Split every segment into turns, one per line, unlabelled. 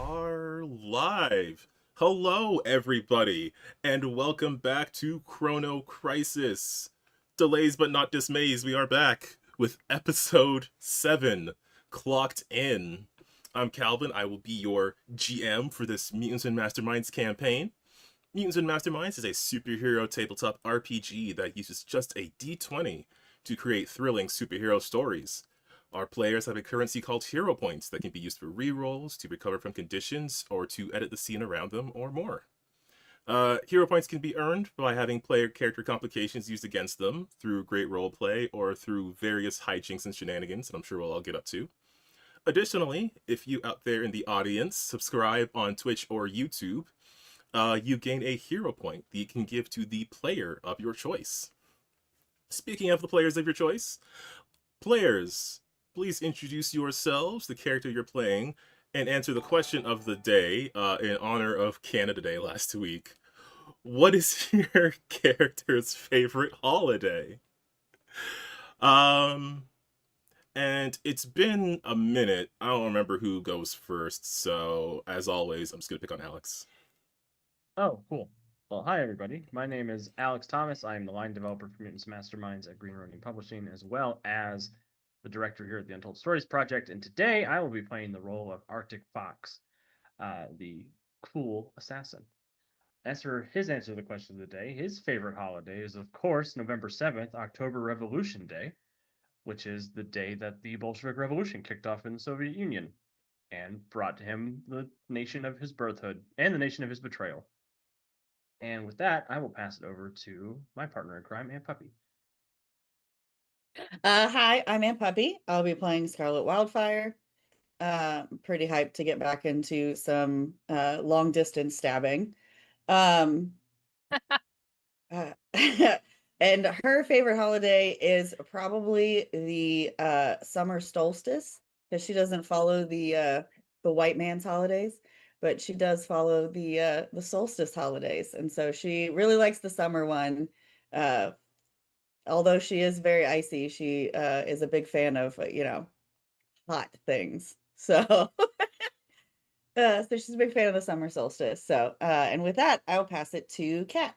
are live. Hello, everybody, and welcome back to Chrono Crisis. Delays but not dismays, we are back with episode 7, Clocked In. I'm Calvin, I will be your GM for this Mutants and Masterminds campaign. Mutants and Masterminds is a superhero tabletop RPG that uses just a d20 to create thrilling superhero stories. Our players have a currency called hero points that can be used for rerolls, to recover from conditions, or to edit the scene around them, or more. Hero points can be earned by having player character complications used against them through great roleplay or through various hijinks and shenanigans that I'm sure we'll all get up to. Additionally, if you out there in the audience subscribe on Twitch or YouTube, you gain a hero point that you can give to the player of your choice. Speaking of the players of your choice, players, please introduce yourselves, the character you're playing, and answer the question of the day in honor of Canada Day last week. What is your character's favorite holiday? And it's been a minute. I don't remember who goes first, so as always, I'm just going to pick on Alex.
Oh, cool. Well, hi, everybody. My name is Alex Thomas. I am the line developer for Mutants Masterminds at Green Ronin Publishing, as well as the director here at the Untold Stories Project, and today I will be playing the role of Arctic Fox, the cool assassin. As for his answer to the question of the day, his favorite holiday is, of course, November 7th, October Revolution Day, which is the day that the Bolshevik Revolution kicked off in the Soviet Union and brought to him the nation of his birthhood and the nation of his betrayal. And with that, I will pass it over to my partner in crime, Aunt Puppy.
Hi, I'm Aunt Puppy. I'll be playing Scarlet Wildfire. Pretty hyped to get back into some long distance stabbing. Um, and her favorite holiday is probably the summer solstice, because she doesn't follow the white man's holidays, but she does follow the solstice holidays, and so she really likes the summer one. Although she is very icy, she is a big fan of, hot things. So, so she's a big fan of the summer solstice. So, and with that, I'll pass it to Kat.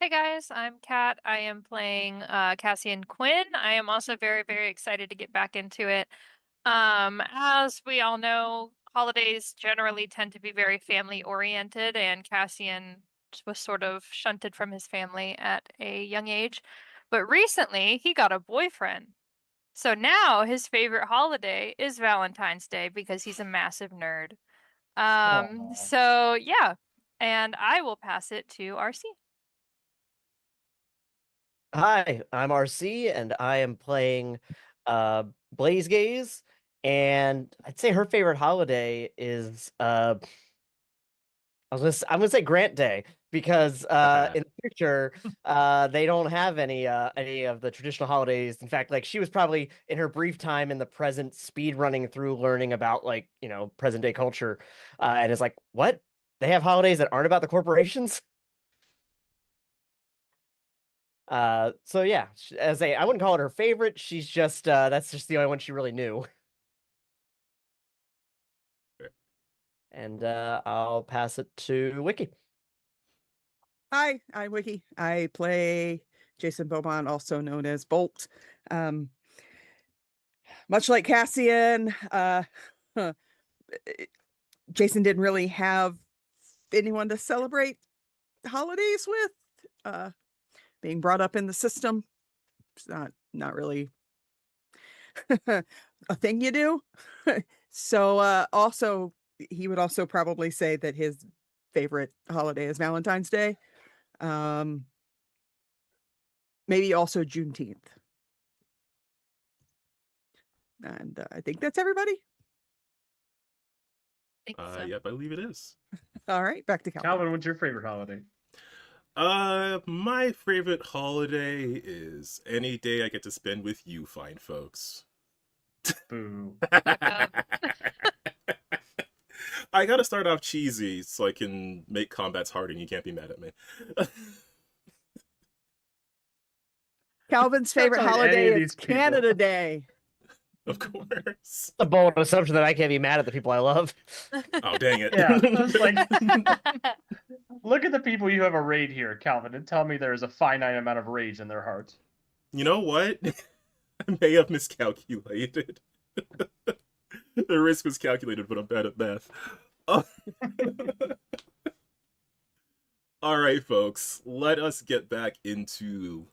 Hey guys, I'm Kat. I am playing Cassian Quinn. I am also very, very excited to get back into it. As we all know, holidays generally tend to be very family oriented, and Cassian was sort of shunted from his family at a young age. But recently, he got a boyfriend. So now his favorite holiday is Valentine's Day because he's a massive nerd. So yeah, and I will pass it to RC.
Hi, I'm RC, and I am playing Blaze Gaze, and I'd say her favorite holiday is I'm gonna say Grant Day because in the future they don't have any of the traditional holidays. In fact, like she was probably in her brief time in the present speed running through learning about present day culture, and is like, what? They have holidays that aren't about the corporations? So yeah, I wouldn't call it her favorite. She's just that's just the only one she really knew. And I'll pass it to Wiki.
Hi, I'm Wiki. I play Jason Beaumont, also known as Bolt. Much like Cassian, Jason didn't really have anyone to celebrate holidays with. Being brought up in the system, it's not really a thing you do. So also he would also probably say that his favorite holiday is Valentine's Day. Maybe also Juneteenth. And I think that's everybody.
Yep, I believe it is.
All right, back to Calvin.
Calvin, what's your favorite holiday?
My favorite holiday is any day I get to spend with you fine folks.
Boo.
I gotta start off cheesy so I can make combats hard and you can't be mad at me.
Calvin's favorite
That's like any
holiday
of
is
these people.
Canada Day.
Of course.
A bold assumption that I can't be mad at the people I love.
Oh, dang it.
Yeah, it's like, look at the people you have arrayed here, Calvin, and tell me there is a finite amount of rage in their hearts.
You know what? I may have miscalculated. The risk was calculated, but I'm bad at math. Oh. All right, folks, let us get back into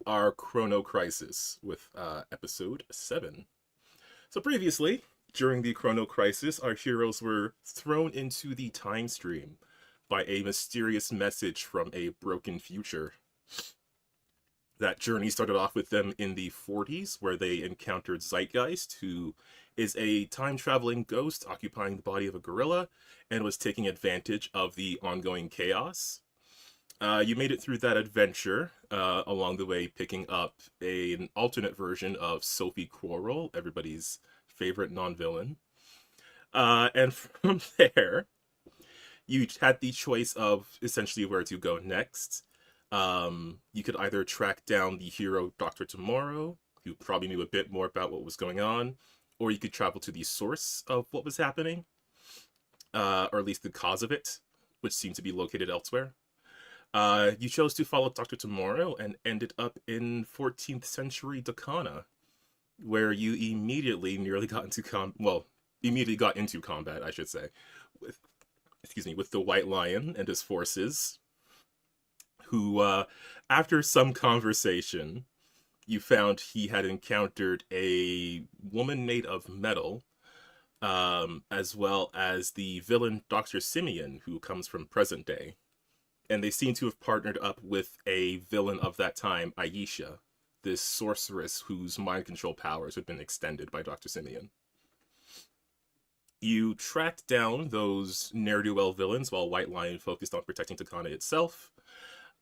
our Chrono Crisis with episode 7. So previously, during the Chrono Crisis, our heroes were thrown into the time stream by a mysterious message from a broken future. That journey started off with them in the 40s, where they encountered Zeitgeist, who is a time-traveling ghost occupying the body of a gorilla and was taking advantage of the ongoing chaos. You made it through that adventure, along the way picking up an alternate version of Sophie Quarrel, everybody's favorite non-villain. And from there, you had the choice of essentially where to go next. You could either track down the hero Dr. Tomorrow, who probably knew a bit more about what was going on, or you could travel to the source of what was happening, or at least the cause of it, which seemed to be located elsewhere. You chose to follow Dr. Tomorrow and ended up in 14th century Dakana, where you immediately nearly got into immediately got into combat, I should say, with the White Lion and his forces, who, after some conversation, you found he had encountered a woman made of metal, as well as the villain Dr. Simeon, who comes from present day. And they seem to have partnered up with a villain of that time, Aisha, this sorceress whose mind control powers had been extended by Dr. Simeon. You tracked down those ne'er-do-well villains while White Lion focused on protecting Takana itself,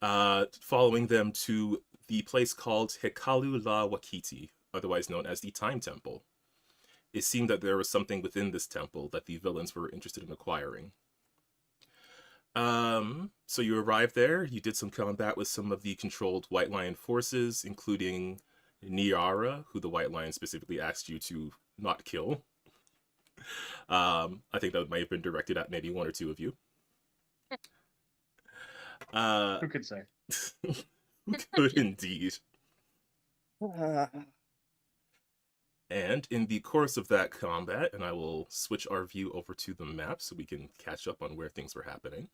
following them to the place called Hekalu La Wakiti, otherwise known as the Time Temple. It seemed that there was something within this temple that the villains were interested in acquiring. So you arrived there, you did some combat with some of the controlled White Lion forces, including Niara, who the White Lion specifically asked you to not kill. I think that might have been directed at maybe one or two of you.
Who could say?
Who could indeed. And in the course of that combat, and I will switch our view over to the map so we can catch up on where things were happening.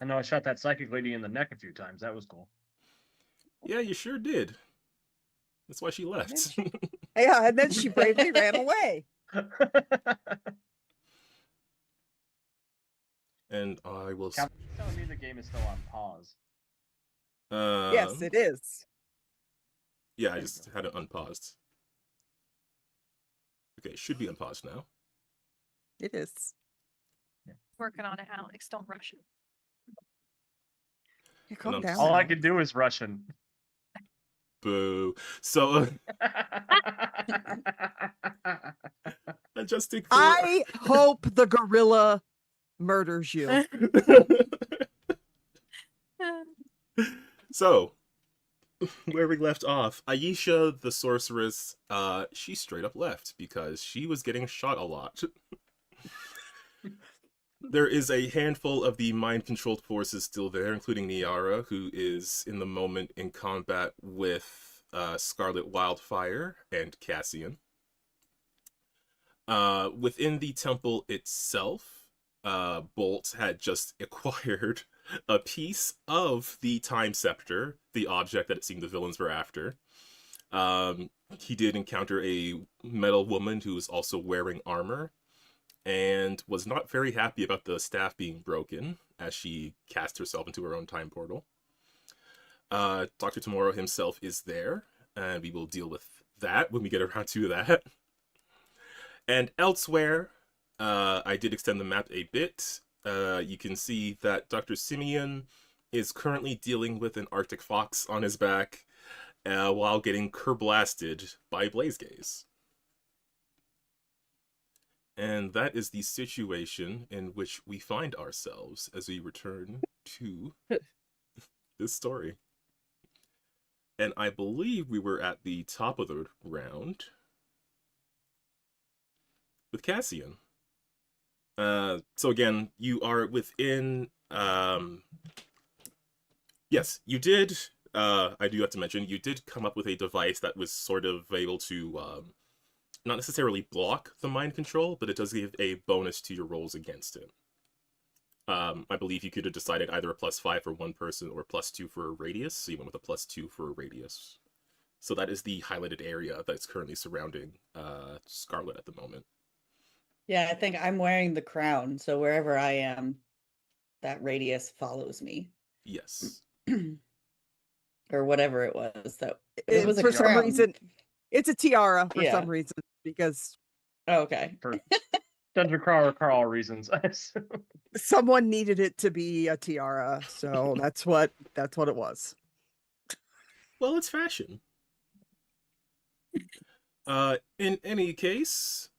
I know I shot that psychic lady in the neck a few times. That was cool.
Yeah, you sure did. That's why she left.
Yeah, and then she bravely ran away.
And I will...
Calvin, you're telling me the game is still on pause.
Yes, it is.
Yeah, I just had it unpaused. Okay, it should be unpaused now.
It is.
Working on it, Alex. Don't rush it.
Yeah, calm down.
All I
Alex.
could do is Russian.
Boo. So, adjusting for...
I hope the gorilla murders you.
So, where we left off, Aisha, the sorceress, she straight up left because she was getting shot a lot. There is a handful of the mind-controlled forces still there, including Niara, who is in the moment in combat with Scarlet Wildfire and Cassian. Within the temple itself, Bolt had just acquired a piece of the Time Scepter, the object that it seemed the villains were after. He did encounter a metal woman who was also wearing armor, and was not very happy about the staff being broken as she cast herself into her own time portal. Dr. Tomorrow himself is there, and we will deal with that when we get around to that. And elsewhere, I did extend the map a bit. You can see that Dr. Simeon is currently dealing with an Arctic fox on his back while getting kerblasted by Blaze Gaze. And that is the situation in which we find ourselves as we return to this story. And I believe we were at the top of the round with Cassian. So again, you are within, yes, you did, I do have to mention, you did come up with a device that was sort of able to, not necessarily block the mind control, but it does give a bonus to your rolls against it. I believe you could have decided either a +5 for one person or +2 for a radius, so you went with a +2 for a radius. So that is the highlighted area that's currently surrounding Scarlet at the moment.
Yeah, I think I'm wearing the crown, so wherever I am, that radius follows me.
Yes.
Or whatever it was. That it was a
for some
crown.
reason, it's a tiara for
Yeah.
some reason because
Oh, okay.
For Dungeon crawl reasons.
someone needed it to be a tiara, so that's what it was.
Well, it's fashion. In any case,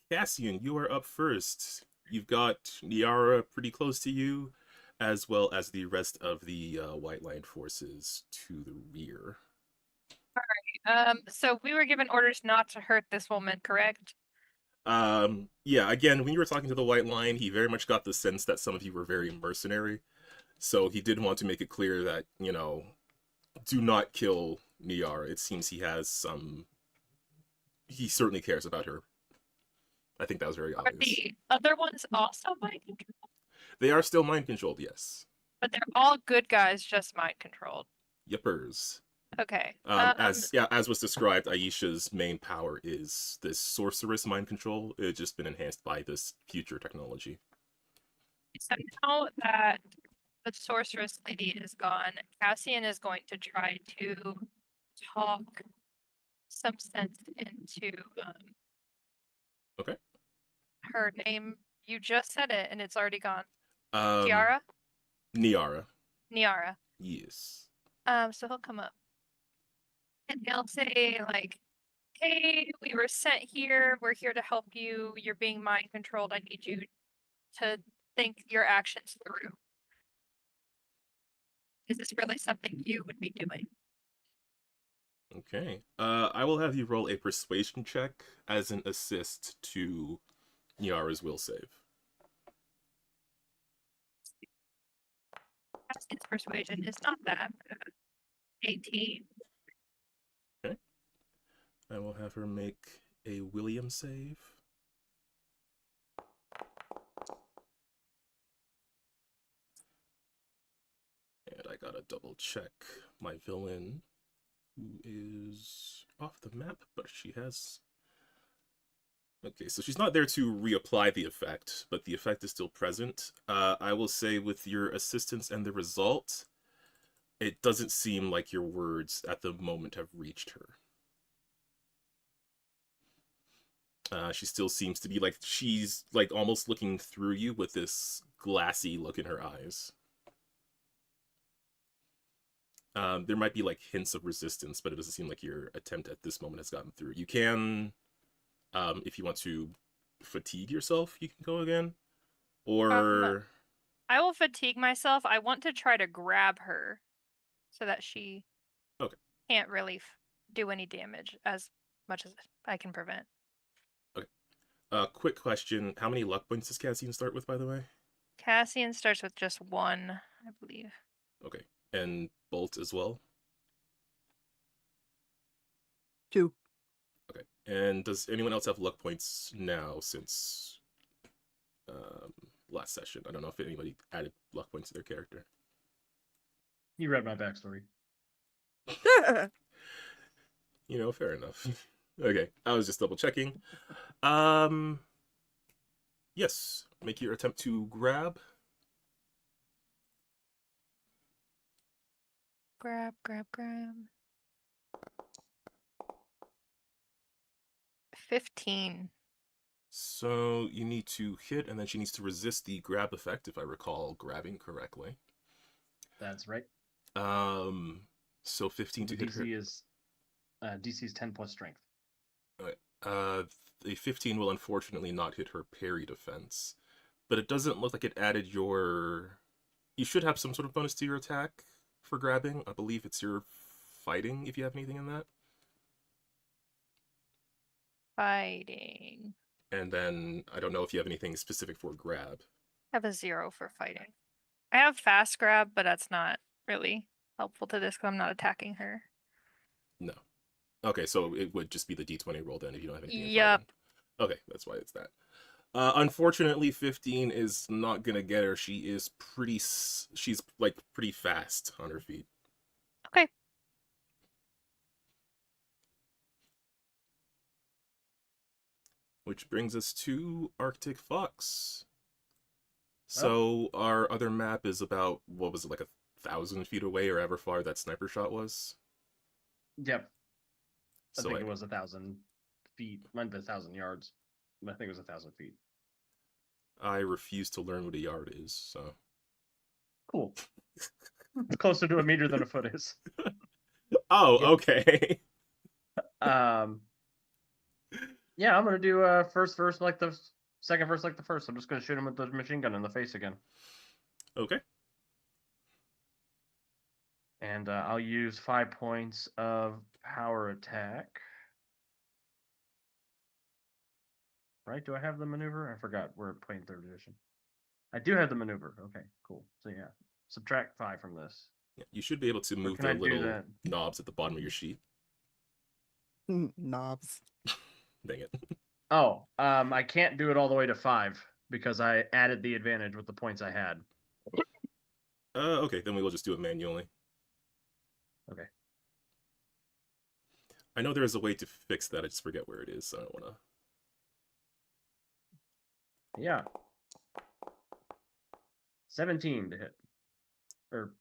Cassian, you are up first. You've got Niara pretty close to you, as well as the rest of the White Line forces to the rear.
So we were given orders not to hurt this woman, correct?
Yeah, again, when you were talking to the White Line, he very much got the sense that some of you were very mercenary. So he did want to make it clear that, you know, do not kill Niara. It seems he has some... He certainly cares about her. I think that was very
Are
obvious.
the other ones also mind controlled?
They are still mind controlled, yes.
But they're all good guys, just mind controlled.
Yippers.
Okay.
As was described, Aisha's main power is this sorceress mind control. It's just been enhanced by this future technology.
So now that the sorceress lady is gone, Cassian is going to try to talk some sense into
Okay.
her name. You just said it and it's already gone.
Um,
Tiara?
Niara.
Niara.
Yes.
So he'll come up. And he'll say, like, hey, we were sent here. We're here to help you. You're being mind controlled. I need you to think your actions through. Is this really something you would be doing?
Okay. I will have you roll a persuasion check as an assist to Niara's will save.
Cassian's persuasion is not that bad. 18.
Okay. I will have her make a William save. And I gotta double check my villain, who is off the map, but she has... Okay, so she's not there to reapply the effect, but the effect is still present. I will say with your assistance and the result, it doesn't seem like your words at the moment have reached her. She still seems to be like, she's like almost looking through you with this glassy look in her eyes. There might be like hints of resistance, but it doesn't seem like your attempt at this moment has gotten through. You can, if you want to fatigue yourself, you can go again. Or...
I will fatigue myself. I want to try to grab her so that she can't really do any damage as much as I can prevent.
Okay. Quick question. How many luck points does Cassian start with, by the way?
Cassian starts with just 1, I believe.
Okay. And Bolt as well?
2.
Okay. And does anyone else have luck points now since last session? I don't know if anybody added luck points to their character.
You read my backstory.
You know, fair enough. Okay, I was just double checking. Yes, make your attempt to grab.
Grab. 15.
So you need to hit, and then she needs to resist the grab effect, if I recall grabbing correctly.
That's right.
So 15 to hit her.
DC is 10 plus strength.
Okay. The 15 will unfortunately not hit her parry defense, but it doesn't look like it added your... You should have some sort of bonus to your attack for grabbing. I believe it's your fighting, if you have anything in that.
Fighting.
And then I don't know if you have anything specific for grab.
I have a 0 for fighting. I have fast grab, but that's not really helpful to this because I'm not attacking her.
No. Okay, so it would just be the D20 roll then if you don't have anything in
Yep.
fighting. Okay, that's why it's that. Unfortunately, 15 is not gonna get her. She's like pretty fast on her feet.
Okay.
Which brings us to Arctic Fox. So our other map is about, what was it, like 1,000 feet away or ever far that sniper shot was?
Yep. I
So
think it was 1,000 feet. Might be 1,000 yards. I think it was 1,000 feet.
I refuse to learn what a yard is, so.
Cool. It's closer to a meter than a foot is.
Oh,
Yep.
okay.
Yeah, I'm gonna do first verse like the second verse like the first. I'm just gonna shoot him with the machine gun in the face again.
Okay.
And I'll use 5 points of power attack. Right? Do I have the maneuver? I forgot. We're playing 3rd edition. I do have the maneuver. Okay, cool. So yeah, subtract 5 from this.
Yeah, you should be able to move
can
the
I do
little
that?
knobs at the bottom of your sheet.
Knobs.
Dang it.
Oh, I can't do it all the way to 5 because I added the advantage with the points I had.
Okay, then we will just do it manually.
Okay.
I know there is a way to fix that, I just forget where it is, so I don't want to...
Yeah. 17 to hit. Or,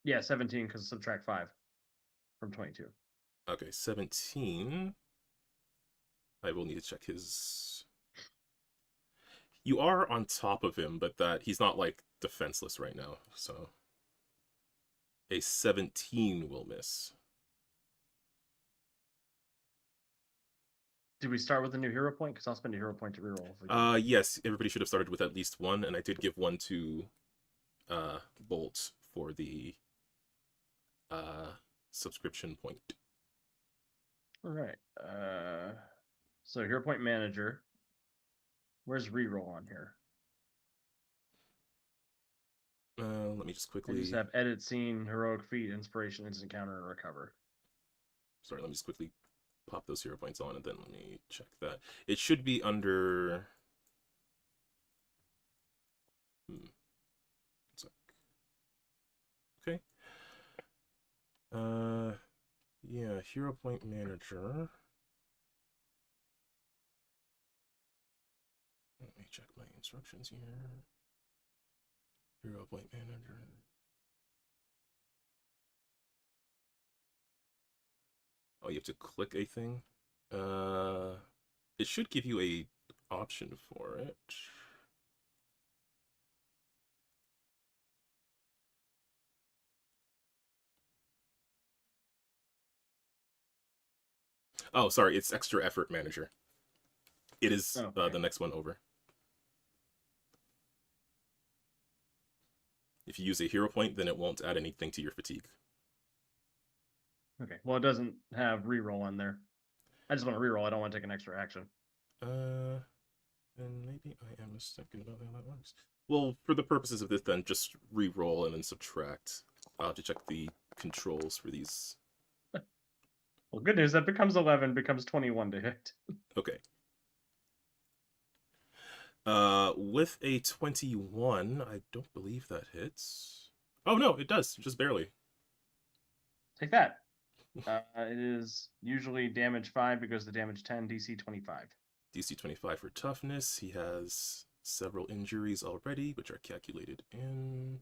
yeah, 17 because subtract 5 from 22.
Okay, 17. I will need to check his... You are on top of him, but that he's not, like, defenseless right now, so... A 17 will miss.
Did we start with a new hero point? Because I'll spend a hero point to reroll. If we do.
Yes, everybody should have started with at least one, and I did give one to Bolt for the subscription point.
All right. So hero point manager. Where's reroll on here?
Let me just
I
quickly...
just have edit scene, heroic feat, inspiration, instant counter, and recover.
Sorry, let me just quickly pop those hero points on, and then let me check that. It should be under... Sec. Okay. Yeah, hero point manager. Let me check my instructions here. Hero point manager. Oh, you have to click a thing? It should give you a option for it. Oh, sorry, it's extra effort manager. It is
okay.
the next one over. If you use a hero point, then it won't add anything to your fatigue.
Okay. Well, it doesn't have reroll on there. I just want to reroll. I don't want to take an extra action.
And maybe I am mistaken about how that works. Well, for the purposes of this, then just re-roll and then subtract. I'll have to check the controls for these.
Well, good news. That becomes 11, becomes 21 to hit.
Okay. With a 21, I don't believe that hits. Oh, no, it does. Just barely.
Take that. It is usually damage 5 because the damage 10, DC 25.
DC 25 for toughness. He has several injuries already, which are calculated in.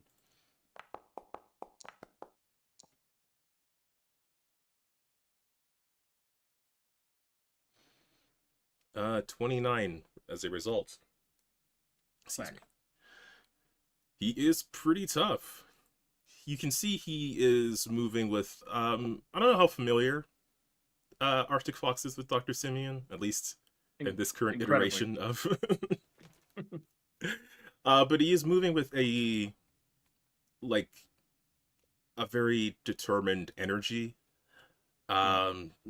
Uh, 29 as a result. Excuse me. He is pretty tough. You can see he is moving with, I don't know how familiar Arctic Fox is with Dr. Simeon, at least in this current iteration of... but he is moving with a, like, a very determined energy.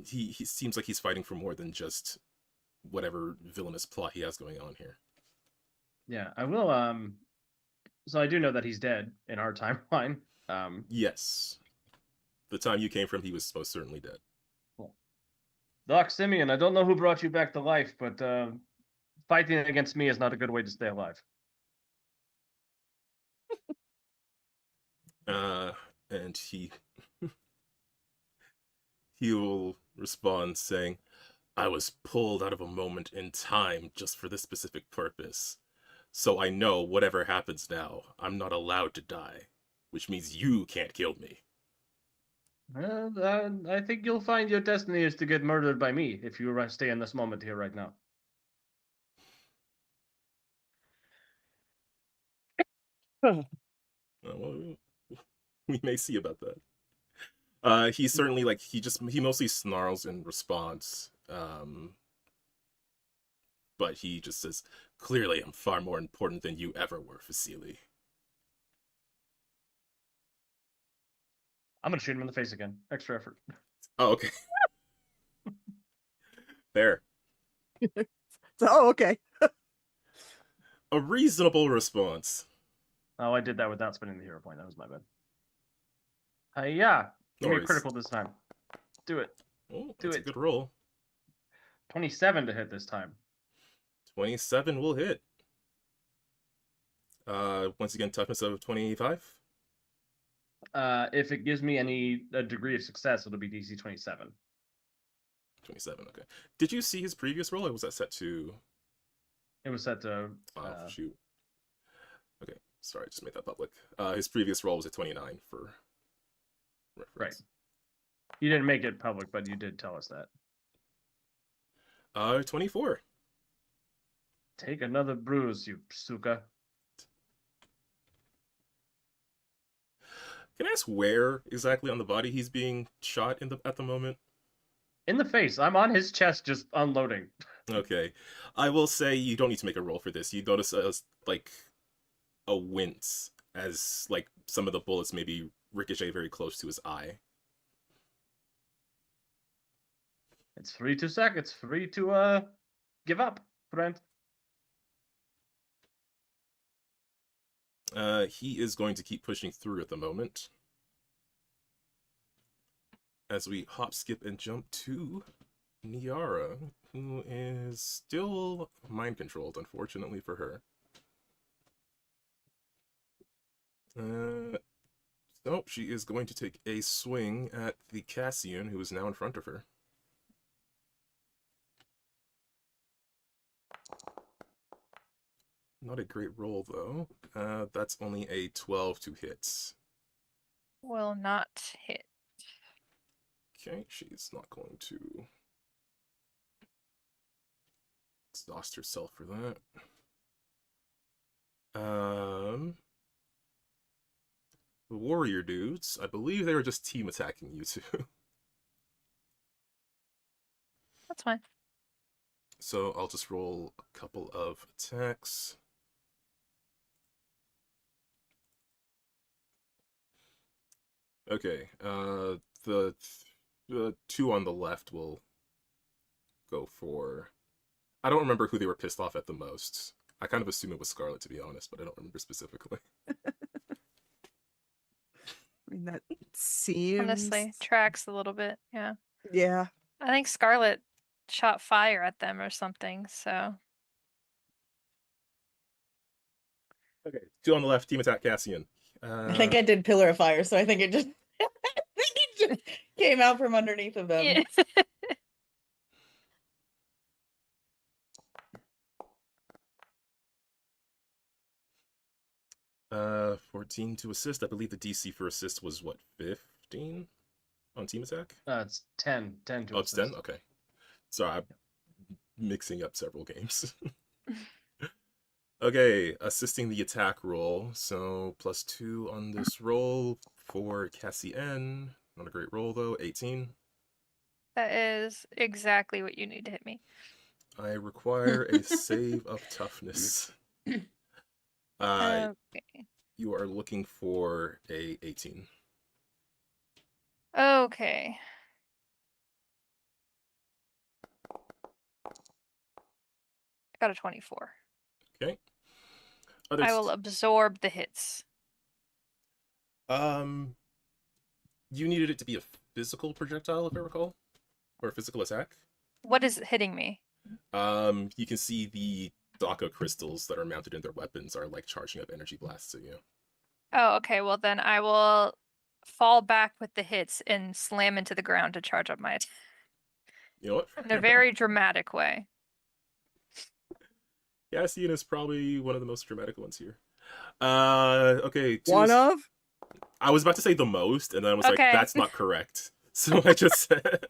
He seems like he's fighting for more than just whatever villainous plot he has going on here.
Yeah, I will. So I do know that he's dead in our timeline.
Yes. The time you came from, he was most certainly dead.
Cool. Doc Simeon, I don't know who brought you back to life, but fighting against me is not a good way to stay alive.
And he will respond saying, I was pulled out of a moment in time just for this specific purpose. So I know whatever happens now, I'm not allowed to die, which means you can't kill me.
I think you'll find your destiny is to get murdered by me if you stay in this moment here right now.
Well, we may see about that. He certainly he mostly snarls in response. But he just says, clearly I'm far more important than you ever were, Vasily.
I'm gonna shoot him in the face again. Extra effort.
Oh, okay. There.
So, okay.
A reasonable response.
Oh, I did that without spending the hero point. That was my bad. Yeah. Give me a critical this time. Do it.
Oh,
Do
that's
it.
a good roll.
27 to hit this time.
27 will hit. Once again, toughness of 25.
If it gives me a degree of success, it'll be DC 27.
27, okay. Did you see his previous roll, or was that set to...
It was set to...
Oh, shoot. Okay, sorry, I just made that public. His previous roll was a 29 for reference.
Right. You didn't make it public, but you did tell us that.
24.
Take another bruise, you suka.
Can I ask where exactly on the body he's being shot at the moment?
In the face. I'm on his chest just unloading.
Okay. I will say you don't need to make a roll for this. You notice a wince as some of the bullets maybe ricochet very close to his eye.
It's free to sack. It's free to give up, friend.
He is going to keep pushing through at the moment. As we hop, skip, and jump to Niara, who is still mind-controlled, unfortunately for her. So she is going to take a swing at the Cassian, who is now in front of her. Not a great roll, though. That's only a 12 to hit.
Will not hit.
Okay, she's not going to exhaust herself for that. The warrior dudes, I believe they were just team attacking you two.
That's fine.
So I'll just roll a couple of attacks. Okay, the two on the left will go for... I don't remember who they were pissed off at the most. I kind of assume it was Scarlet, to be honest, but I don't remember specifically.
I mean, that seems...
Honestly, tracks a little bit. Yeah.
Yeah.
I think Scarlet shot fire at them or something, so.
Okay, two on the left, team attack Cassian.
I think I did Pillar of Fire, so I think it just came out from underneath of them.
Yeah.
14 to assist. I believe the DC for assist was what, 15 on team attack?
It's 10. 10 to
Oh, it's 10?
assist.
Okay. Sorry, I'm mixing up several games. Okay, assisting the attack roll. So +2 on this roll for Cassian. Not a great roll though. 18.
That is exactly what you need to hit me.
I require a save of toughness.
Okay.
You are looking for a 18.
Okay. I got a 24.
Okay.
I will absorb the hits.
You needed it to be a physical projectile, if I recall, or a physical attack.
What is hitting me?
You can see the Daka crystals that are mounted in their weapons are like charging up energy blasts at you.
Oh, okay. Well, then I will fall back with the hits and slam into the ground to charge up my attack
You know what?
in a very dramatic way.
Cassian is probably one of the most dramatic ones here. Okay.
One of?
I was about to say the most, and then I was like,
Okay.
that's not correct. So I just said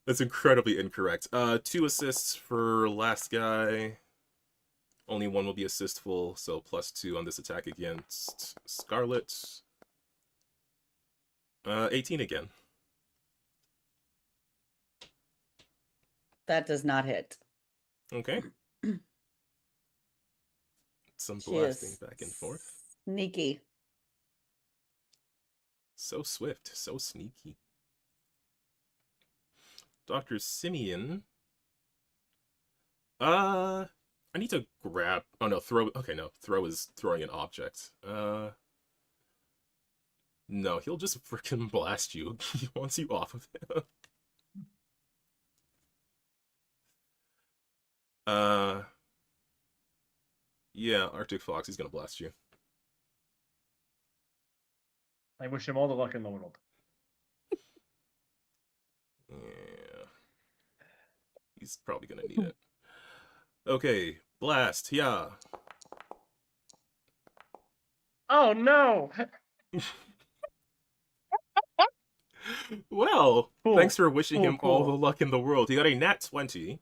that's incredibly incorrect. 2 assists for last guy. Only 1 will be assistful, so +2 on this attack against Scarlet. 18 again.
That does not hit.
Okay. Some
She
blasting
is
back and forth.
Sneaky.
So swift, so sneaky. Dr. Simeon. I need to grab. Oh no, throw. Okay, no, throw is throwing an object. No, he'll just freaking blast you. He wants you off of him. Yeah, Arctic Fox, he's gonna blast you.
I wish him all the luck in the world.
Yeah. He's probably gonna need it. Okay, blast, yeah.
Oh no!
Well,
Cool.
thanks for wishing
Cool,
him all the
cool.
luck in the world. He got a nat 20.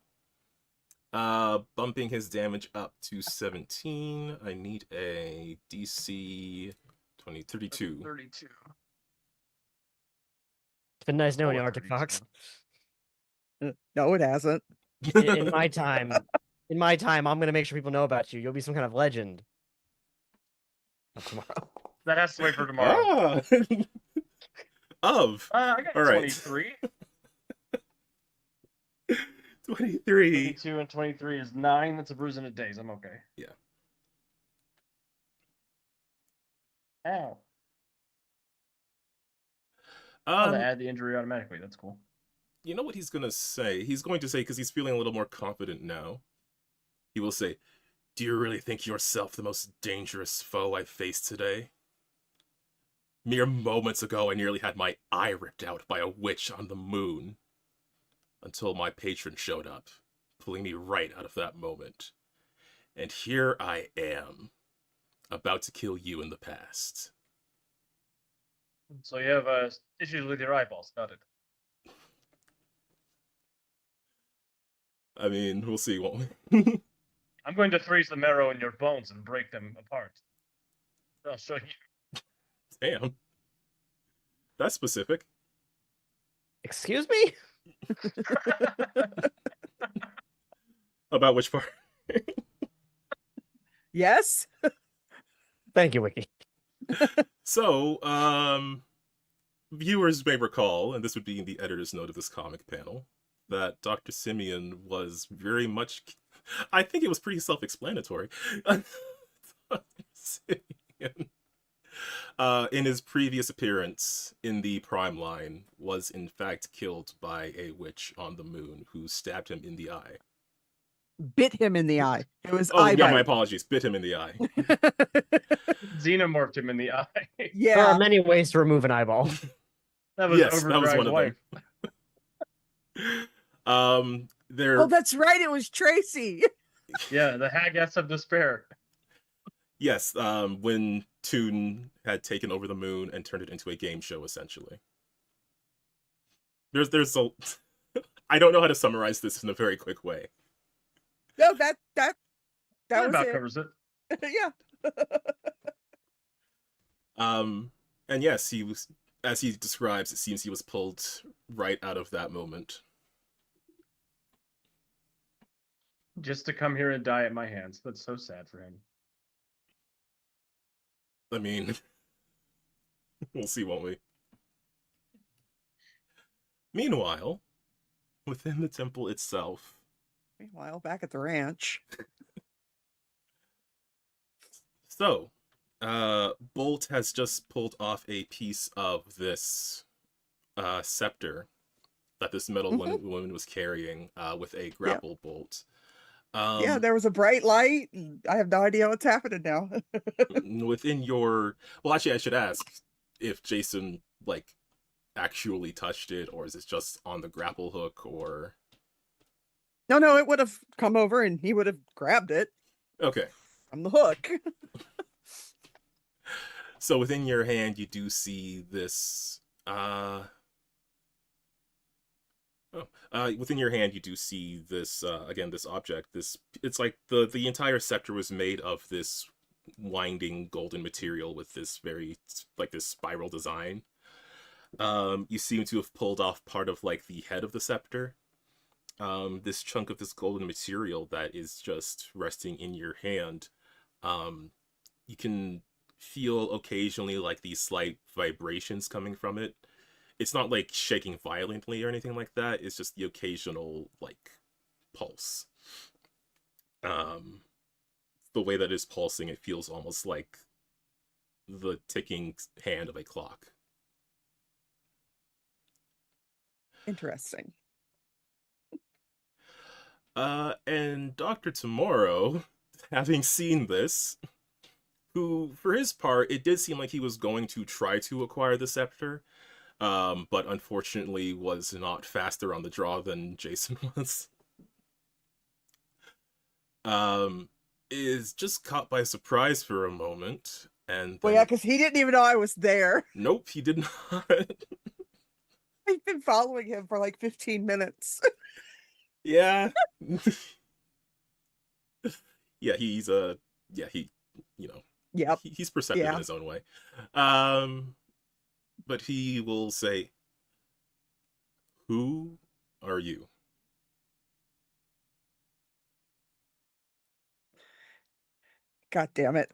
Bumping his damage up to 17. I need a DC 32.
32.
It's been nice knowing you,
Oh,
Arctic
32.
Fox.
No, it hasn't.
In my time, I'm gonna make sure people know about you. You'll be some kind of legend. Not tomorrow.
That has to wait for tomorrow.
Of.
I got
All right.
23.
23.
22 and 23 is 9. That's a bruise in a days. I'm okay.
Yeah.
Ow. Oh, they
Um,
add the injury automatically. That's cool.
you know what he's gonna say? He's going to say, because he's feeling a little more confident now, he will say, "Do you really think yourself the most dangerous foe I faced today? Mere moments ago, I nearly had my eye ripped out by a witch on the moon. Until my patron showed up, pulling me right out of that moment. And here I am, about to kill you in the past."
So you have issues with your eyeballs. Got it.
I mean, we'll see, won't we?
I'm going to freeze the marrow in your bones and break them apart. I'll show you.
Damn. That's specific.
Excuse me?
About which part?
Yes.
Thank you, Wiki.
So, viewers may recall, and this would be in the editor's note of this comic panel, that Dr. Simeon was very much... I think it was pretty self-explanatory. Dr. Simeon, in his previous appearance in the Prime line, was in fact killed by a witch on the moon who stabbed him in the eye.
Bit him in the eye. It was
Oh,
eye
yeah, my
bite.
apologies. Bit him in the eye.
Xenomorphed him in the eye.
There
Yeah.
are many ways to remove an eyeball.
That was
Yes, that was one
Overdrive's
of them.
wife.
There.
Oh, that's right. It was Tracy.
Yeah, the Haggas of Despair.
Yes, when Toon had taken over the moon and turned it into a game show, essentially. There's a... I don't know how to summarize this in a very quick way.
No, that was
about
it.
covers it.
Yeah.
And yes, he was, as he describes, it seems he was pulled right out of that moment.
Just to come here and die at my hands. That's so sad for him.
I mean, We'll see, won't we? Meanwhile, within the temple itself,
Meanwhile, back at the ranch.
so, Bolt has just pulled off a piece of this scepter that this metal woman was carrying with a grapple bolt.
Yeah, there was a bright light. And I have no idea what's happening now.
Within your... Well, actually, I should ask if Jason, like, actually touched it, or is it just on the grapple hook, or...
No, it would have come over and he would have grabbed it
Okay.
from the hook.
So within your hand, you do see this... within your hand, you do see this, again, this object. It's like the entire scepter was made of this winding golden material with this like, this spiral design. You seem to have pulled off part of, like, the head of the scepter. This chunk of this golden material that is just resting in your hand. You can feel occasionally, like, these slight vibrations coming from it. It's not, like, shaking violently or anything like that. It's just the occasional, like, pulse. The way that it's pulsing, it feels almost like the ticking hand of a clock.
Interesting.
And Dr. Tomorrow, having seen this, who, for his part, it did seem like he was going to try to acquire the scepter, but unfortunately was not faster on the draw than Jason was. Is just caught by surprise for a moment, and
Well,
then...
yeah, because he didn't even know I was there.
Nope, he did not.
I've been following him for like 15 minutes.
Yeah. Yeah, he's he, you know,
Yep.
he's perceptive in
Yeah.
his own way. But he will say, "Who are you?"
God damn it.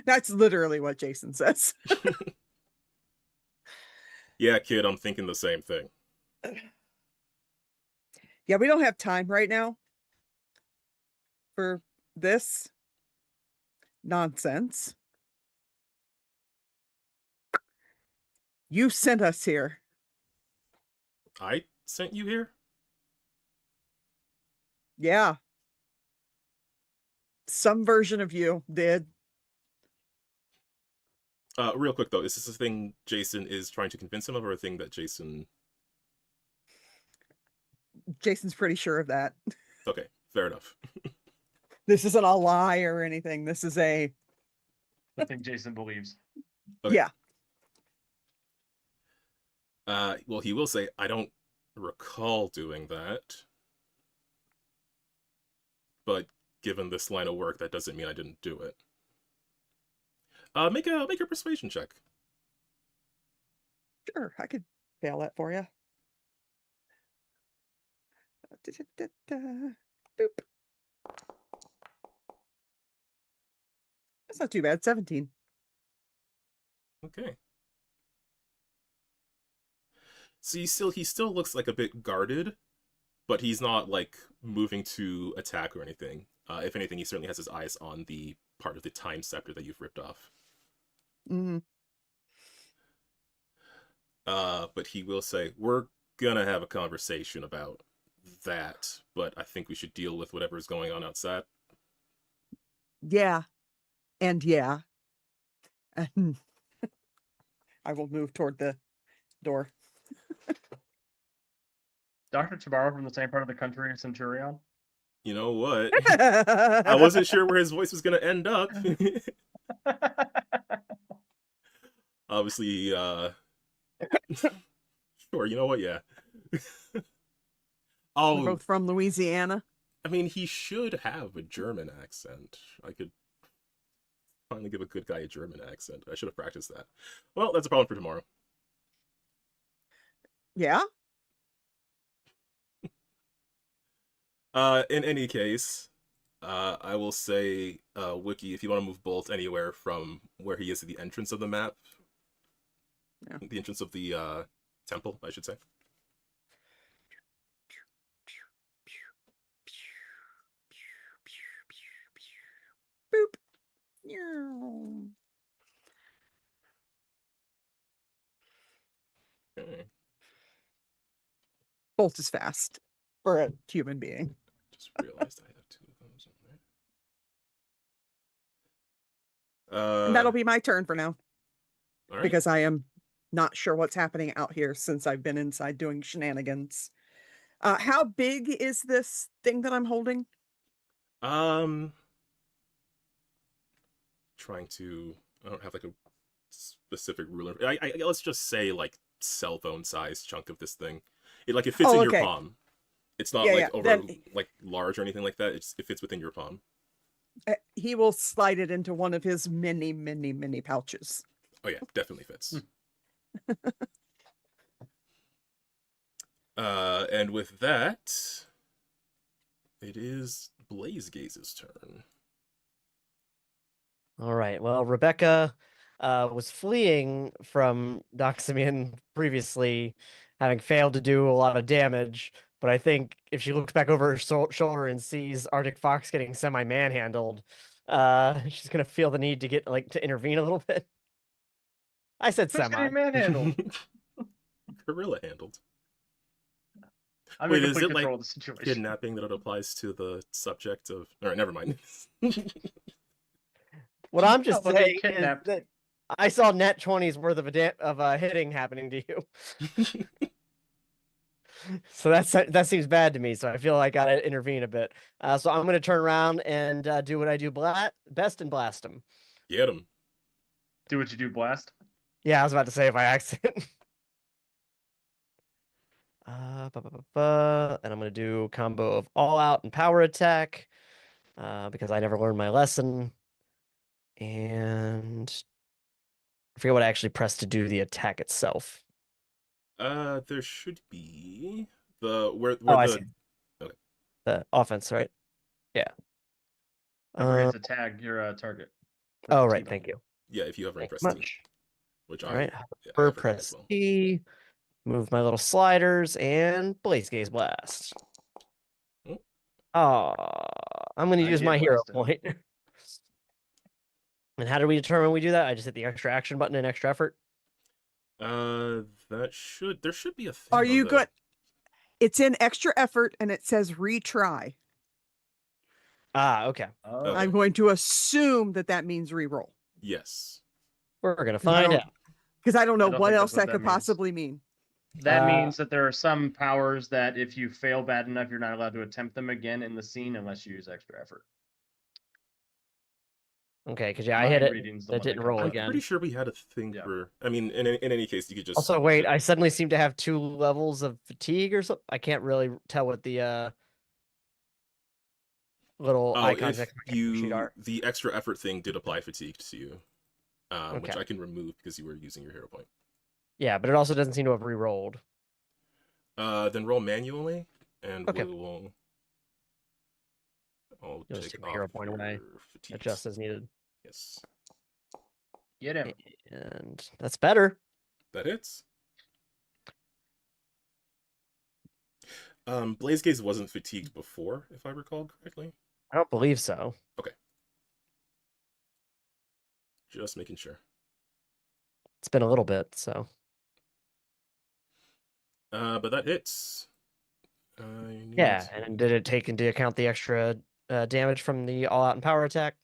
That's literally what Jason says.
Yeah, kid, I'm thinking the same thing.
Yeah, we don't have time right now for this nonsense. You sent us here.
I sent you here?
Yeah. Some version of you did.
Real quick though, is this a thing Jason is trying to convince him of, or a thing that Jason...
Jason's pretty sure of that.
Okay, fair enough.
This isn't a lie or anything. This is a...
I think Jason believes.
Okay.
Yeah.
Well, he will say, "I don't recall doing that. But given this line of work, that doesn't mean I didn't do it." Make a persuasion check.
Sure, I could fail that for you. Boop. That's not too bad. 17.
Okay. So he still looks like a bit guarded, but he's not, like, moving to attack or anything. If anything, he certainly has his eyes on the part of the time scepter that you've ripped off.
Mm-hmm.
But he will say, "We're gonna have a conversation about that, but I think we should deal with whatever's going on outside."
Yeah. And yeah. And I will move toward the door.
Dr. Tabarro from the same part of the country as Centurion.
You know what? I wasn't sure where his voice was gonna end up. Obviously, sure, you know what, yeah.
We're
Oh,
both from Louisiana.
I mean, he should have a German accent. I could finally give a good guy a German accent. I should have practiced that. Well, that's a problem for tomorrow.
Yeah.
In any case, I will say, Wiki, if you want to move Bolt anywhere from where he is at the entrance of the map,
Yeah.
the entrance of the temple, I should say.
Boop. Meow.
Okay.
Bolt is fast for a human being.
Just realized I have two of those on there.
And that'll be my turn for now,
all right.
because I am not sure what's happening out here since I've been inside doing shenanigans. How big is this thing that I'm holding?
Trying to. I don't have like a specific ruler. Let's just say like cell phone size chunk of this thing. It fits
Oh,
in your
okay.
palm. It's not
Yeah,
like
yeah.
over
Then-
like large or anything like that. It fits within your palm.
He will slide it into one of his many, many, many pouches.
Oh yeah, definitely fits. And with that, it is Blaze Gaze's turn.
All right. Well, Rebecca was fleeing from Doxamian previously, having failed to do a lot of damage. But I think if she looks back over her shoulder and sees Arctic Fox getting semi-manhandled, she's gonna feel the need to get to intervene a little bit. I said
Who's
semi.
getting manhandled?
Gorilla handled.
I'm
Wait,
in
is
complete
it like
control of the situation.
kidnapping that it applies to the subject of? All right, never mind.
What I'm just
I'll get
saying is
kidnapped.
that I saw net 20s worth of hitting happening to you. So that seems bad to me. So I feel like I gotta intervene a bit. So I'm gonna turn around and do what I do best and blast him.
Get him.
Do what you do, blast.
Yeah, I was about to say if I accident. And I'm gonna do combo of all out and power attack, because I never learned my lesson. And I forget what I actually pressed to do the attack itself.
There should be where
I
the
see.
Okay.
The offense, right? Yeah.
Don't forget to tag your target. with
Oh,
the
right.
T
Thank you.
Yeah, if you have rank
Thanks
press T,
much.
which
All right.
I
Hover,
forgot as
press
well.
T, move my little sliders, and Blaze Gaze Blast.
Oh.
I'm going to
I
use
get
my hero
blasted.
point. And how do we determine we do that? I just hit the extra action button and extra effort.
There should be a thing.
Are
on
you
the-
good? It's in extra effort and it says retry.
Okay.
Oh,
Okay.
I'm going to assume that means reroll,
Yes.
We're going to
'Cause I
find
don't-
out.
because I don't know
I don't
what
think
else
that's what
that
that
could
means.
possibly mean.
that
Uh,
means that there are some powers that if you fail bad enough, you're not allowed to attempt them again in the scene unless you use extra effort.
Okay, because I
My
hit it.
reading's the
That
one that
didn't
comes
roll
up.
I'm
again.
pretty sure we had a thing
Yeah.
for. I mean, in any case, you could just.
Also, wait, I suddenly seem to have 2 levels of fatigue or something. I can't really tell what the little
Oh,
icons
if
next to my character sheet are.
the extra effort thing did apply fatigue to you, which
Okay.
I can remove because you were using your hero point.
Yeah, but it also doesn't seem to have re-rolled.
Then roll manually, and
Okay.
we will. I'll
You'll just
take
take my hero
off
point
your
away.
fatigues.
Adjust as needed.
Yes,
Get him.
And that's better.
that hits. Blaze Gaze wasn't fatigued before, if I recall correctly.
I don't believe so.
Just making sure.
It's been a little bit, so.
But that hits. I need
Yeah,
to-
and did it take into account the extra damage from the all-out and power attack?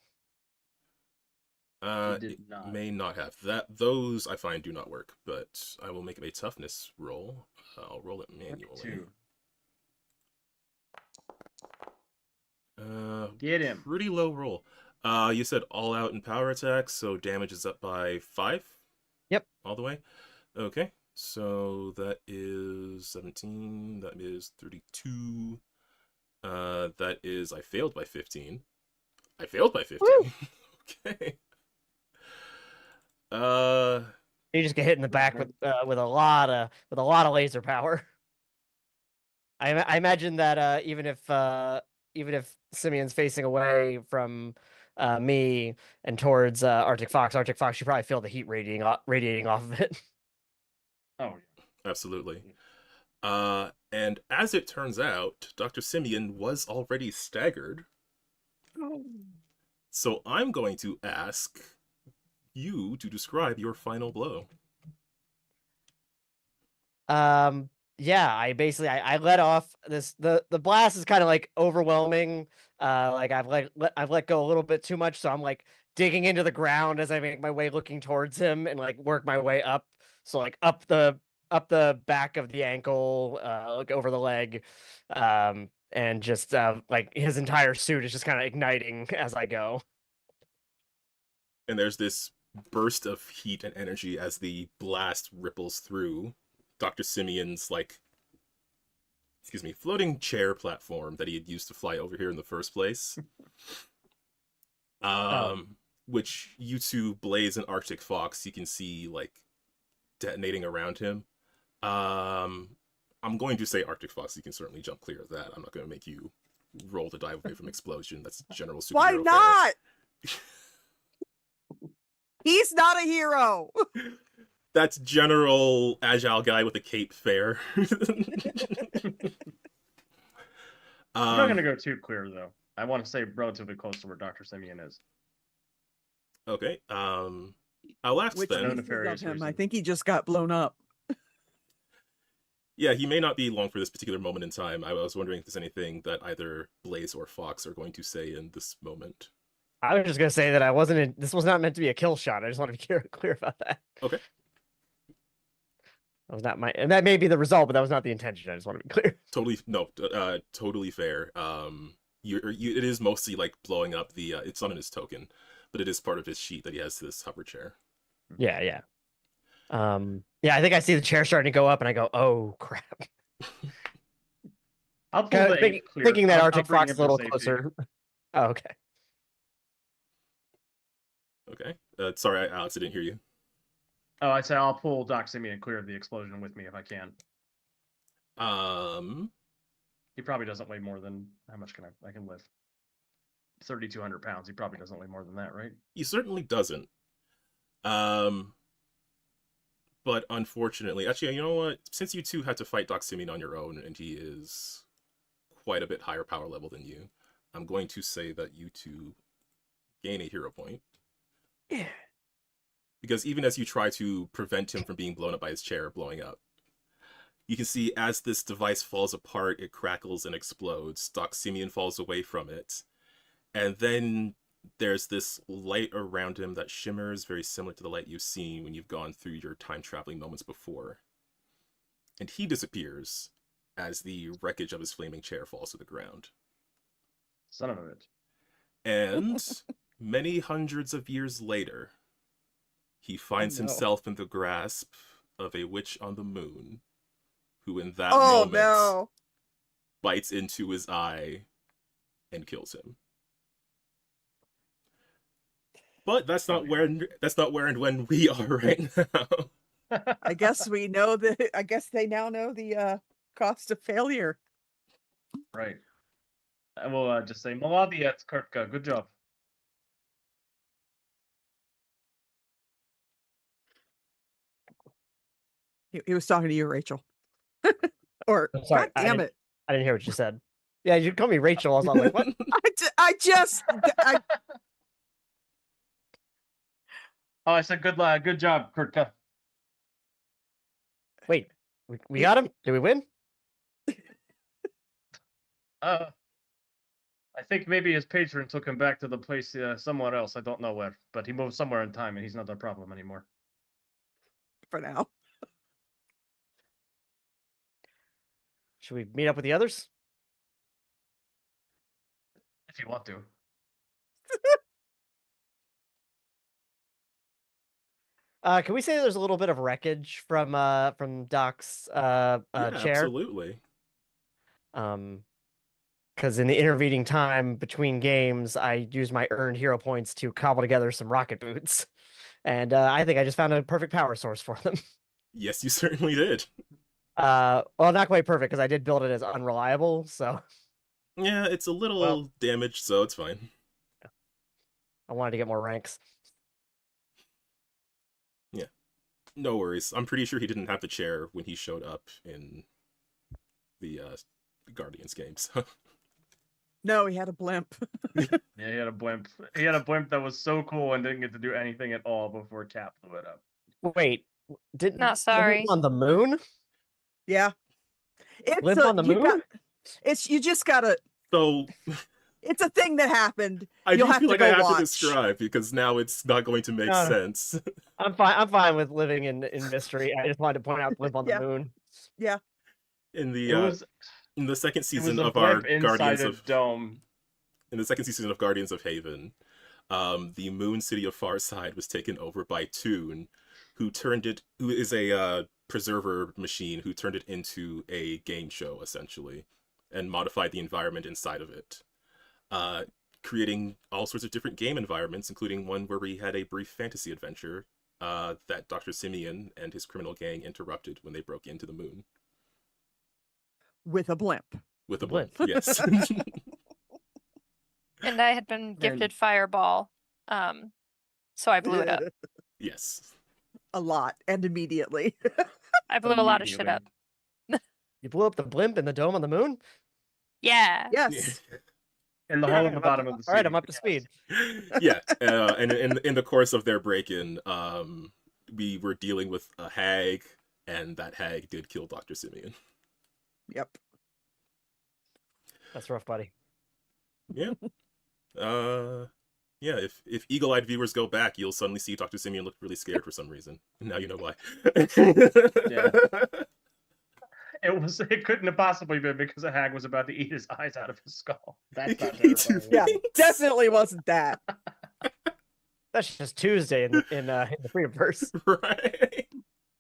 It did
It
not.
may not have that. Those I find do not work, but I will make a toughness roll. I'll roll it manually.
2.
Uh,
Get him.
Pretty low roll. You said all out and power attack, so damage is up by 5.
Yep.
All the way. Okay, so that is 17. That is 32. That is I failed by 15. I failed by 15. Okay.
You just get hit in the back with a lot of laser power. I imagine that even if even if Simeon's facing away from me and towards Arctic Fox, you probably feel the heat radiating off of it.
Oh,
Absolutely. And as it turns out, Dr. Simeon was already staggered.
Oh.
So I'm going to ask you to describe your final blow.
Yeah, I let off the blast is kind of like overwhelming. Like I've let go a little bit too much, so I'm like digging into the ground as I make my way looking towards him and like work my way up. So like up the back of the ankle, like over the leg, and just like his entire suit is just kind of igniting as I go.
And there's this burst of heat and energy as the blast ripples through Dr. Simeon's floating chair platform that he had used to fly over here in the first place. Which you two, Blaze and Arctic Fox, you can see like detonating around him. I'm going to say Arctic Fox, you can certainly jump clear of that. I'm not going to make you roll to dive away from explosion. That's general superhero
Why
fare.
not? He's not a hero.
That's general agile guy with a cape fare.
I'm not going to go too clear, though. I want to stay relatively close to where Dr. Simeon is.
Okay. I'll ask
Which
then.
No
pieces of
nefarious
him? I
reason.
think he just got blown up.
Yeah, he may not be long for this particular moment in time. I was wondering if there's anything that either Blaze or Fox are going to say in this moment.
I was just gonna say that this was not meant to be a kill shot. I just want to be clear about that.
Okay.
That was not and that may be the result, but that was not the intention. I just want to be clear.
Totally fair. It is mostly like blowing up the. It's not in his token, but it is part of his sheet that he has this hover chair.
Yeah. Yeah, I think I see the chair starting to go up, and I go, "Oh crap!"
I'll pull
Kinda
the
thinking,
ape clear.
thinking that
I'll
Arctic
bring
Fox
him
is a little
to safety.
closer. Oh, okay.
Okay. Sorry, Alex, I didn't hear you.
Oh, I said I'll pull Doc Simeon clear of the explosion with me if I can. He probably doesn't weigh more than how much can I can lift? 3,200 pounds. He probably doesn't weigh more than that, right?
He certainly doesn't. But unfortunately, actually, you know what? Since you two had to fight Doc Simeon on your own, and he is quite a bit higher power level than you, I'm going to say that you two gain a hero point.
Yeah.
Because even as you try to prevent him from being blown up by his chair blowing up, you can see as this device falls apart, it crackles and explodes. Doc Simeon falls away from it. And then there's this light around him that shimmers, very similar to the light you've seen when you've gone through your time-traveling moments before. And he disappears as the wreckage of his flaming chair falls to the ground.
Son of a bitch.
And many hundreds of years later, he finds himself in the grasp of a witch on the moon, who in that moment bites into his eye and kills him. But that's not where and when we are right now.
I guess we know that. I guess they now know the cost of failure.
Right. I will just say, Молодец, Kurtka. Good job.
He was talking to you, Rachel. Or
I'm sorry,
God damn it!
I didn't hear what you said. Yeah, you call me Rachel. I was like, what?
I just
Oh, I said good job, Kurtka.
Wait, we got him? Did we win?
I think maybe his patron took him back to the place somewhere else. I don't know where, but he moved somewhere in time, and he's not our problem anymore.
for now.
Should we meet up with the others?
If you want to.
Can we say there's a little bit of wreckage from Doc's
Yeah,
chair?
absolutely.
Because in the intervening time between games, I used my earned hero points to cobble together some rocket boots, and I think I just found a perfect power source for them.
Yes, you certainly did.
Well, not quite perfect because I did build it as unreliable. So
Yeah, it's a little damaged, so it's fine.
I wanted to get more ranks.
Yeah, no worries. I'm pretty sure he didn't have the chair when he showed up in the Guardians games.
No, he had a blimp.
Yeah, he had a blimp. He had a blimp that was so cool and didn't get to do anything at all before Cap blew it up.
Wait, didn't
Not sorry.
on the moon?
Yeah. It's
Blimp on the moon?
You just gotta.
So
It's a thing that happened.
I
You'll
do
have
feel
to
like
go
I have
watch.
to describe because now it's not going to make
No, no.
sense.
I'm fine. I'm fine with living in mystery. I just wanted to point out Blimp on
Yeah.
the moon.
Yeah.
In
It was
the second
it was
season
a
of our
blimp inside
Guardians
a
of
dome.
in the second season of Guardians of Haven, the moon city of Farside was taken over by Toon, who is a preserver machine who turned it into a game show essentially, and modified the environment inside of it, creating all sorts of different game environments, including one where we had a brief fantasy adventure that Dr. Simeon and his criminal gang interrupted when they broke into the moon
With a blimp.
with a
Blimp.
blimp. Yes.
And I had been gifted Fireball, so I blew it up.
Yes.
A lot and immediately.
I blew a lot of shit up.
You blew up the blimp in the dome on the moon?
Yeah.
Yes.
In the hole at the bottom of the sea.
All right, I'm up to speed.
Yeah, and in the course of their break-in, we were dealing with a hag, and that hag did kill Dr. Simeon.
Yep.
That's rough, buddy.
Yeah. Yeah, if eagle-eyed viewers go back, you'll suddenly see Dr. Simeon look really scared for some reason. Now you know why.
Yeah. It couldn't have possibly been because a hag was about to eat his eyes out of his skull. That's not terrifying.
Yeah. Definitely wasn't that.
That's just Tuesday in the Freedomverse.
Right.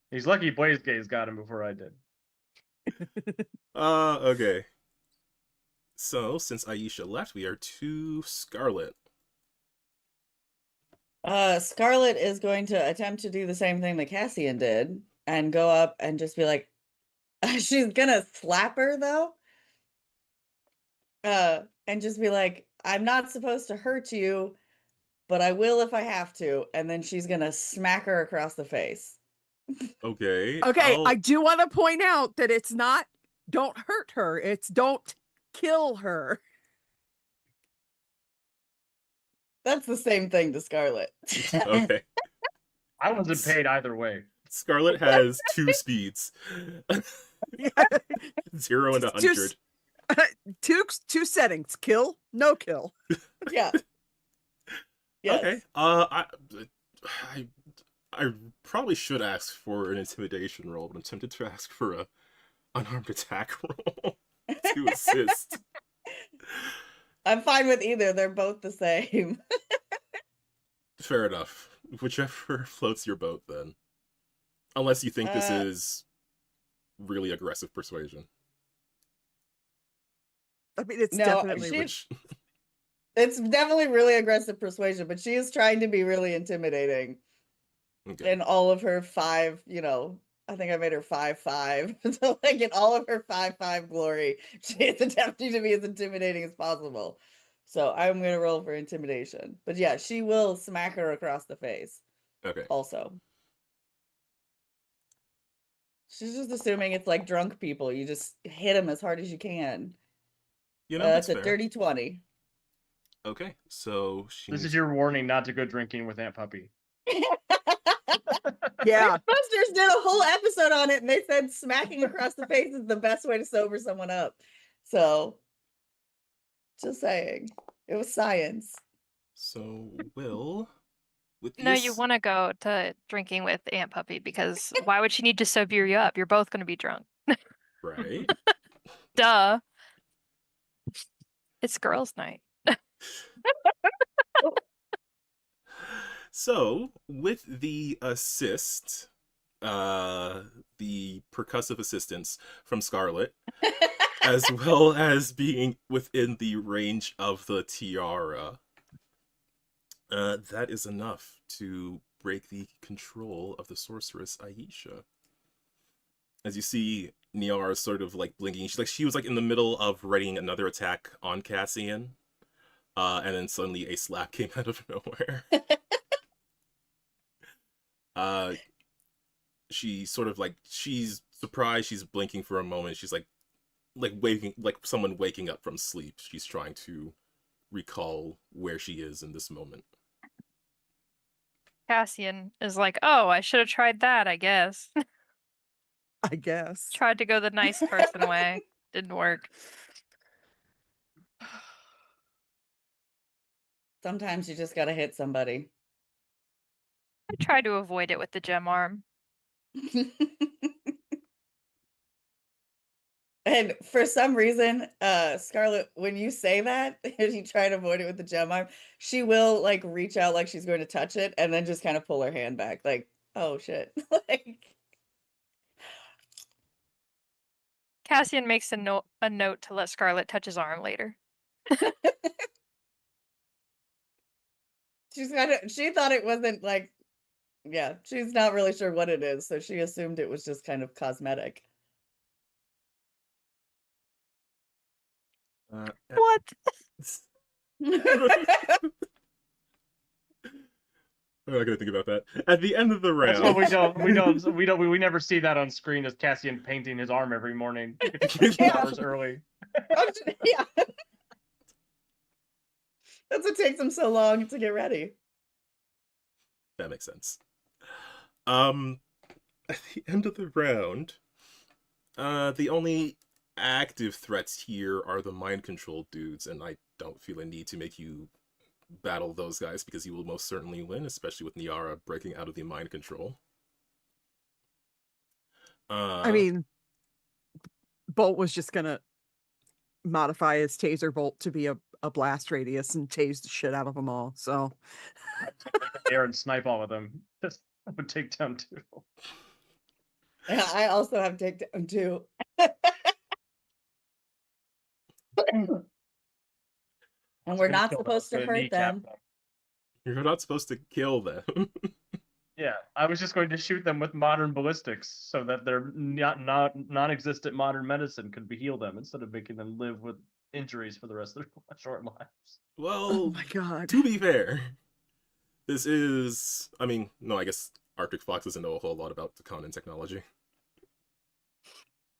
He's lucky Blaze Gaze got him before I did.
Okay. So, since Aisha left, we are to Scarlet.
Scarlet is going to attempt to do the same thing that Cassian did and go up and just be like, she's gonna slap her though. And just be like, I'm not supposed to hurt you, but I will if I have to. And then she's gonna smack her across the face.
Okay.
Okay, I do want to point out that it's not don't hurt her, it's don't kill her.
That's the same thing to Scarlet.
Okay.
I wasn't paid either way.
Scarlet has 2 speeds.
Yeah.
0 and
Two
100.
Two settings: kill, no kill.
Yeah. Yes.
Okay. I probably should ask for an intimidation roll, but I'm tempted to ask for a unarmed attack roll to assist.
I'm fine with either. They're both the same.
Fair enough. Whichever floats your boat, then. Unless you think this is really aggressive persuasion.
I mean, it's
No,
definitely
It's definitely really aggressive persuasion, but she is trying to be really intimidating.
Okay.
In all of her 5, I think I made her 5/5. So like in all of her 5/5 glory, she is attempting to be as intimidating as possible. So I'm gonna roll for intimidation. But yeah, she will smack her across the face.
Okay.
Also. She's just assuming it's like drunk people. You just hit them as hard as you can.
You know,
It's
that's
a
fair.
dirty 20.
Okay, so she
This
needs-
is your warning not to go drinking with Aunt Puppy.
Yeah.
Mythbusters did a whole episode on it, and they said smacking across the face is the best way to sober someone up. So, just saying, it was science.
So, Will, with
No,
this...
you want to go to drinking with Aunt Puppy because why would she need to sober you up? You're both going to be drunk.
Right?
Duh. It's girls' night.
So, with the assist, the percussive assistance from Scarlet, as well as being within the range of the tiara, that is enough to break the control of the sorceress Aisha. As you see, Niara's sort of like blinking. She was like in the middle of readying another attack on Cassian, and then suddenly a slap came out of nowhere. She sort of like she's surprised. She's blinking for a moment. She's like waking, like someone waking up from sleep. She's trying to recall where she is in this moment.
Cassian is like, oh, I should have tried that, I guess.
I guess.
Tried to go the nice person way. Didn't work.
Sometimes you just gotta hit somebody.
I tried to avoid it with the gem arm.
And for some reason, Scarlet, when you say that, and you try to avoid it with the gem arm, she will like reach out like she's going to touch it and then just kind of pull her hand back, like, oh shit. Like
Cassian makes a note to let Scarlet touch his arm later.
she thought it wasn't like, yeah, she's not really sure what it is, so she assumed it was just kind of cosmetic.
What?
I'm not gonna think about that. At the end of the
That's
round,
what we never see that on screen as Cassian painting his arm every morning. 2
Yeah.
hours early.
Yeah. That's what takes him so long to get ready.
That makes sense. At the end of the round, the only active threats here are the mind control dudes, and I don't feel a need to make you battle those guys because you will most certainly win, especially with Niara breaking out of the mind control.
I mean, Bolt was just gonna modify his taser bolt to be a blast radius and tase the shit out of them all. So
Air and snipe all of them. Just would take down 2.
Yeah, I also have takedown too. And we're not supposed to hurt them.
You're not supposed to kill them.
Yeah, I was just going to shoot them with modern ballistics so that their non-existent modern medicine could heal them instead of making them live with injuries for the rest of their short lives.
Well,
oh my god.
to be fair, this is... I mean, no, I guess Arctic Fox doesn't know a whole lot about the Conan technology.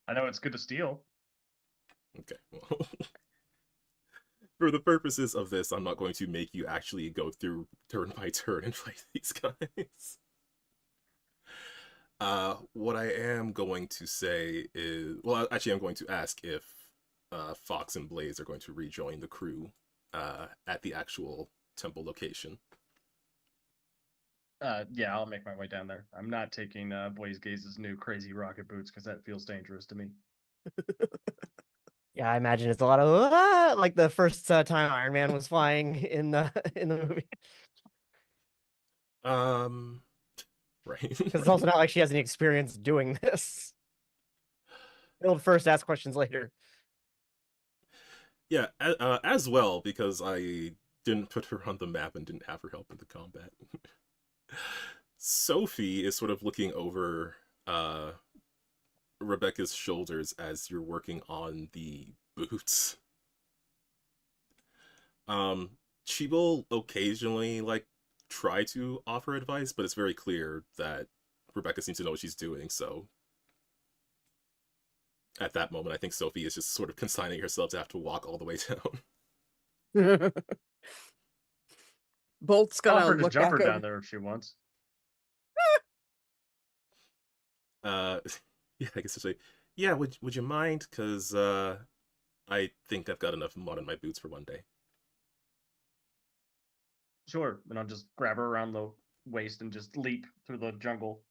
I know it's good to steal.
Okay, well... For the purposes of this, I'm not going to make you actually go through turn by turn and fight these guys. What I am going to say is... Well, actually, I'm going to ask if Fox and Blaze are going to rejoin the crew at the actual temple location.
Yeah, I'll make my way down there. I'm not taking Blaze Gaze's new crazy rocket boots because that feels dangerous to me.
Yeah, I imagine it's a lot of like the first time Iron Man was flying in the movie.
Right.
Because it's also not like she has any experience doing this. Build first, ask questions later.
Yeah, as well, because I didn't put her on the map and didn't have her help in the combat. Sophie is sort of looking over Rebecca's shoulders as you're working on the boots. She will occasionally like try to offer advice, but it's very clear that Rebecca seems to know what she's doing, so at that moment I think Sophie is just sort of consigning herself to have to walk all the way down.
Bolt's gonna
Offer to
look
jump
back
her
over.
down there if she wants.
Yeah, I guess it's like, yeah, would you mind? Because I think I've got enough mud on my boots for one day.
Sure, and I'll just grab her around the waist and just leap through the jungle.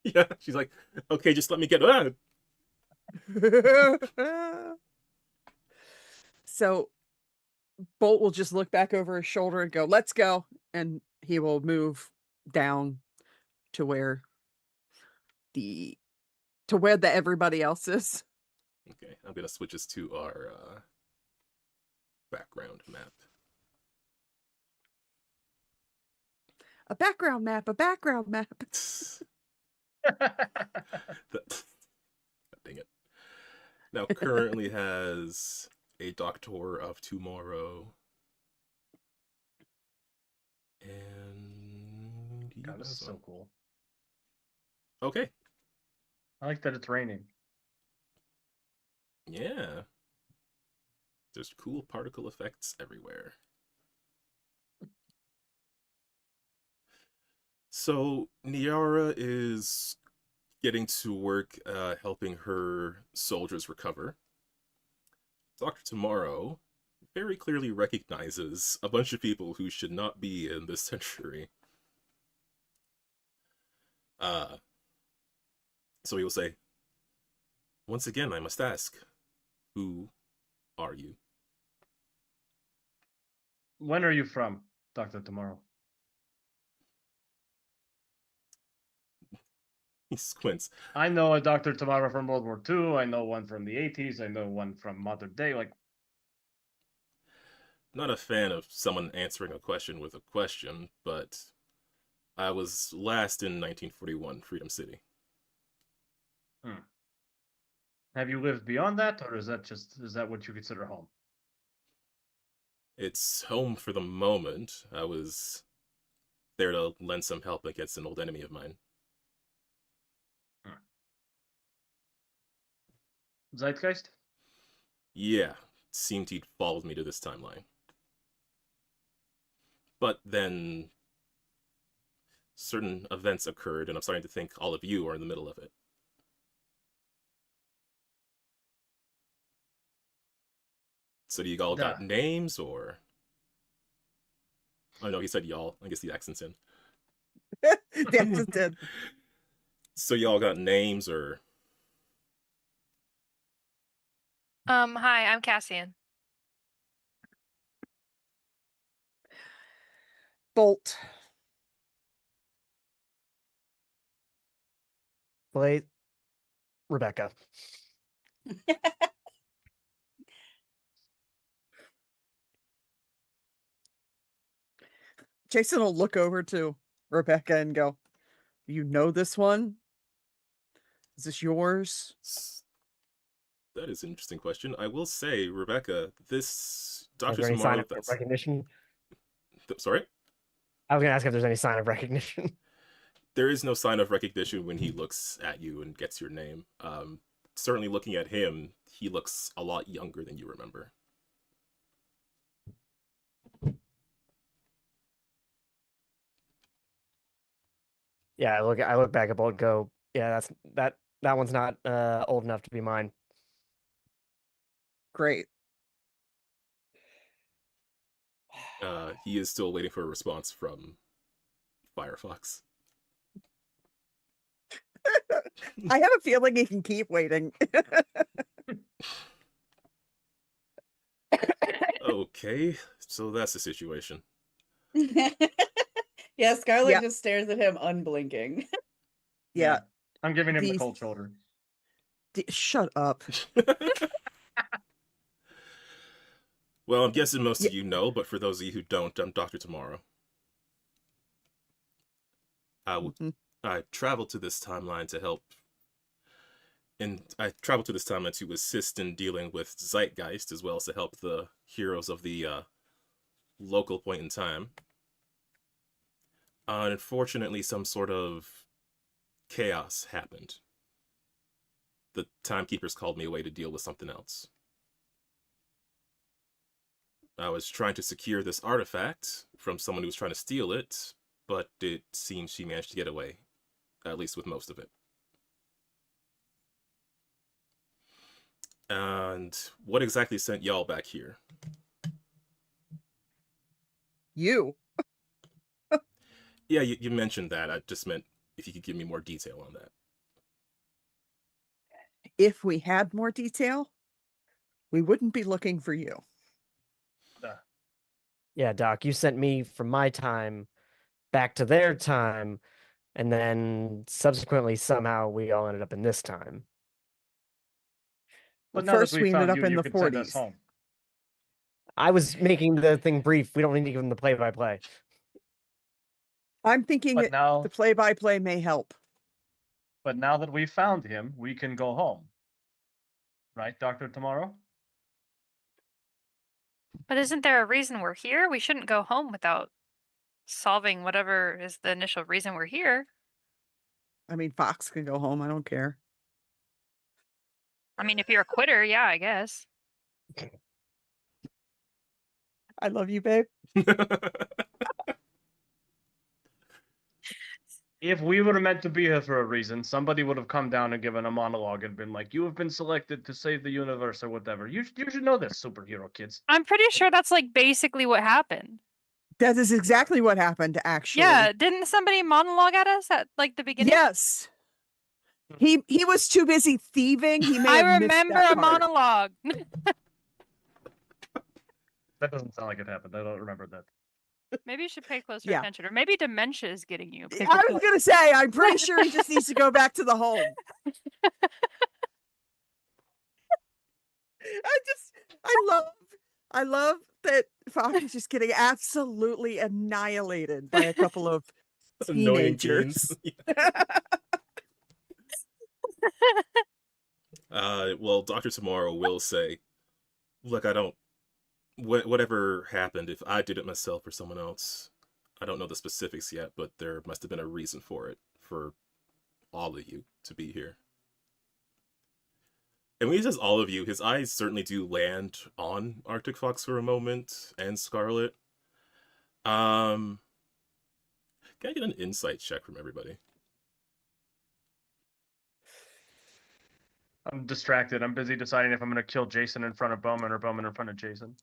Yeah, she's like, okay, just let me get...
So Bolt will just look back over his shoulder and go, "Let's go," and he will move down to where the everybody else is.
Okay, I'm gonna switch this to our background map.
A background map.
God dang it. Now currently has a Doctor of Tomorrow. And
God, this is so cool.
Okay.
I like that it's raining.
Yeah. There's cool particle effects everywhere. So Niara is getting to work helping her soldiers recover. Dr. Tomorrow very clearly recognizes a bunch of people who should not be in this century. So he will say, once again, I must ask, who are you?
When are you from, Dr. Tomorrow?
He squints.
I know a Dr. Tomorrow from World War II. I know one from the 80s. I know one from modern day. Like,
Not a fan of someone answering a question with a question, but I was last in 1941, Freedom City.
have you lived beyond that, or is that what you consider home?
It's home for the moment. I was there to lend some help against an old enemy of mine.
Zeitgeist?
Yeah, seemed he'd followed me to this timeline. But then certain events occurred, and I'm starting to think all of you are in the middle of it. So do you all got names, or... Oh no, he said y'all. I guess the accent's in.
The accent's did.
So y'all got names, or...
Hi, I'm Cassian.
Bolt.
Blade. Rebecca.
Jason will look over to Rebecca and go, "You know this one? Is this yours?"
That is an interesting question. I will say, Rebecca, this
Is
Dr.
there any sign
Tomorrow...
of recognition?
Sorry?
I was going to ask if there's any sign of recognition.
There is no sign of recognition when he looks at you and gets your name. Certainly looking at him, he looks a lot younger than you remember.
Yeah, I look back at Bolt and go, yeah, that one's not old enough to be mine.
Great.
He is still waiting for a response from Firefox.
I have a feeling he can keep waiting.
Okay, so that's the situation.
Yeah, Scarlet
Yeah.
just stares at him unblinking.
Yeah.
I'm giving him the
These-
cold shoulder.
Shut up.
Well, I'm guessing most of you know, but for those of you who don't, I'm Dr. Tomorrow. I traveled to this timeline to help, and I traveled to this timeline to assist in dealing with Zeitgeist, as well as to help the heroes of the local point in time. Unfortunately, some sort of chaos happened. The timekeepers called me away to deal with something else. I was trying to secure this artifact from someone who was trying to steal it, but it seems she managed to get away, at least with most of it. And what exactly sent y'all back here?
You.
Yeah, you mentioned that. I just meant if you could give me more detail on that.
If we had more detail, we wouldn't be looking for you.
Yeah, Doc, you sent me from my time back to their time, and then subsequently somehow we all ended up in this time.
But
Well,
now
first
that we
we ended
found
up
you,
in
you
the
can send us
40s.
home.
I was making the thing brief. We don't need to give them the play-by-play.
I'm thinking
But now,
the play-by-play may help.
but now that we found him, we can go home. Right, Dr. Tomorrow?
But isn't there a reason we're here? We shouldn't go home without solving whatever is the initial reason we're here.
I mean, Fox can go home. I don't care.
I mean, if you're a quitter, yeah, I guess.
I love you, babe.
If we were meant to be here for a reason, somebody would have come down and given a monologue and been like, "You have been selected to save the universe," or whatever. You should know this, superhero kids.
I'm pretty sure that's like basically what happened.
That is exactly what happened, actually.
Yeah, didn't somebody monologue at us at like the beginning?
Yes. He was too busy thieving. He may
I
have missed
remember
that
a
part.
monologue.
That doesn't sound like it happened. I don't remember that.
Maybe you should pay closer
Yeah.
attention, or maybe dementia is getting you.
I was gonna say, I'm pretty sure he just needs to go back to the home. I love that Fox is just getting absolutely annihilated by a couple of
Annoying
teenagers.
teens. Well, Dr. Tomorrow will say, look, I don't, whatever happened, if I did it myself or someone else, I don't know the specifics yet, but there must have been a reason for it, for all of you to be here. And when he says all of you, his eyes certainly do land on Arctic Fox for a moment, and Scarlet. Can I get an insight check from everybody?
I'm distracted. I'm busy deciding if I'm going to kill Jason in front of Bowman or Bowman in front of Jason.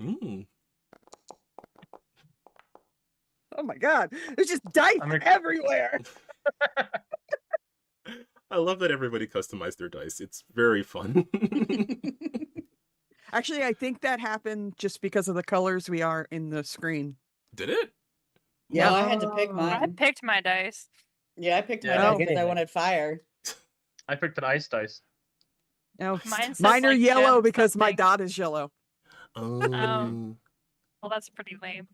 Oh my god, there's just dice everywhere.
I love that everybody customized their dice. It's very fun.
Actually, I think that happened just because of the colors we are in the screen.
Did it?
Yeah, I had to pick
I
mine.
picked my dice.
Yeah, I picked my
Yeah.
dice
Oh.
because I wanted fire.
I picked an ice dice.
No,
Mine says,
mine are
like,
yellow
gem
because my
something.
dot is yellow.
Oh,
Well, that's pretty lame.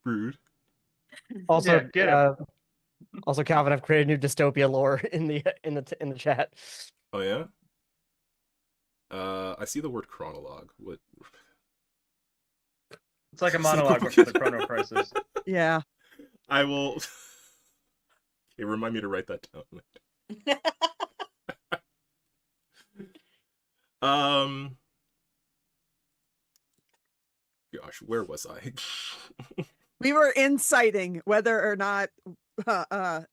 rude.
Also,
Yeah, get him.
also, Calvin, I've created new dystopia lore in the chat.
Oh yeah. I see the word chronologue. What?
It's like a monologue but for the Chrono Crisis.
Yeah.
I will. Okay, remind me to write that down. Gosh, where was I?
We were inciting whether or not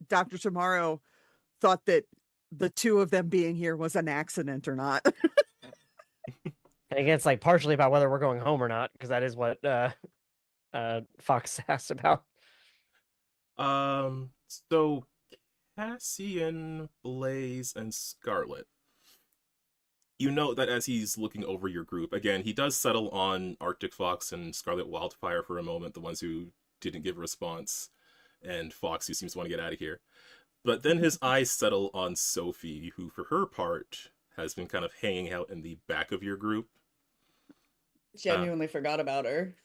Dr. Tomorrow thought that the two of them being here was an accident or not.
And again, it's like partially about whether we're going home or not, because that is what Fox asked about.
So Cassian, Blaze, and Scarlet. You know that as he's looking over your group, again, he does settle on Arctic Fox and Scarlet Wildfire for a moment, the ones who didn't give a response, and Fox, who seems to want to get out of here. But then his eyes settle on Sophie, who, for her part, has been kind of hanging out in the back of your group.
Genuinely forgot about her.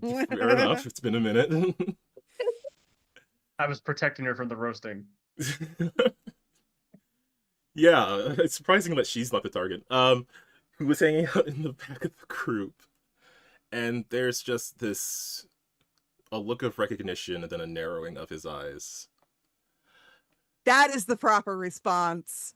Fair enough, it's been a minute.
I was protecting her from the roasting.
Yeah, it's surprising that she's not the target. Who was hanging out in the back of the group. And there's just a look of recognition and then a narrowing of his eyes.
That is the proper response.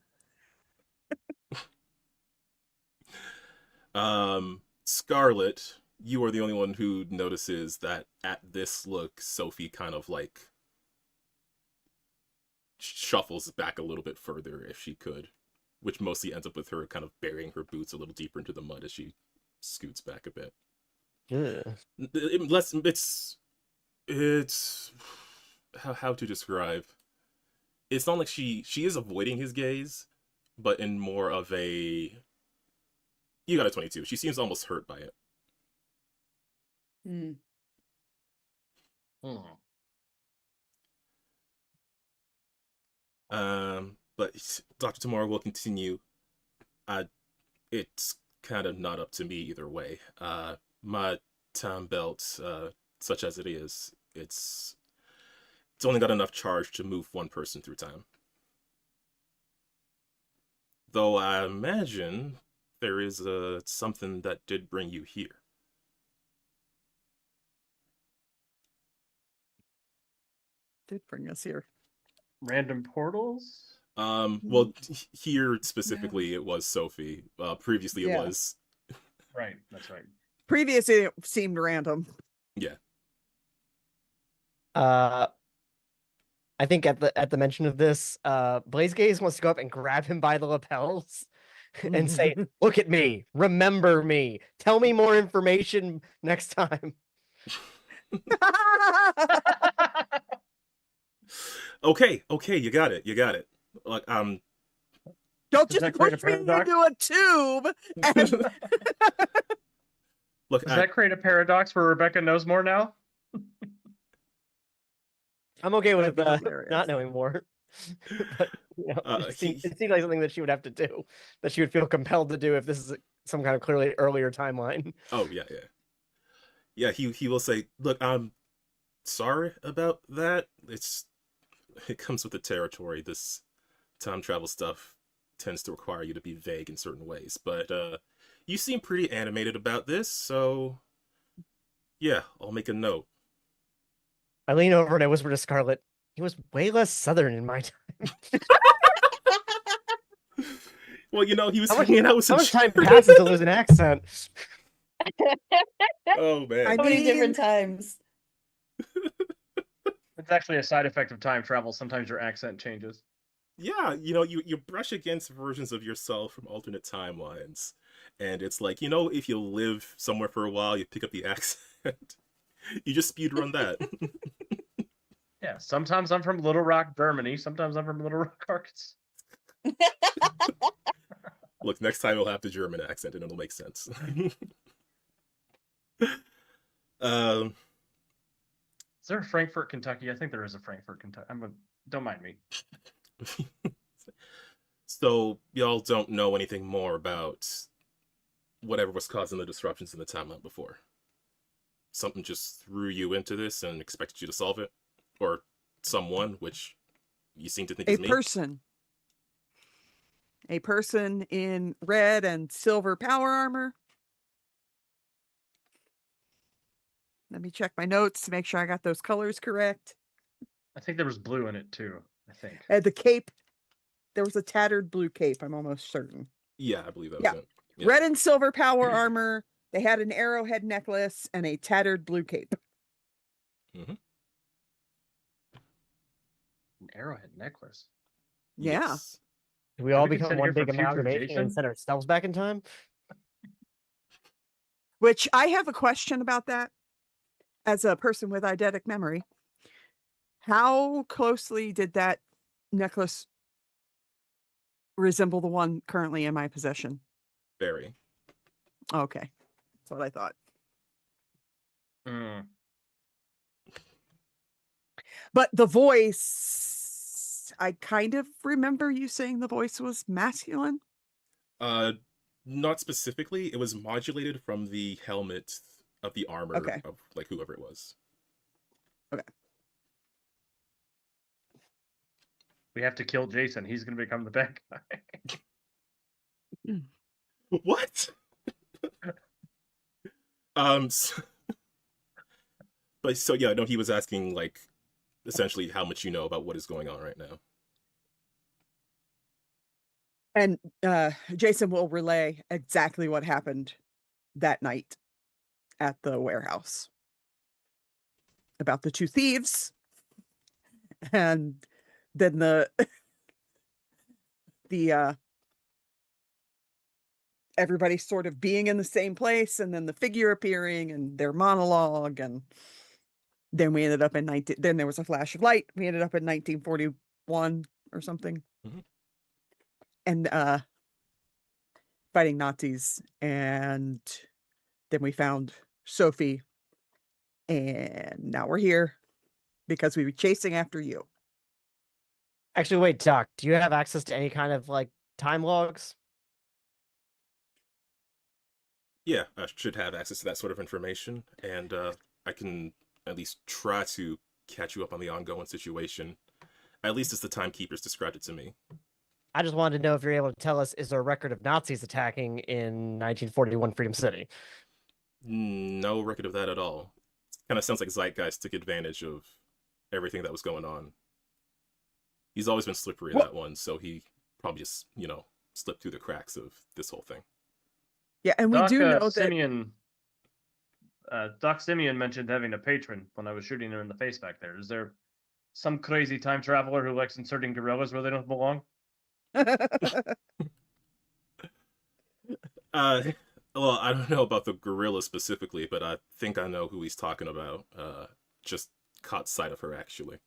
Scarlet, you are the only one who notices that at this look, Sophie kind of like shuffles back a little bit further if she could, which mostly ends up with her kind of burying her boots a little deeper into the mud as she scoots back a bit. It's how to describe. It's not like she is avoiding his gaze, but in more of a, you got a 22. She seems almost hurt by it.
Hmm.
But Dr. Tomorrow will continue. It's kind of not up to me either way. My time belt, such as it is, it's only got enough charge to move one person through time. Though I imagine there is something that did bring you here.
Did bring us here.
Random portals?
Well, here specifically it was Sophie. Previously it
Yeah.
was...
Right, that's right.
Previously, it seemed random.
Yeah.
I think at the mention of this, Blaze Gaze wants to go up and grab him by the lapels and say, "Look at me, remember me, tell me more information next time."
Okay, you got it. Like,
Don't
Does
just
that create a
push me
paradox?
into a tube. And
look,
Does that create a paradox where Rebecca knows more now?
I'm okay with
That'd be hilarious.
not knowing more. But it
he-
seemed like something that she would have to do, that she would feel compelled to do if this is some kind of clearly earlier timeline.
Oh yeah. Yeah, he will say, "Look, I'm sorry about that. It comes with the territory. This time travel stuff tends to require you to be vague in certain ways, but you seem pretty animated about this, so yeah, I'll make a note."
I lean over and I whisper to Scarlet, "He was way less southern in my time."
Well, he was
How much-
hanging out with
How
some
much time passes to lose an accent?
Oh man.
So many different times.
It's actually a side effect of time travel. Sometimes your accent changes.
Yeah, you brush against versions of yourself from alternate timelines, and it's like, if you live somewhere for a while, you pick up the accent. You just speedrun that.
Yeah, sometimes I'm from Little Rock, Germany. Sometimes I'm from Little Rock, Arkansas.
Look, next time you'll have the German accent and it'll make sense. um,
Is there a Frankfurt, Kentucky? I think there is a Frankfurt, Kentucky. Don't mind me.
so y'all don't know anything more about whatever was causing the disruptions in the timeline before? Something just threw you into this and expected you to solve it? Or someone, which you seem to think is me?
A person in red and silver power armor. Let me check my notes to make sure I got those colors correct.
I think there was blue in it too. I think.
The cape, there was a tattered blue cape, I'm almost certain.
Yeah, I believe that was it. Yeah.
Red and silver power armor. They had an arrowhead necklace and a tattered blue cape.
Mm-hmm.
An arrowhead necklace.
Yeah.
Yes.
Do we all
we
become
consider
one
here for
big
future
amalgamation
Jason?
and send ourselves back in time?
Which I have a question about that as a person with eidetic memory. How closely did that necklace resemble the one currently in my possession?
Very.
Okay. That's what I thought.
Mm.
But the voice, I kind of remember you saying the voice was masculine.
Not specifically. It was modulated from the helmet of the armor
Okay.
of like whoever it was.
We have to kill Jason. He's going to become the bad guy.
What? But so yeah, no, he was asking like essentially how much you know about what is going on right now.
And Jason will relay exactly what happened that night at the warehouse about the two thieves, and then the everybody sort of being in the same place, and then the figure appearing and their monologue, and then we ended up in then there was a flash of light. We ended up in 1941 or something.
Mhm.
And fighting Nazis, and then we found Sophie, and now we're here because we were chasing after you.
Actually, wait, Doc, do you have access to any kind of like time logs?
Yeah, I should have access to that sort of information, and I can at least try to catch you up on the ongoing situation, at least as the timekeepers described it to me.
I just wanted to know if you're able to tell us, is there a record of Nazis attacking in 1941 Freedom City?
No record of that at all. Kind of sounds like Zeitgeist took advantage of everything that was going on. He's always been slippery,
Well-
that one, so he probably just, slipped through the cracks of this whole thing.
Yeah, and we
Doc,
do know that
Simeon, Doc Simeon mentioned having a patron when I was shooting him in the face back there. Is there some crazy time traveler who likes inserting gorillas where they don't belong?
Well, I don't know about the gorilla specifically, but I think I know who he's talking about. Just caught sight of her, actually.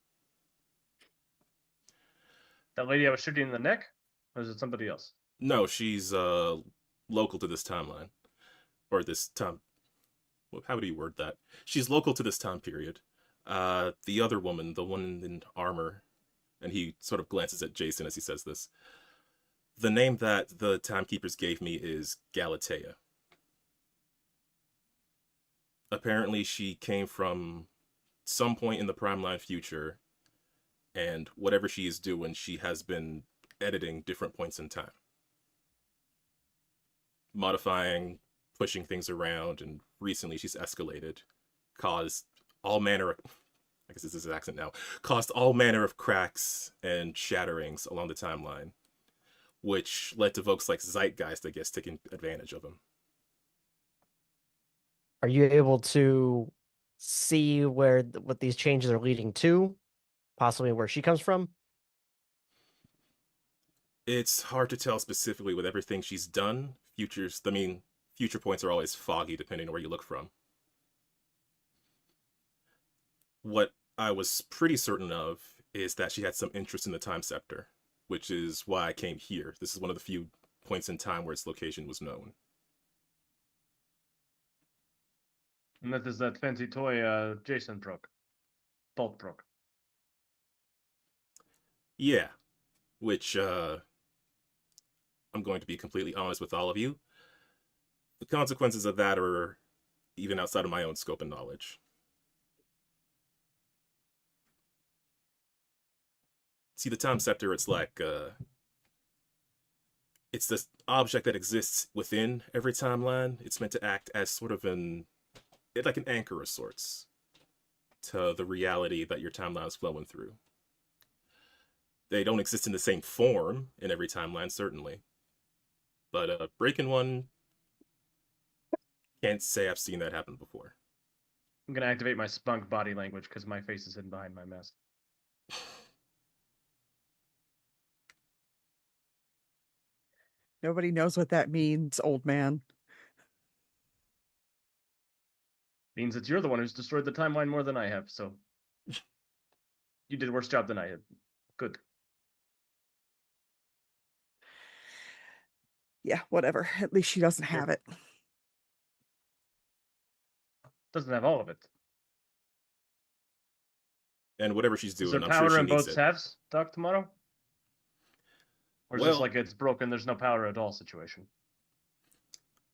That lady I was shooting in the neck? Or is it somebody else?
No, she's local to this timeline. Or this time. How would you word that? She's local to this time period. The other woman, the one in armor, and he sort of glances at Jason as he says this. The name that the timekeepers gave me is Galatea. Apparently, she came from some point in the Primeline future, and whatever she is doing, she has been editing different points in time. Modifying, pushing things around, and recently she's escalated, caused all manner of, I guess this is his accent now, caused all manner of cracks and shatterings along the timeline, which led to folks like Zeitgeist, I guess, taking advantage of him.
Are you able to see where what these changes are leading to? Possibly where she comes from?
It's hard to tell specifically with everything she's done. Future points are always foggy depending on where you look from. What I was pretty certain of is that she had some interest in the Time Scepter, which is why I came here. This is one of the few points in time where its location was known.
And that is that fancy toy Jason broke. Bolt broke.
Yeah, which, I'm going to be completely honest with all of you. The consequences of that are even outside of my own scope and knowledge. See, the Time Scepter, it's like, it's this object that exists within every timeline. It's meant to act as sort of like an anchor of sorts to the reality that your timeline is flowing through. They don't exist in the same form in every timeline, certainly. But breaking one, can't say I've seen that happen before.
I'm gonna activate my spunk body language because my face is hidden behind my mask.
nobody knows what that means, old man.
Means that you're the one who's destroyed the timeline more than I have, so you did a worse job than I did. Good.
Yeah, whatever. At least she doesn't have it.
Doesn't have all of it.
And whatever she's
Is there
doing, I'm
power
sure she
in
needs
both
it.
halves, Doc, tomorrow? Or is
Well-
this like it's broken, there's no power at all situation?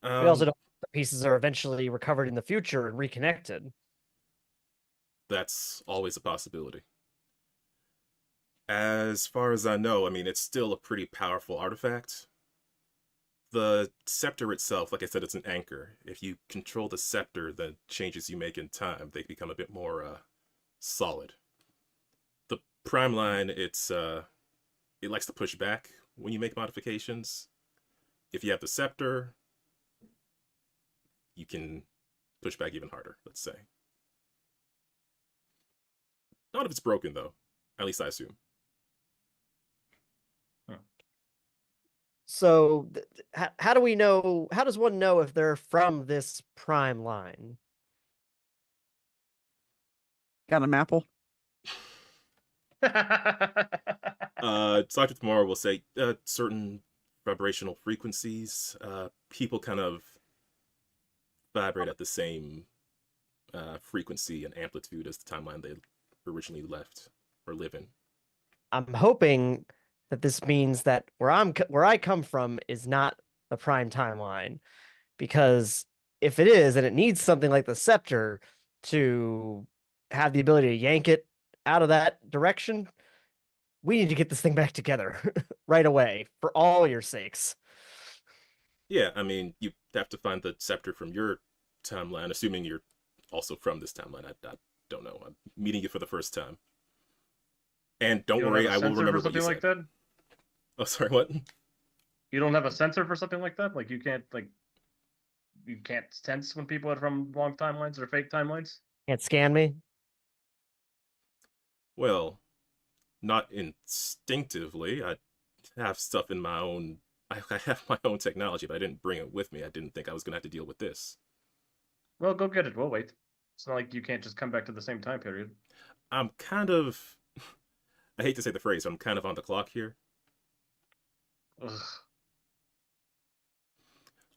We also
Um,
know the pieces are eventually recovered in the future and reconnected.
That's always a possibility. As far as I know, I mean, it's still a pretty powerful artifact. The scepter itself, like I said, it's an anchor. If you control the scepter, the changes you make in time, they become a bit more solid. The prime line, it likes to push back when you make modifications. If you have the scepter, you can push back even harder, let's say. Not if it's broken, though. At least I assume.
So, how do we know? How does one know if they're from this prime line?
Got an apple?
Dr. Tomorrow will say certain vibrational frequencies, people kind of vibrate at the same frequency and amplitude as the timeline they originally left or live in.
I'm hoping that this means that where I come from is not the prime timeline, because if it is, and it needs something like the scepter to have the ability to yank it out of that direction, we need to get this thing back together right away for all your sakes.
Yeah, I mean, you have to find the scepter from your timeline, assuming you're also from this timeline. I don't know. I'm meeting you for the first time. And don't
You don't
worry,
have a
I will
sensor
remember
for
what you
something like
said.
that?
Oh, sorry, what?
You don't have a sensor for something like that? Like you can't sense when people are from wrong timelines or fake timelines?
Can't scan me.
Well, not instinctively. I have stuff in my own. I have my own technology, but I didn't bring it with me. I didn't think I was going to have to deal with this.
Well, go get it. We'll wait. It's not like you can't just come back to the same time period.
I'm kind of. I hate to say the phrase, I'm kind of on the clock here.
Ugh.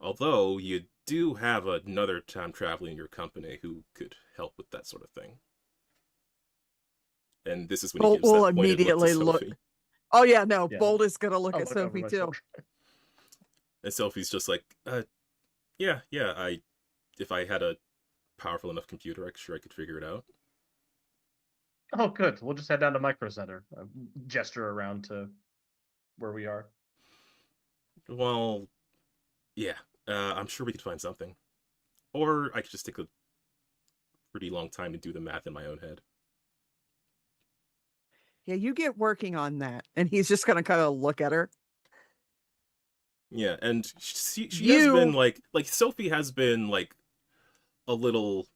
Although you do have another time traveler in your company who could help with that sort of thing. And this is when he
Bolt
gives
will
that pointed look to
immediately look.
Sophie.
Oh yeah, no,
Yeah.
Bolt is gonna look
I'll
at
look over
Sophie
my
too.
shoulder.
And Sophie's just like, yeah, if I had a powerful enough computer, I'm sure I could figure it out.
Oh, good. We'll just head down to Micro Center. Gesture around to where we are.
Well, yeah, I'm sure we could find something. Or I could just take a pretty long time to do the math in my own head.
Yeah, you get working on that, and he's just gonna kind of look at her.
Yeah, and she has been
You
like Sophie has been like a little,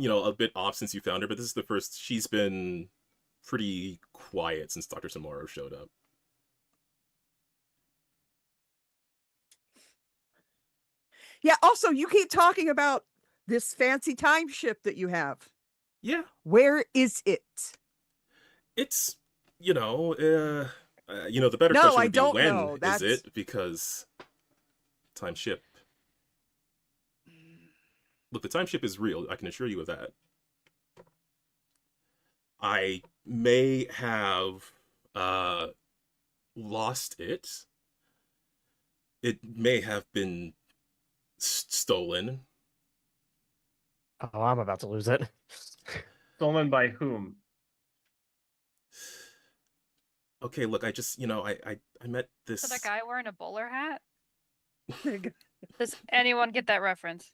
a bit off since you found her, but this is the first she's been pretty quiet since Dr. Samaro showed up.
Yeah, also you keep talking about this fancy time ship that you have.
Yeah,
Where is it?
it's the better
No,
question
I
would be
don't
when
know.
is
That's
it, because time ship. Look, the time ship is real. I can assure you of that. I may have lost it. It may have been stolen.
Oh, I'm about to lose it.
Stolen by whom?
Okay, look, I just, I met this.
So that guy wearing a bowler hat?
There you go.
Does anyone get that reference?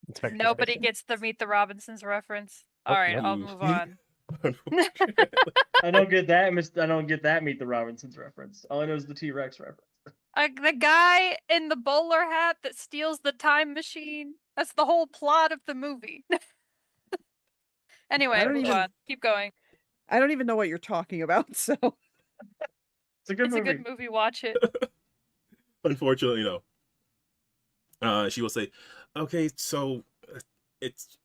Inspector
Nobody
Station.
gets the Meet the Robinsons reference.
Oh,
All right,
nope.
I'll move on.
I don't get that. I don't get that. Meet the Robinsons reference. All I know is the T-Rex reference.
The guy in the bowler hat that steals the time machine. That's the whole plot of the movie. Anyway,
don't
move
even-
on. Keep going.
I don't even know what you're talking about. So
It's a good
It's
movie.
a good movie. Watch it.
Unfortunately, no. She will say, okay, so it's,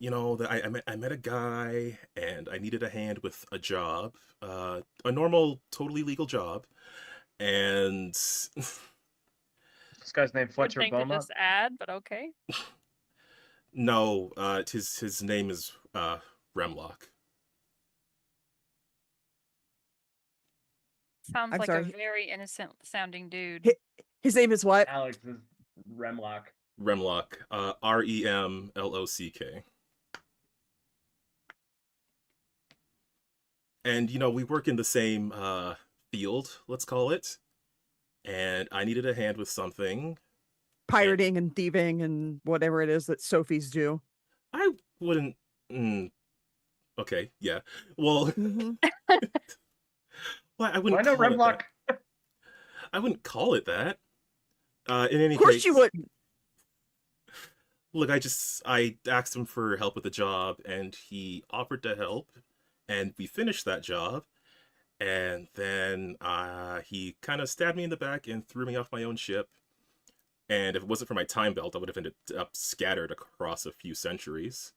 I met a guy and I needed a hand with a job, a normal, totally legal job. And
This guy's named
Good
Fletcher
thing to
Beaumont.
just add, but okay.
no, his name is Remlock.
Sounds
I'm
like
sorry.
a very innocent sounding dude.
his name is what?
Alex is Remlock.
Remlock, Remlock. And we work in the same field, let's call it. And I needed a hand with something.
Pirating and thieving and whatever it is that Sophie's do.
I wouldn't. Okay, yeah. Well,
Mhm.
well, I
I
wouldn't
know
call it
Remlock.
that. I wouldn't call it that. In any
Of course
case,
you wouldn't.
look, I asked him for help with the job, and he offered to help, and we finished that job. And then he kind of stabbed me in the back and threw me off my own ship. And if it wasn't for my time belt, I would have ended up scattered across a few centuries.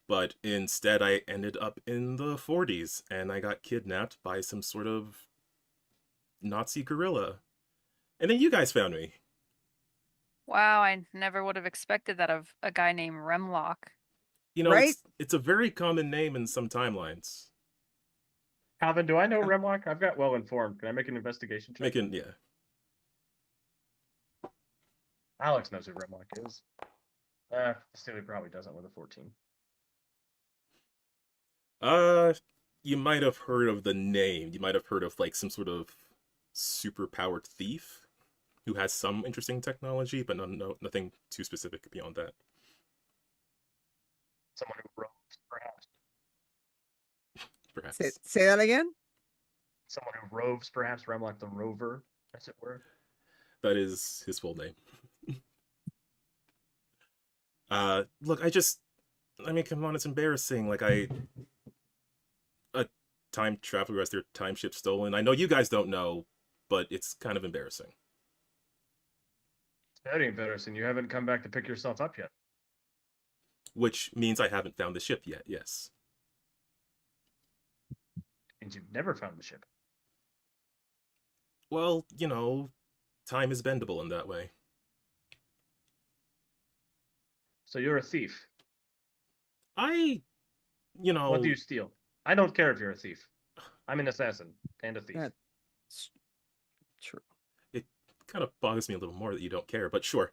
But instead, I ended up in the 40s, and I got kidnapped by some sort of Nazi guerrilla. And then you guys found me.
Wow, I never would have expected that of a guy named Remlock.
Right?
It's a very common name in some timelines.
Calvin, do I know Remlock? I've got well informed. Can I make an investigation check?
Yeah.
Alex knows who Remlock is. Steely probably doesn't with a 14.
You might have heard of the name. You might have heard of like some sort of super-powered thief who has some interesting technology, but nothing too specific beyond that.
Someone who roves, perhaps.
Perhaps.
Say that again.
Someone who roves, perhaps. Remlock the Rover, as it were.
That is his full name. Look, I mean, come on, it's embarrassing. Like, a time traveler has their time ship stolen. I know you guys don't know, but it's kind of embarrassing.
It's very embarrassing. You haven't come back to pick yourself up yet.
Which means I haven't found the ship yet, yes.
And you've never found the ship.
Well, you know, time is bendable in that way.
So you're a thief.
You know...
What do you steal? I don't care if you're a thief. I'm an assassin and a thief.
That's true.
It kind of bothers me a little more that you don't care, but sure.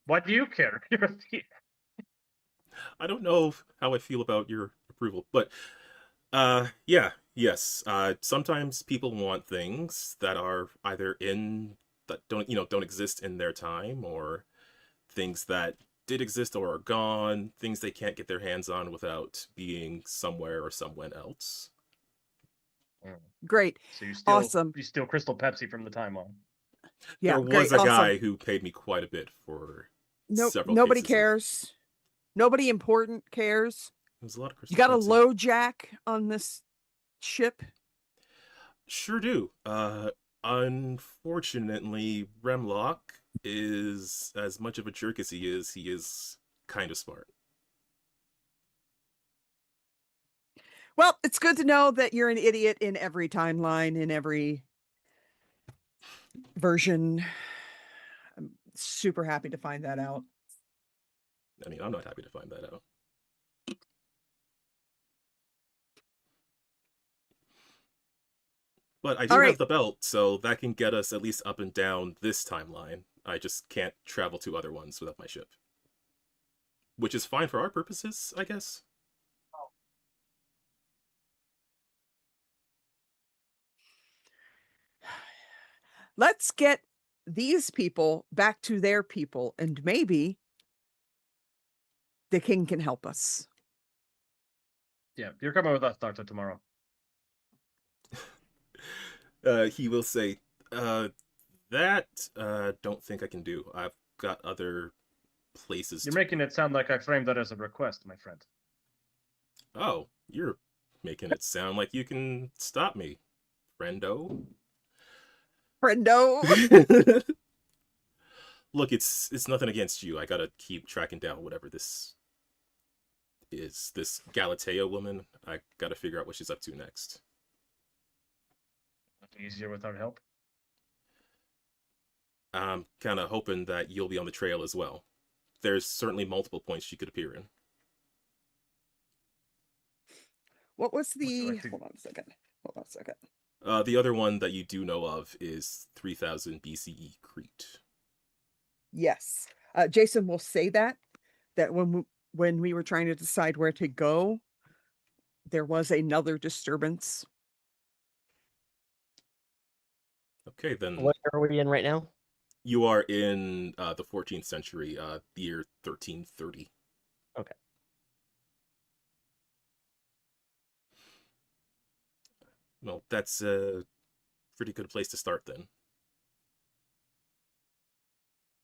Why do you care if you're a thief?
I don't know how I feel about your approval, but yes. Sometimes people want things that are either that don't exist in their time, or things that did exist or are gone, things they can't get their hands on without being somewhere or someone else.
Great.
So you steal,
Awesome.
You steal Crystal Pepsi from the timeline.
Yeah,
there was
great.
a
Awesome.
guy who paid me quite a bit for several
Nobody
cases
cares. Nobody important cares.
It was a lot of Crystal
You got a
Pepsi.
low jack on this ship?
Sure do. Unfortunately, Remlock is as much of a jerk as he is kind of smart.
Well, it's good to know that you're an idiot in every timeline, in every version. I'm super happy to find that out.
I mean, I'm not happy to find that out. But I do have the belt, so that can get us at least up and down this timeline. I just can't travel to other ones without my ship. Which is fine for our purposes, I guess.
Let's get these people back to their people, and maybe the king can help us.
Yeah, you're coming with us, Doctor, tomorrow.
He will say, don't think I can do. I've got other places.
You're making it sound like I framed that as a request, my friend.
Oh, you're making it sound like you can stop me, friendo.
Friendo.
Look, it's nothing against you. I gotta keep tracking down whatever this is. This Galatea woman. I gotta figure out what she's up to next.
Easier without help.
I'm kind of hoping that you'll be on the trail as well. There's certainly multiple points she could appear in.
What was the...
Hold
on a second.
The other one that you do know of is 3000 BCE Crete.
Yes. Jason will say that when we were trying to decide where to go, there was another disturbance.
Okay, then.
What are we in right now?
You are in the 14th century, the year 1330.
Okay.
Well, that's a pretty good place to start then.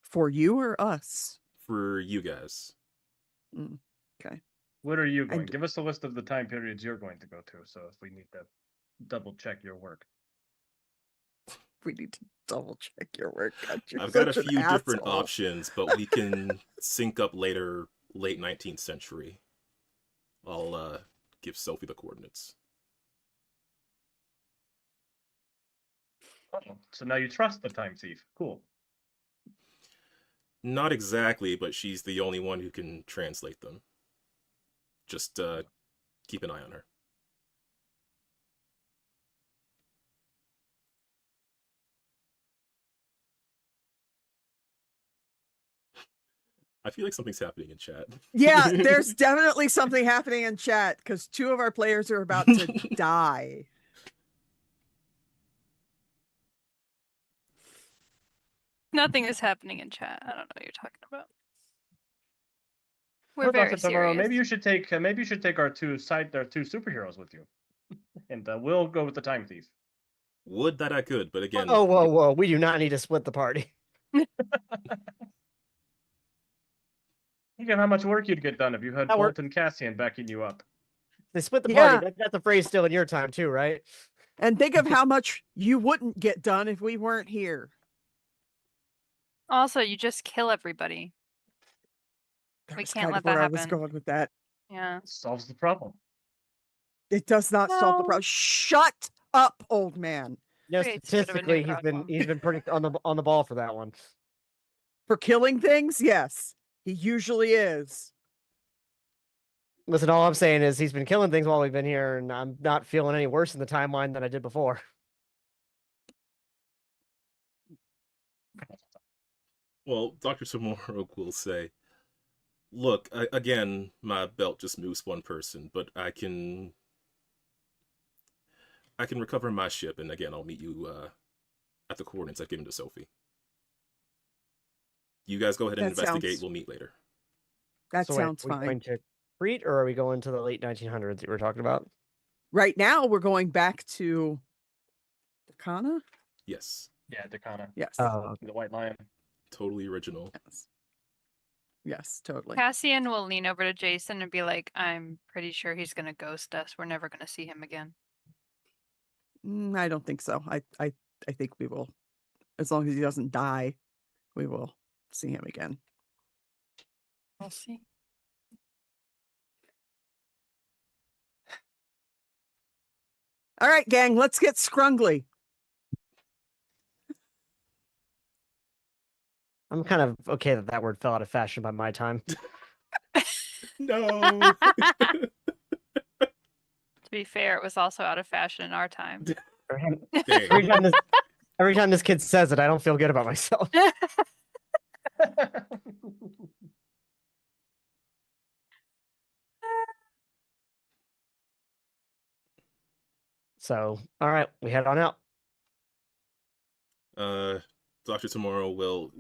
For you or us?
For you guys.
Okay.
Where are you going? Give us a list of the time periods you're going to go to, so if we need to double check your work.
We need to double check your work. God,
I've got a
such an
few different
asshole.
options, but we can sync up later, late 19th century. I'll give Sophie the coordinates.
Oh, so now you trust the time thief. Cool.
Not exactly, but she's the only one who can translate them. Just keep an eye on her. I feel like something's happening in chat.
Yeah, there's definitely something happening in chat because 2 of our players are about to die.
Nothing is happening in chat. I don't know what you're talking about. We're
Well,
very
Dr. Tomorrow,
serious.
maybe you should take our two superheroes with you, and we'll go with the time thief.
Would that I could, but again,
Oh, whoa! We do not need to split the party.
Think of how much work you'd get done if you had
That
Bolt
work-
and Cassian backing you up.
They split the
Yeah.
party. That's a phrase still in your time too, right?
And think of how much you wouldn't get done if we weren't here.
Also, you just kill everybody.
That
We
was
can't
kind
let
of where
that
I was
happen.
going with that.
Yeah.
Solves the problem.
It does not solve the
No.
problem. Shut up, old man.
No,
Creates a bit of a new
statistically,
problem.
he's been pretty on the ball for that one.
For killing things, yes, he usually is.
Listen, all I'm saying is he's been killing things while we've been here, and I'm not feeling any worse in the timeline than I did before.
well, Dr. Tomorrow will say, look, again, my belt just moves one person, but I can recover my ship, and again, I'll meet you at the coordinates I've given to Sophie. You guys go ahead and
That
investigate.
sounds-
We'll meet later.
That
So wait,
sounds
are we
fine.
going to Crete, or are we going to the late 1900s that we were talking about?
Right now, we're going back to Dakana.
Yes,
Yeah, Dakana,
Yes.
the White Lion.
totally original.
Yes. Yes, totally.
Cassian will lean over to Jason and be like, I'm pretty sure he's going to ghost us. We're never going to see him again.
I don't think so. I think we will, as long as he doesn't die, we will see him again.
We'll see.
All right, gang, let's get scrungly.
I'm kind of okay that that word fell out of fashion by my time.
No.
To be fair, it was also out of fashion in our time.
Every time this kid says it, I don't feel good about myself. So, all right, we head on out.
Dr. Tomorrow will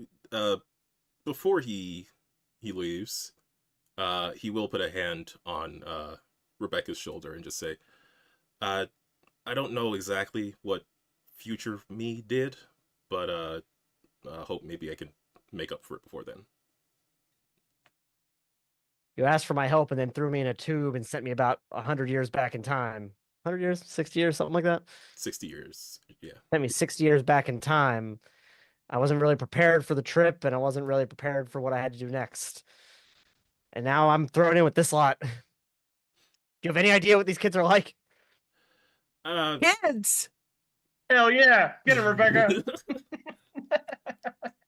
before he leaves, he will put a hand on Rebecca's shoulder and just say, I don't know exactly what future me did, but I hope maybe I can make up for it before then.
You asked for my help and then threw me in a tube and sent me about 100 years back in time. 100 years, 60 years, something like that.
60 years, yeah.
Sent me 60 years back in time. I wasn't really prepared for the trip, and I wasn't really prepared for what I had to do next. And now I'm thrown in with this lot. Do you have any idea what these kids are like?
Kids,
Hell yeah! Get him, Rebecca.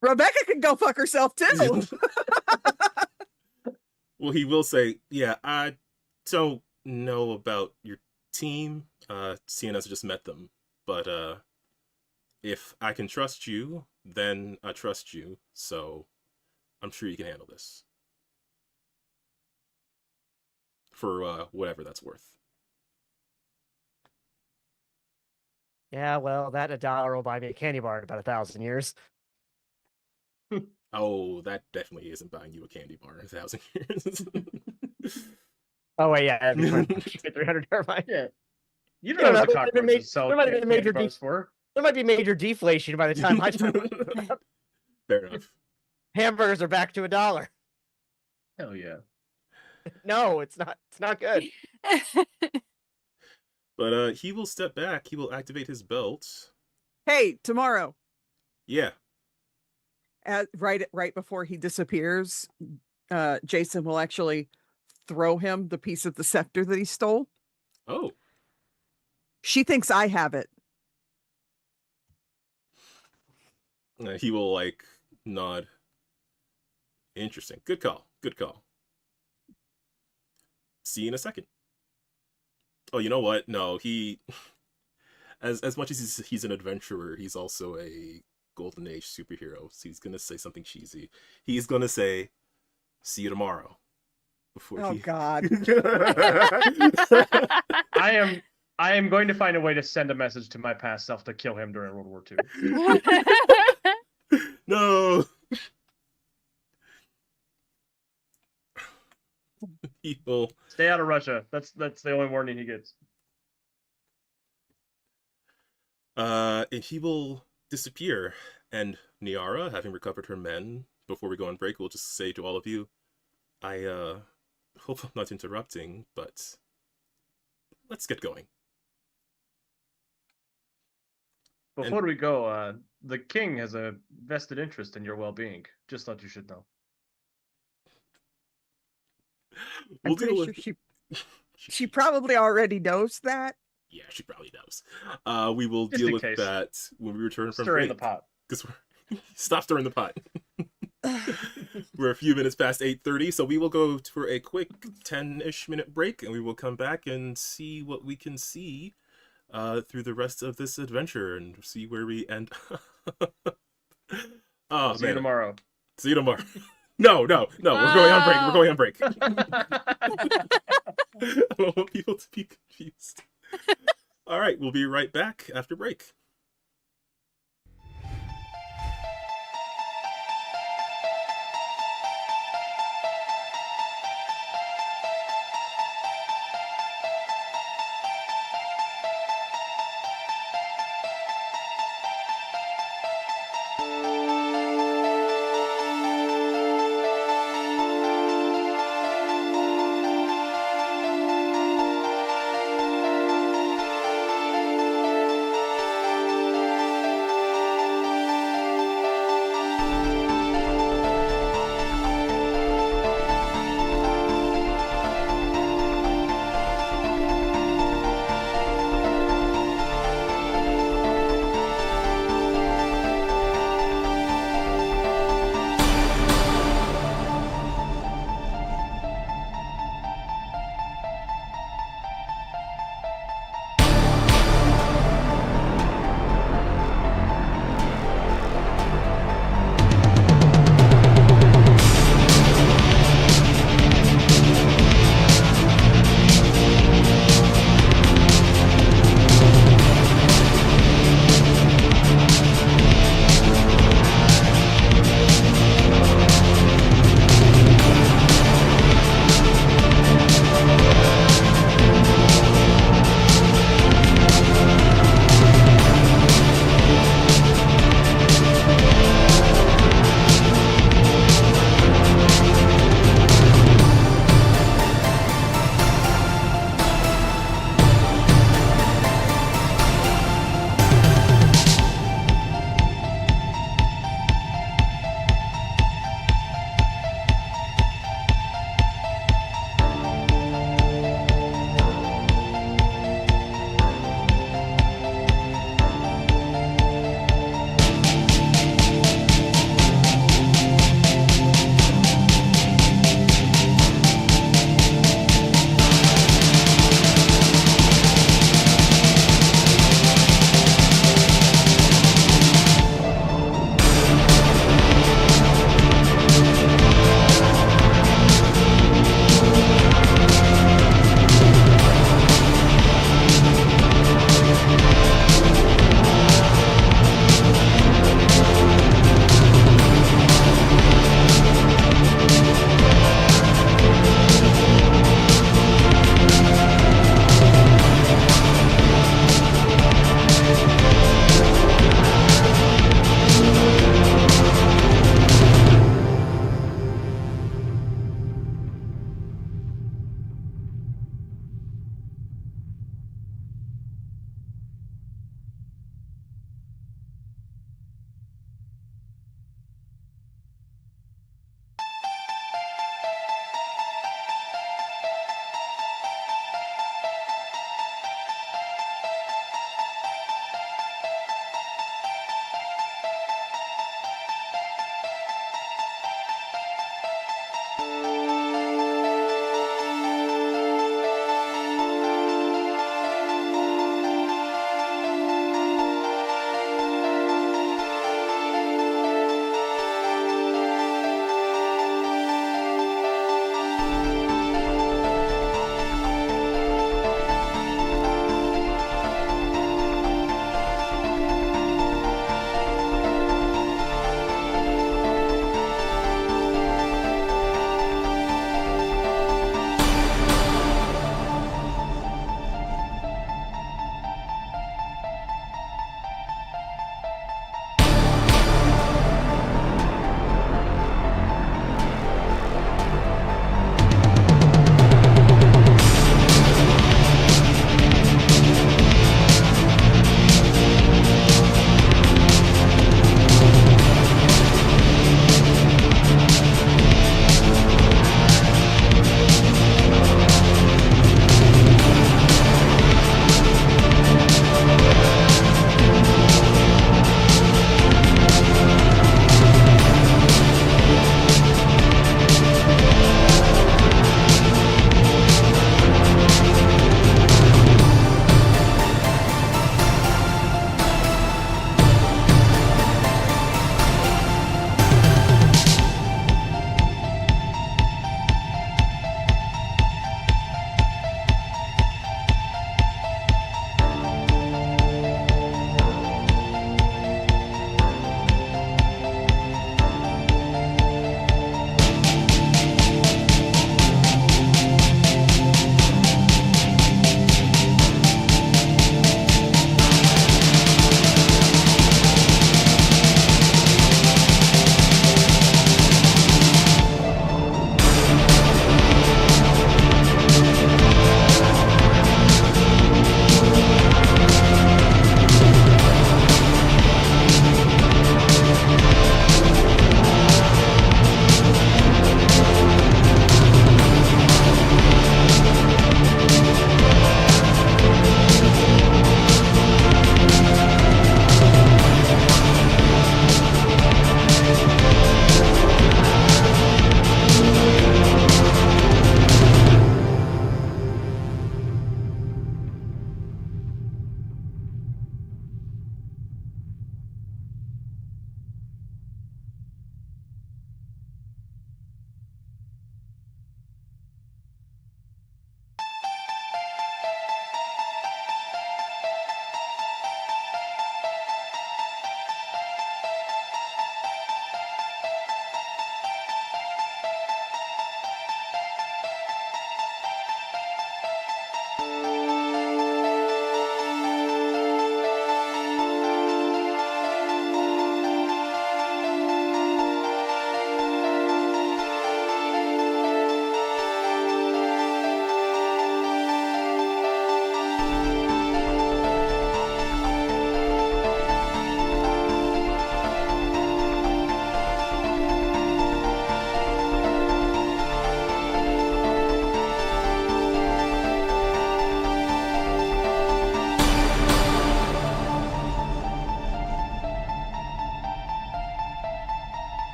Rebecca can go fuck herself too.
Well, he will say, yeah, I don't know about your team, seeing as I just met them, but if I can trust you, then I trust you, so I'm sure you can handle this. For whatever that's worth.
Yeah, well, that $1 will buy me a candy bar in about 1,000 years.
Oh, that definitely isn't buying you a candy bar in 1,000 years.
Oh, wait, yeah, that'd be fine. 300, never mind.
Yeah. You
don't
don't know
know,
what the
there might have been
cockroaches sell
there might have been a major
candy bars for.
There might be major deflation by the time I turn.
Fair enough.
Hamburgers are back to $1.
Hell yeah.
No, it's not. It's not good.
But he will step back. He will activate his belt.
Hey, tomorrow,
Yeah.
right before he disappears, Jason will actually throw him the piece of the scepter that he stole.
Oh.
She thinks I have it.
He will, like, nod. Interesting. Good call. Good call. See you in a second. Oh, you know what? No, he... As much as he's an adventurer, he's also a Golden Age superhero. So he's going to say something cheesy. He's going to say, see you tomorrow. Before
Oh
he...
God.
I am going to find a way to send a message to my past self to kill him during World War II.
No. People.
Stay out of Russia. That's the only warning he gets.
And he will disappear. And Niara, having recovered her men, before we go on break, will just say to all of you, I hope I'm not interrupting, but let's get going.
Before we go, the king has a vested interest in your well-being. Just thought you should know.
We'll
I'm pretty
deal
sure
with...
she probably already knows that.
Yeah, she probably knows. We will
Just
deal
in
with
case.
that when we return from
Stir
break.
in the pot.
Because we're... Stop stirring the pot. We're a few minutes past 8:30, so we will go for a quick 10-ish minute break, and we will come back and see what we can see through the rest of this adventure and see where we end. Oh,
See you tomorrow.
See you tomorrow. No, we're going on break. We're going on break. I don't want people to be confused. All right, we'll be right back after break.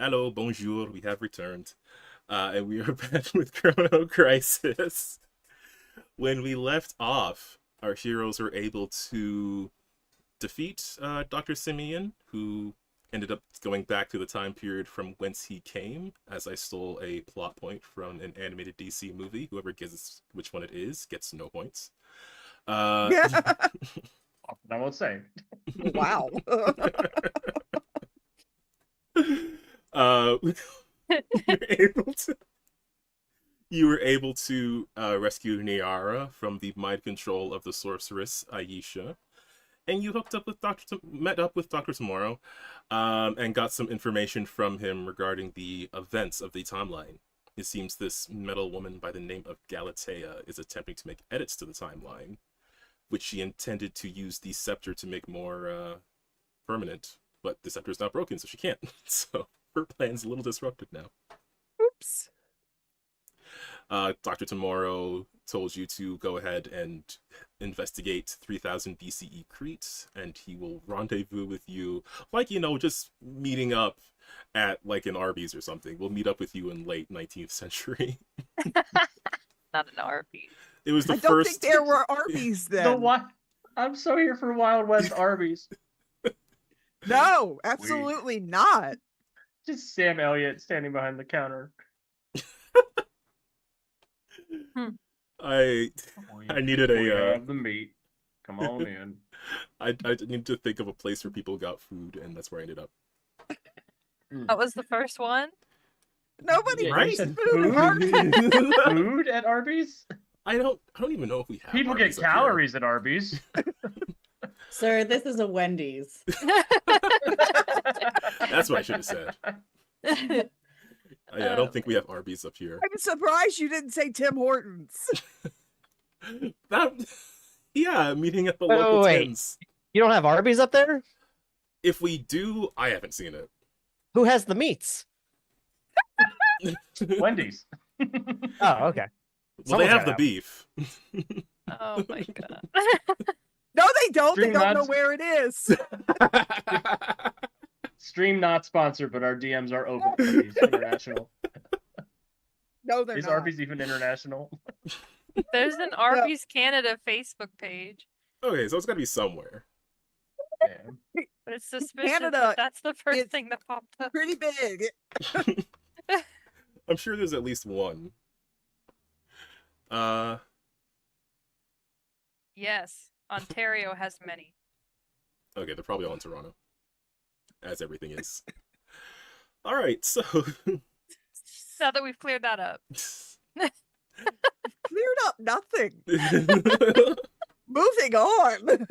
Hello, bonjour, we have returned. And we are back with Chrono Crisis. When we left off, our heroes were able to defeat Dr. Simeon, who ended up going back to the time period from whence he came, as I stole a plot point from an animated DC movie. Whoever guesses which one it is gets no points.
I won't say.
Wow.
You were able to rescue Niara from the mind control of the sorceress Aisha, and you met up with Dr. Tomorrow, and got some information from him regarding the events of the timeline. It seems this metal woman by the name of Galatea is attempting to make edits to the timeline, which she intended to use the scepter to make more permanent, but the scepter is not broken, so she can't. So her plan's a little disrupted now.
Oops.
Dr. Tomorrow told you to go ahead and investigate 3000 BCE Crete, and he will rendezvous with you, like, just meeting up at, like, an Arby's or something. We'll meet up with you in late 19th century.
Not an Arby's.
It was the
I don't
first...
think there were Arby's then.
I'm so here for Wild West Arby's.
No, absolutely not.
Just Sam Elliott standing behind the counter.
I needed
We
a...
have the meat. Come on in.
I needed to think of a place where people got food, and that's where I ended up.
That was the first one?
Nobody
Yeah, you
Right?
said
food
food?
at Arby's.
Food at Arby's?
I don't even know if we have
People
Arby's
get
up here.
calories at Arby's.
Sir, this is a Wendy's.
That's what I should have said. I don't think we have Arby's up here.
I'm surprised you didn't say Tim Hortons.
Yeah, meeting at the
Wait,
local
wait.
Tim's.
You don't have Arby's up there?
If we do, I haven't seen it.
Who has the meats?
Wendy's.
Oh, okay.
Well, they
Someone's
have the
gotta
beef.
Oh my god.
No, they don't.
Stream
They don't know
nuts.
where it is.
Stream not sponsored, but our DMs are open. Please. International.
No, they're
Is
not.
Arby's even international?
There's an Arby's Canada Facebook page,
Okay, so it's got to be somewhere.
Damn.
but it's suspicious
Canada
that that's the first
is
thing that popped up.
Pretty big.
I'm sure there's at least one.
Yes, Ontario has many.
Okay, they're probably all in Toronto, as everything is. All right, so
Now that we've cleared that up.
Cleared up nothing. Moving on.
You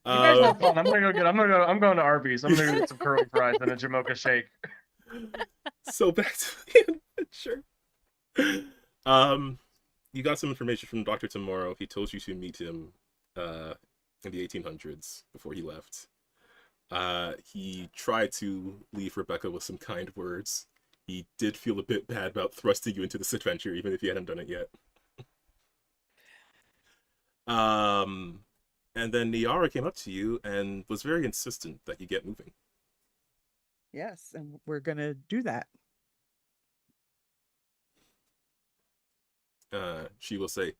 guys have fun. I'm going to Arby's. I'm gonna go get some curly fries and a Jamocha shake.
So back to the adventure. You got some information from Dr. Tomorrow. He told you to meet him in the 1800s before he left. He tried to leave Rebecca with some kind words. He did feel a bit bad about thrusting you into this adventure, even if you hadn't done it yet. And then Niara came up to you and was very insistent that you get moving.
Yes, and we're gonna do that.
She will say,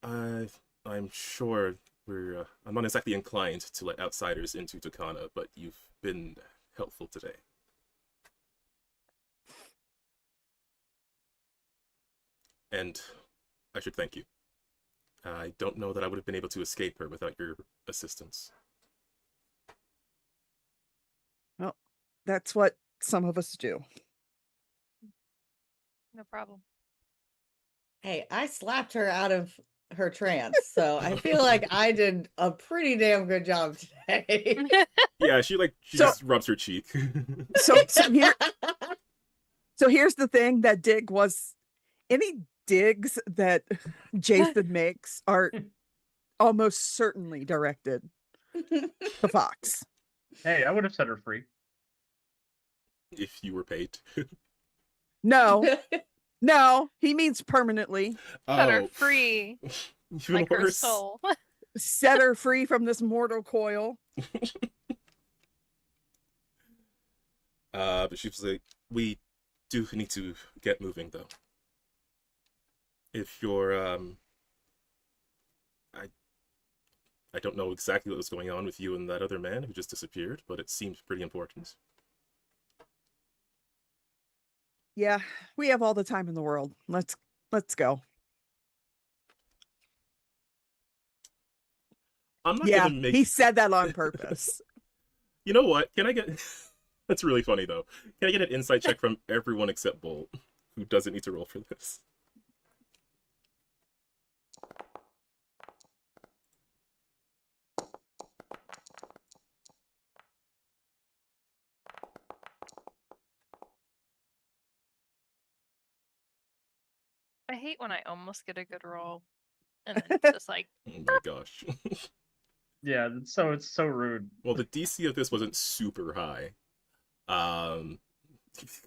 I'm sure I'm not exactly inclined to let outsiders into Tucana, but you've been helpful today. And I should thank you. I don't know that I would have been able to escape her without your assistance.
Well, that's what some of us do.
No problem.
Hey, I slapped her out of her trance, so I feel like I did a pretty damn good job today.
Yeah, she
So-
just rubs her cheek.
So here's the thing, that dig was any digs that Jason makes are almost certainly directed to Fox.
Hey, I would have set her free.
If you were paid.
No, he means permanently.
That are
Oh,
free,
even
like her
worse.
soul.
Set her free from this mortal coil.
But she was like, we do need to get moving though. If you're I don't know exactly what was going on with you and that other man who just disappeared, but it seemed pretty important.
Yeah, we have all the time in the world. Let's go.
I'm not
Yeah,
gonna make.
he said that on purpose.
You know what? Can I get? That's really funny though. Can I get an insight check from everyone except Bolt, who doesn't need to roll for this?
I hate when I almost get a good roll, and then it's just like,
Oh my gosh.
Yeah, it's so rude.
Well, the DC of this wasn't super high.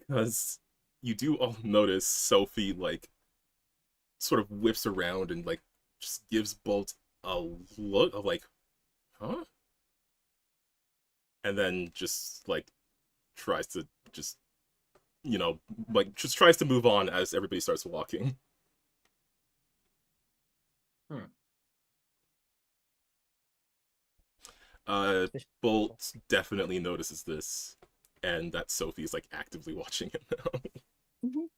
Because you do all notice Sophie, like, sort of whips around and, like, just gives Bolt a look of, like, huh? And then just, like, tries to just, like, just tries to move on as everybody starts walking. Bolt definitely notices this, and that Sophie's, like, actively watching him now.
Mhm.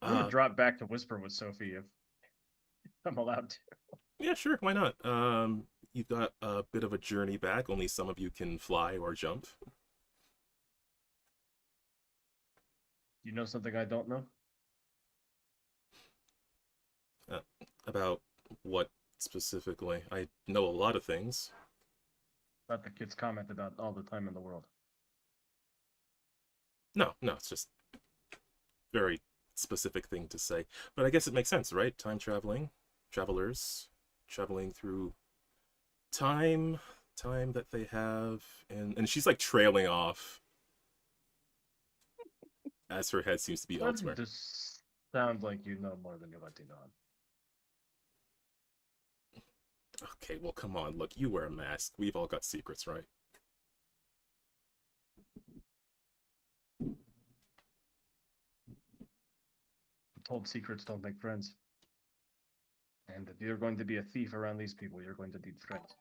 I'm gonna drop back to whisper with Sophie if I'm allowed to.
Yeah, sure, why not? You've got a bit of a journey back. Only some of you can fly or jump.
You know something I don't know?
About what specifically? I know a lot of things.
About the kid's comment about all the time in the world.
No, it's just very specific thing to say. But I guess it makes sense, right? Time traveling, travelers, traveling through time that they have, and she's like trailing off as her head seems to be elsewhere.
This sounds like you know more than you're letting on.
Okay, well, come on. Look, you wear a mask. We've all got secrets, right?
I'm told secrets don't make friends. And if you're going to be a thief around these people, you're going to need friends.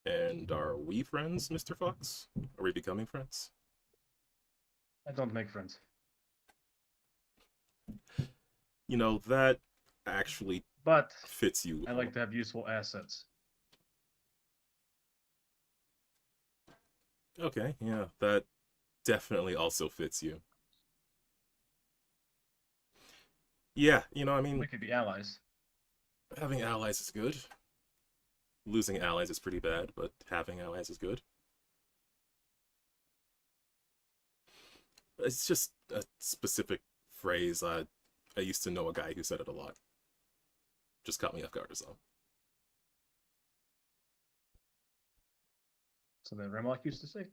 And are we friends, Mr. Fox? Are we becoming friends?
I don't make friends.
You know, that actually
But
fits you.
I like to have useful assets.
Okay, yeah, that definitely also fits you. Yeah, I mean,
We could be allies.
having allies is good. Losing allies is pretty bad, but having allies is good. It's just a specific phrase. I used to know a guy who said it a lot. Just caught me off guard as well.
So that Remlock used to say.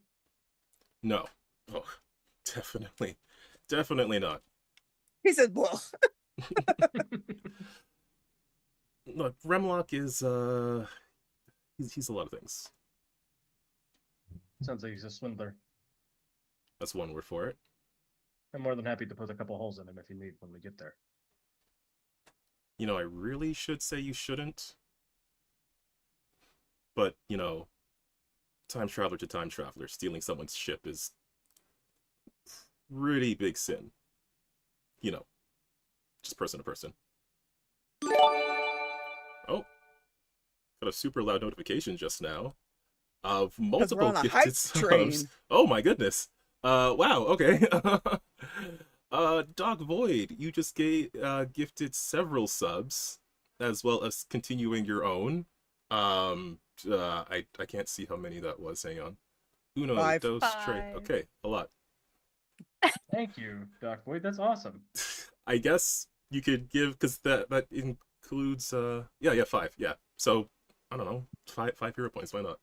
No. Oh, definitely not.
He said, "Well,
Look, Remlock is he's a lot of things.
Sounds like he's a swindler.
That's one word for it.
I'm more than happy to put a couple holes in him if you need when we get there.
I really should say you shouldn't. But, time traveler to time traveler, stealing someone's ship is pretty big sin. Just person to person. Oh, got a super loud notification just now of
'cause we're
multiple
on a
gifted
hype
subs.
train."
Oh my goodness. Wow, okay. Dog Void, you just gifted several subs, as well as continuing your own. I can't see how many that was. Hang on. Uno,
5.
dos, tres.
5.
Okay, a lot.
Thank you, Doc Boyd. That's awesome.
I guess you could give, because that includes 5. Yeah. So I don't know, 5 hero points. Why not?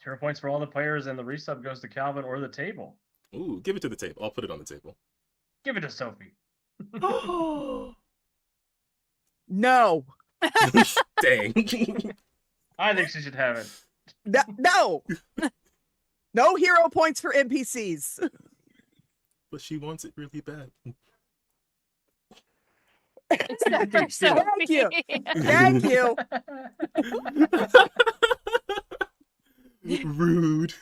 0 points for all the players, and the resub goes to Calvin or the table.
Ooh, give it to the table. I'll put it on the table.
Give it to Sophie.
Oh,
No.
dang.
I think she should have it.
No. No hero points for NPCs.
But she wants it really bad.
Except for
Thank you.
Sophie.
Thank you.
Rude.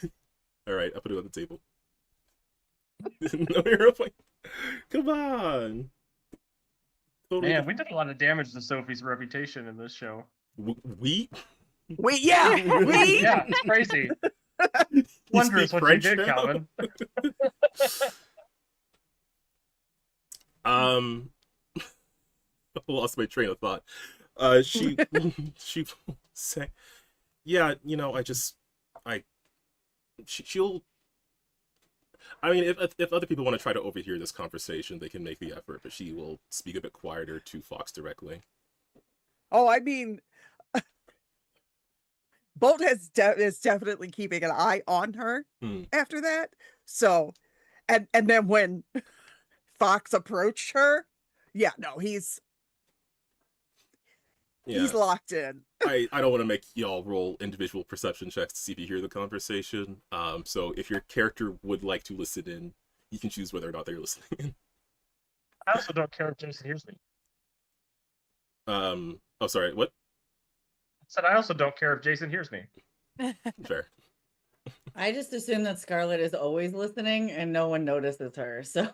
All right, I'll put it on the table. No hero point. Come on. Totally.
Man, we did a lot of damage to Sophie's reputation in this show.
We?
Yeah.
Yeah, it's crazy.
You
Wondrous
speak
what
French
you did,
now?
Calvin.
I lost my train of thought. She say, yeah, you know, she'll. I mean, if other people want to try to overhear this conversation, they can make the effort, but she will speak a bit quieter to Fox directly.
Oh, I mean, Bolt is definitely keeping an eye on her after that. So, and then when Fox approached her, yeah, no, he's locked in.
I don't want to make y'all roll individual perception checks to see if you hear the conversation. So if your character would like to listen in, you can choose whether or not they're listening in.
I also don't care if Jason hears me.
Oh, sorry, what?
I said I also don't care if Jason hears me.
Fair.
I just assume that Scarlet is always listening and no one notices her. So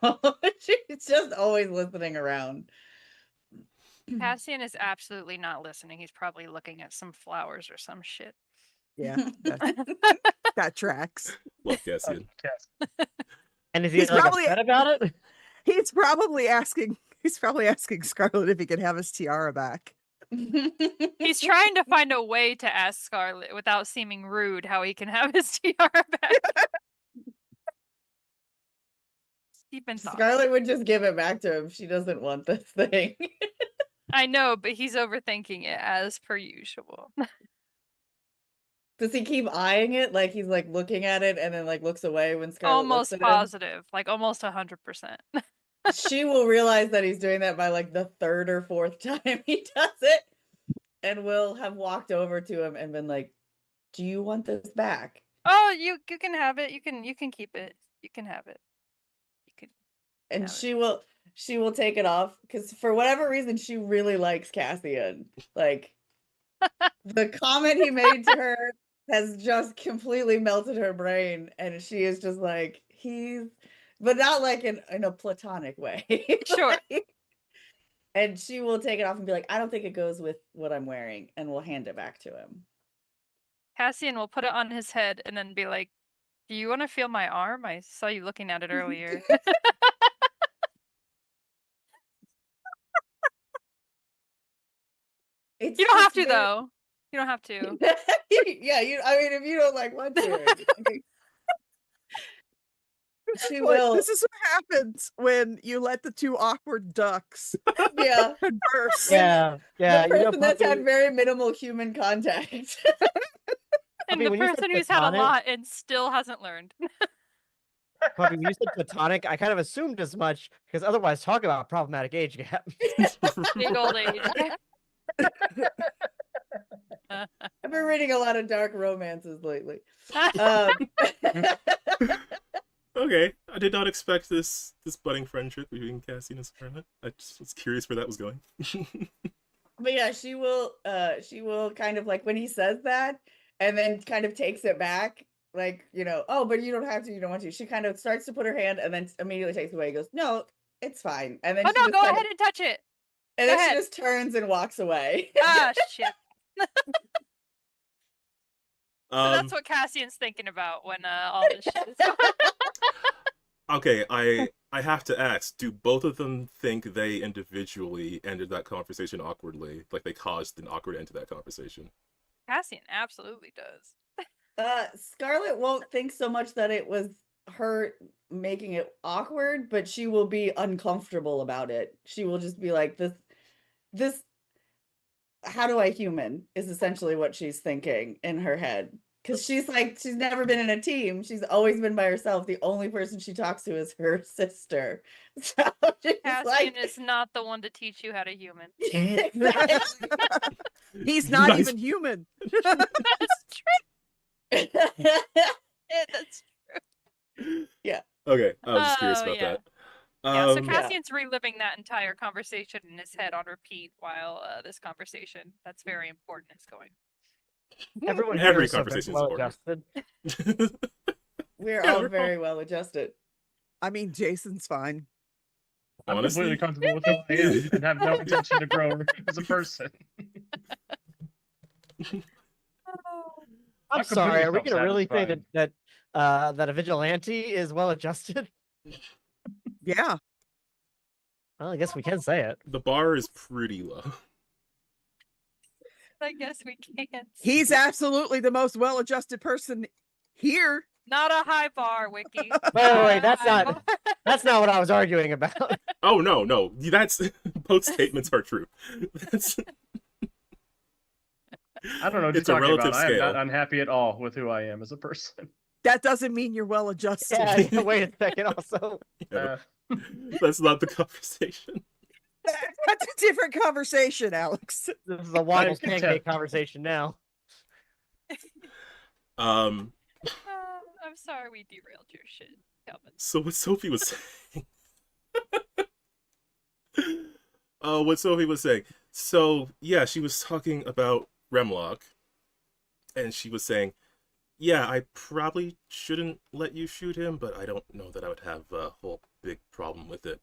she's just always listening around.
Cassian is absolutely not listening. He's probably looking at some flowers or some shit.
Yeah, that tracks.
Love Cassian.
Yes.
And is he
He's
like
probably-
upset about it?
He's probably asking Scarlet if he can have his tiara back.
He's trying to find a way to ask Scarlet without seeming rude how he can have his tiara back. Deep in thought.
Scarlet would just give it back to him. She doesn't want this thing.
I know, but he's overthinking it as per usual.
Does he keep eyeing it? Like he's like looking at it and then like looks away when Scarlet
Almost
looks at
positive, like almost 100%.
him? She will realize that he's doing that by like the third or fourth time he does it, and will have walked over to him and been like, "Do you want this back?"
Oh, you can have it. You can keep it. You can have it. You can.
And
have it.
she will take it off because for whatever reason she really likes Cassian. Like the comment he made to her has just completely melted her brain, and she is just like, but not like in a platonic way.
Sure.
And she will take it off and be like, "I don't think it goes with what I'm wearing," and we'll hand it back to him.
Cassian will put it on his head and then be like, "Do you want to feel my arm? I saw you looking at it earlier."
It's
You don't have
just
to though. You don't have to.
Yeah, I mean, if you don't like want to. She
Like,
will.
this is what happens when you let the two awkward ducks
Yeah.
converse.
Yeah.
The person
you know,
that's had
Puppy,
very minimal human contact.
And
Puppy,
the
when you said
person who's had a
platonic-
lot and still hasn't learned.
Puppy, when you said platonic, I kind of assumed as much because otherwise, talk about problematic age gap.
Big old age.
I've been reading a lot of dark romances lately.
Okay, I did not expect this budding friendship between Cassian and Scarlet. I just was curious where that was going.
But yeah, she will kind of like when he says that and then kind of takes it back, like, "Oh, but you don't have to, you don't want to." She kind of starts to put her hand and then immediately takes it away. Goes, "No, it's fine." And then
Oh
she
no,
just
go
kind
ahead
of,
and touch it.
and
go
then
ahead.
she just turns and walks away.
Ah, shit. So
Um,
that's what Cassian's thinking about when all this shit is going on.
okay, I have to ask, do both of them think they individually ended that conversation awkwardly? Like they caused an awkward end to that conversation?
Cassian absolutely does.
Scarlet won't think so much that it was her making it awkward, but she will be uncomfortable about it. She will just be like, this how do I human is essentially what she's thinking in her head. Because she's never been in a team. She's always been by herself. The only person she talks to is her sister. So she's
Cassian is not the one to teach you how to human.
Exactly.
He's not
Nice.
even human.
That's true. That's
Okay, I was just curious
Oh,
about
yeah.
that.
Yeah, so
Um,
Cassian's reliving that entire conversation in his head on repeat while this conversation that's very important is going.
Everyone
Every
here is so
conversation is
well
important.
adjusted.
We're
Yeah,
all
we're
very well adjusted.
I mean, Jason's fine.
I'm completely
honestly,
comfortable with who I am and have no intention to grow as a person.
I'm
I'm
sorry. Are we
completely
gonna really say
self-satisfied.
that a vigilante is well adjusted?
Yeah.
Well, I guess we can say it.
the bar is pretty low.
I guess we can't.
He's absolutely the most well adjusted person here.
Not a high bar, Wiki.
Wait, that's
High
not-
bar.
That's not what I was arguing about.
Oh no, that's both statements are true. That's
I don't know what
It's
you're
a
talking
relative
about. I am not
scale.
unhappy at all with who I am as a person.
That doesn't mean you're well adjusted.
Yeah, wait a second. Also,
Yeah,
Uh,
that's not the conversation.
That's a different conversation, Alex.
this is a wild
content.
pancake conversation now.
Um,
I'm sorry we derailed your shit, Calvin.
so what Sophie was saying. What Sophie was saying. So yeah, she was talking about Remlock, and she was saying, "Yeah, I probably shouldn't let you shoot him, but I don't know that I would have a whole big problem with it."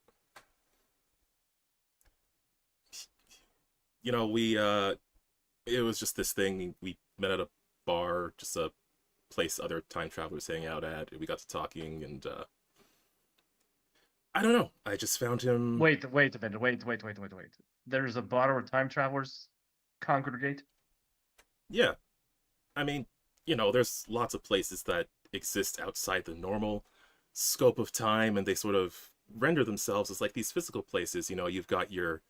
You know, it was just this thing. We met at a bar, just a place other time travelers hang out at, and we got to talking, and I don't know. I just found him.
wait a minute. Wait. There's a bar where time travelers congregate.
Yeah. I mean, you know, there's lots of places that exist outside the normal scope of time, and they sort of render themselves as like these physical places. You know, you've got your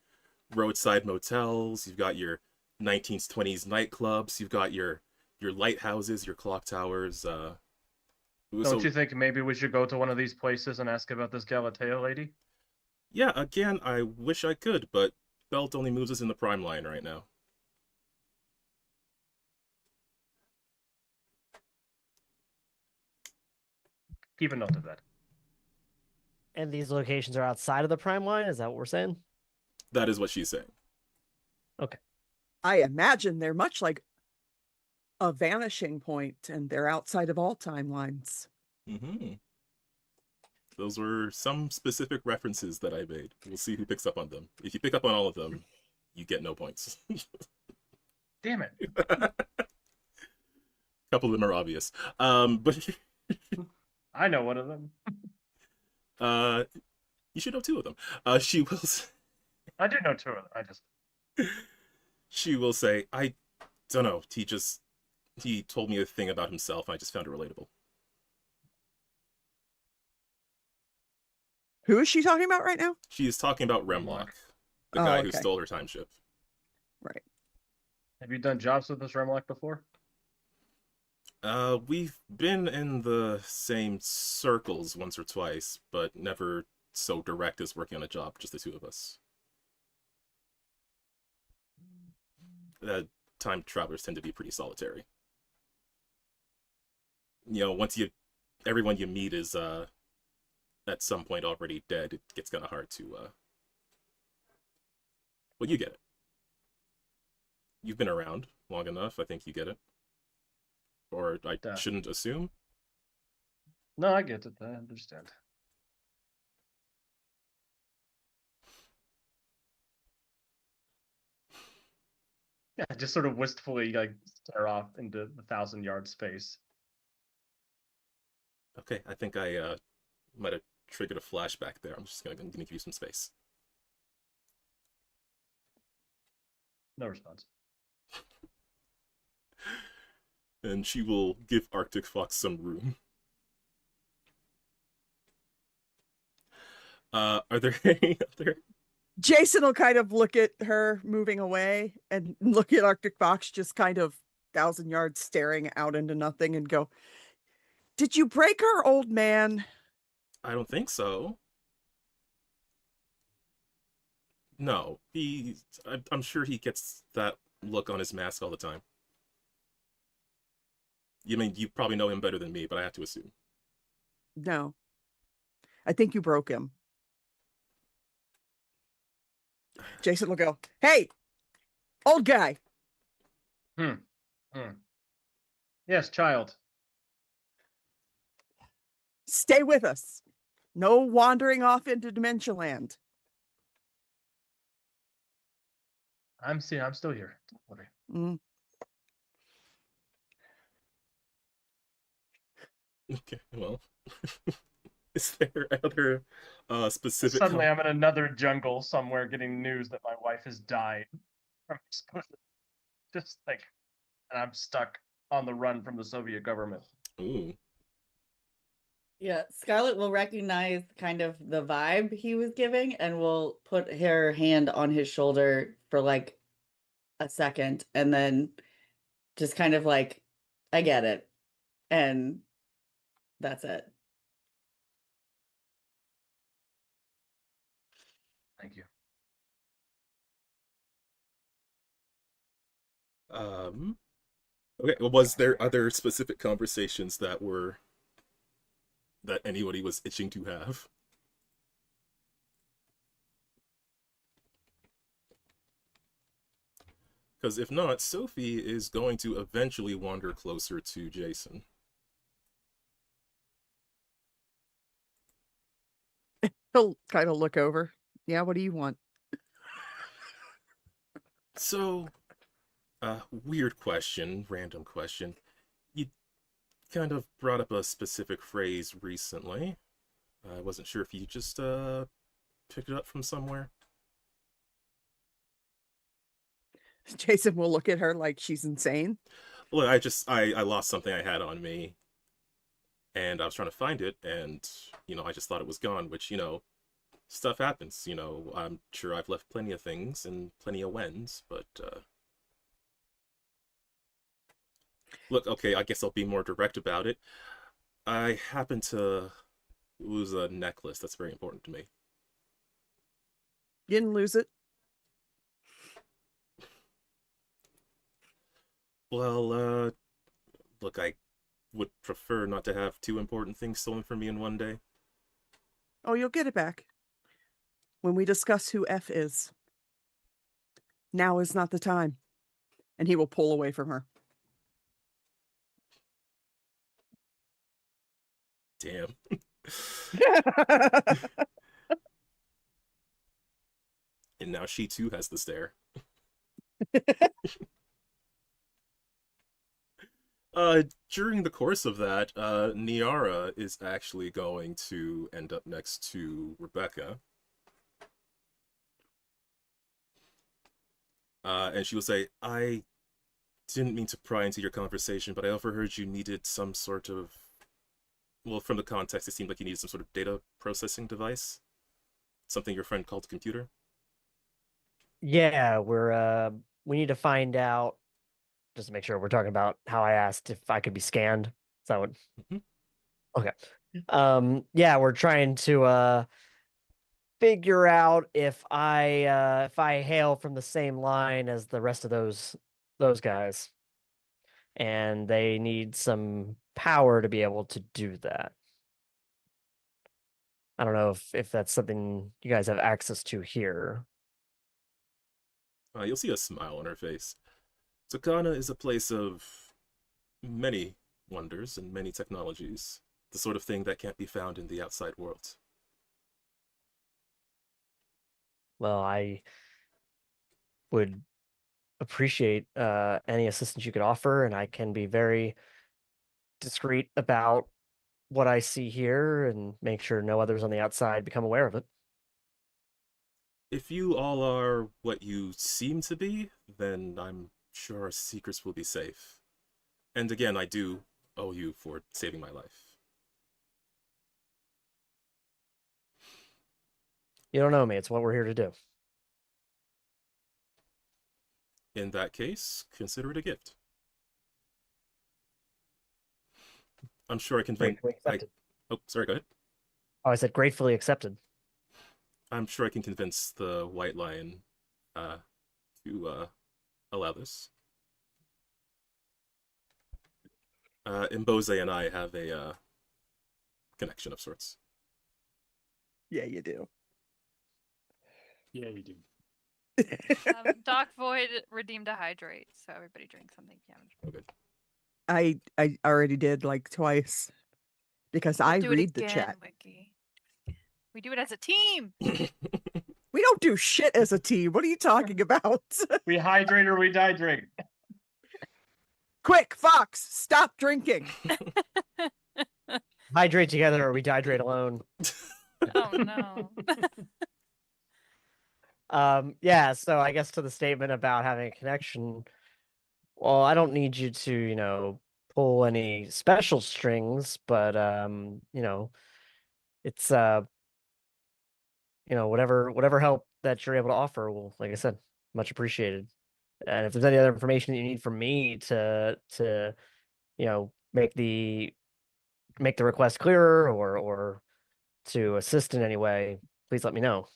roadside motels, you've got your 1920s nightclubs, you've got your lighthouses, your clock towers.
Don't you think maybe we should go to one of these places and ask about this Galateo lady?
Yeah, again, I wish I could, but Belt only moves us in the prime line right now.
Keep a note of that.
And these locations are outside of the prime line. Is that what we're saying?
That is what she's saying.
I imagine they're much like a vanishing point, and they're outside of all timelines.
Mm-hmm. Those were some specific references that I made. We'll see who picks up on them. If you pick up on all of them, you get no points.
Damn it.
A couple of them are obvious. But
I know one of them.
you should know two of them. She will
I do know two of them.
she will say, I don't know, he told me a thing about himself and I just found it relatable.
Who is she talking about right now?
She is talking about Remlock, the
Oh,
guy who
okay.
stole her time ship.
Right.
Have you done jobs with this Remlock before?
We've been in the same circles once or twice, but never so direct as working on a job, just the two of us. Time travelers tend to be pretty solitary. You know, everyone you meet is at some point already dead, it gets kind of hard to well, you get it. You've been around long enough, I think you get it. Or I
Duh.
shouldn't assume.
No, I get it. I understand. Yeah, just sort of wistfully like stare off into the 1,000-yard space.
Okay, I think I might have triggered a flashback there. I'm just gonna give you some space.
No response.
And she will give Arctic Fox some room. Are there any other?
Jason will kind of look at her moving away and look at Arctic Fox just kind of 1,000 yards staring out into nothing and go, "Did you break her, old man?"
I don't think so. No, I'm sure he gets that look on his mask all the time. You mean you probably know him better than me, but I have to assume.
No. I think you broke him. Jason will go, "Hey, old guy,
Yes, child.
stay with us. No wandering off into Dementia Land."
I'm still here. Don't worry.
Mm.
Okay, well, is there other specific?
Suddenly, I'm in another jungle somewhere getting news that my wife has died from exposure. Just like, and I'm stuck on the run from the Soviet government.
Ooh,
Yeah, Scarlett will recognize kind of the vibe he was giving and will put her hand on his shoulder for like a second and then just kind of like, I get it. And that's it.
Thank you.
okay. Well, was there other specific conversations that anybody was itching to have? Because if not, Sophie is going to eventually wander closer to Jason.
He'll kind of look over. "Yeah, what do you want?"
So, weird question, random question. You kind of brought up a specific phrase recently. I wasn't sure if you just picked it up from somewhere.
Jason will look at her like she's insane.
Well, I lost something I had on me, and I was trying to find it, and I just thought it was gone. Which stuff happens. I'm sure I've left plenty of things and plenty of wens, but look, okay, I guess I'll be more direct about it. I happen to lose a necklace that's very important to me.
You didn't lose it.
Well, look, I would prefer not to have two important things stolen from me in one day.
Oh, you'll get it back when we discuss who F is. Now is not the time. And he will pull away from her.
Damn. And now she too has the stare. During the course of that, Niara is actually going to end up next to Rebecca. And she will say, "I didn't mean to pry into your conversation, but I overheard you needed some sort of, well, from the context, it seemed like you needed some sort of data processing device. Something your friend called a computer."
Yeah, we need to find out, just to make sure we're talking about how I asked if I could be scanned. Is that what?
Mhm.
Okay. Yeah, we're trying to figure out if I hail from the same line as the rest of those guys. And they need some power to be able to do that. I don't know if that's something you guys have access to here.
You'll see a smile on her face. Takana is a place of many wonders and many technologies, the sort of thing that can't be found in the outside world.
Well, I would appreciate any assistance you could offer, and I can be very discreet about what I see here and make sure no others on the outside become aware of it.
If you all are what you seem to be, then I'm sure our secrets will be safe. And again, I do owe you for saving my life.
You don't know me, it's what we're here to do.
In that case, consider it a gift. I'm sure I can convince.
Gratefully accepted.
Oh, sorry. Go ahead.
Oh, I said gratefully accepted.
I'm sure I can convince the White Lion to allow this. Mbose and I have a connection of sorts.
Yeah, you do.
Yeah, you do.
Doc Void redeemed a hydrate, so everybody drink something. Yeah.
Okay.
I already did like twice because I
Do it
read the
again,
chat.
Wiki. We do it as a team.
We don't do shit as a team. What are you talking about?
We hydrate or we dehydrate.
Quick, Fox, stop drinking.
Hydrate together or we dehydrate alone.
Oh no.
Yeah, so I guess to the statement about having a connection, well, I don't need you to, pull any special strings, but it's whatever help that you're able to offer will, like I said, much appreciated. And if there's any other information that you need from me to make the request clearer or to assist in any way, please let me know.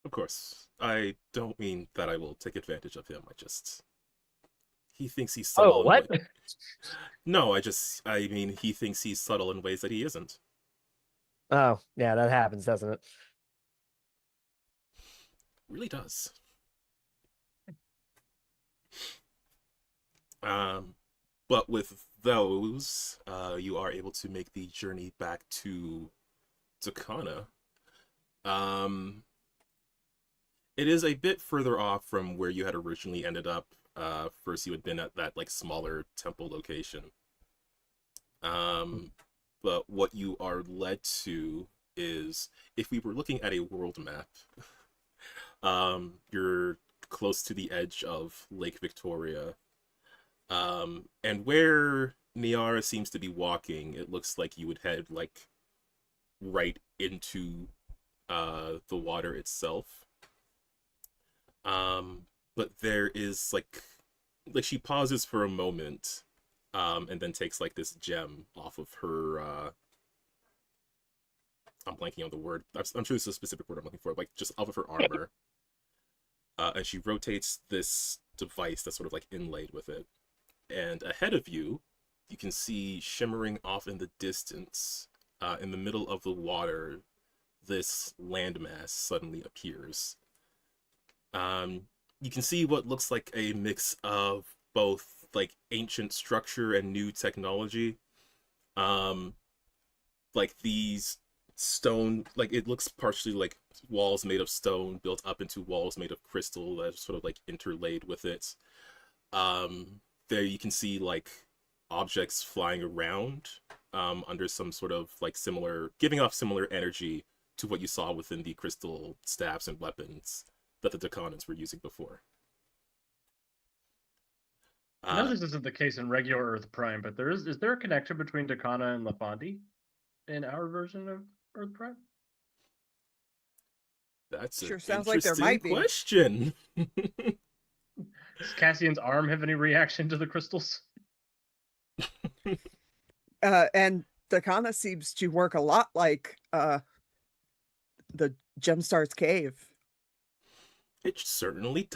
Of course. I don't mean that I will take advantage of him. He thinks he's subtle.
Oh, what?
No, I mean, he thinks he's subtle in ways that he isn't.
Oh, yeah, that happens, doesn't it?
Really does. But with those, you are able to make the journey back to Takana. It is a bit further off from where you had originally ended up. First, you had been at that like smaller temple location. But what you are led to is, if we were looking at a world map, you're close to the edge of Lake Victoria. And where Niara seems to be walking, it looks like you would head like right into the water itself. But there is like she pauses for a moment, and then takes like this gem off of her I'm blanking on the word. I'm sure this is a specific word I'm looking for, like just off of her armor. And she rotates this device that's sort of like inlaid with it. And ahead of you, you can see shimmering off in the distance, in the middle of the water, this landmass suddenly appears. You can see what looks like a mix of both like ancient structure and new technology. Like these stone, like it looks partially like walls made of stone built up into walls made of crystal that are sort of like interlaid with it. There you can see like objects flying around under some sort of like giving off similar energy to what you saw within the crystal staves and weapons that the Dakanans were using before.
I know this isn't the case in regular Earth Prime, but is there a connection between Dakana and Lafandi in our version of Earth Prime?
That's
Sure
an
sounds like there
interesting
might be.
question.
Does Cassian's arm have any reaction to the crystals?
And Dakana seems to work a lot like the Gemstar's cave.
It certainly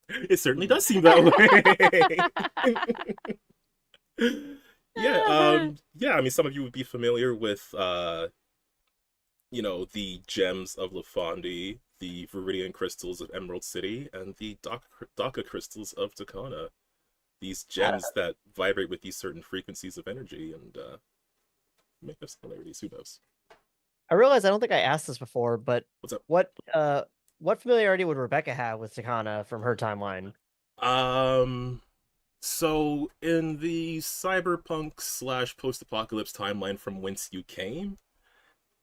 it certainly does seem that way. Yeah, I mean, some of you would be familiar with the gems of Lafandi, the Viridian crystals of Emerald City, and the Daka crystals of Takana. These gems that vibrate with these certain frequencies of energy and make up similarities. Who knows?
I realize I don't think I asked this before, but
What's up?
What familiarity would Rebecca have with Takana from her timeline?
So in the cyberpunk / post-apocalypse timeline from whence you came,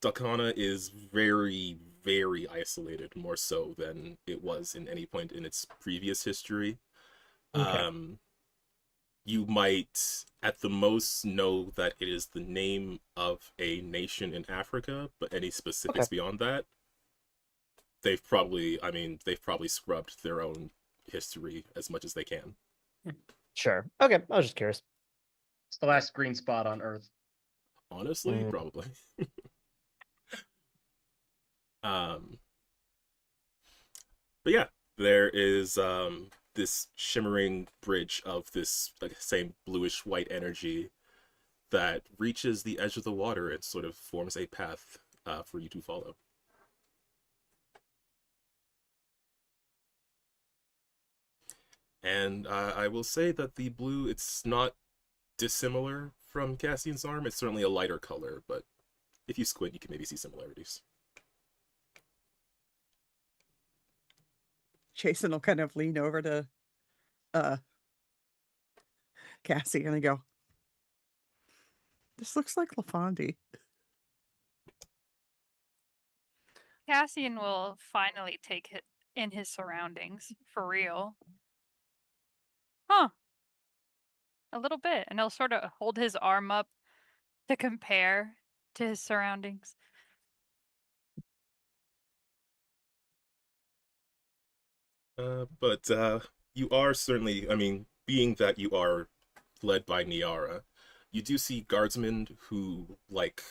Dakana is very, very isolated, more so than it was in any point in its previous history.
Okay.
You might, at the most, know that it is the name of a nation in Africa, but any specifics beyond that, they've probably scrubbed their own history as much as they can.
Sure. Okay, I was just curious.
It's the last green spot on Earth.
Honestly,
Mm.
probably. But yeah, there is this shimmering bridge of this like same bluish white energy that reaches the edge of the water and sort of forms a path for you to follow. And I will say that the blue, it's not dissimilar from Cassian's arm. It's certainly a lighter color, but if you squint, you can maybe see similarities.
Jason will kind of lean over to Cassie and I go, "This looks like LaFondie."
Cassian will finally take it in his surroundings for real. Huh. A little bit. And he'll sort of hold his arm up to compare to his surroundings.
But you are certainly, I mean, being that you are led by Niara, you do see guardsmen who, like,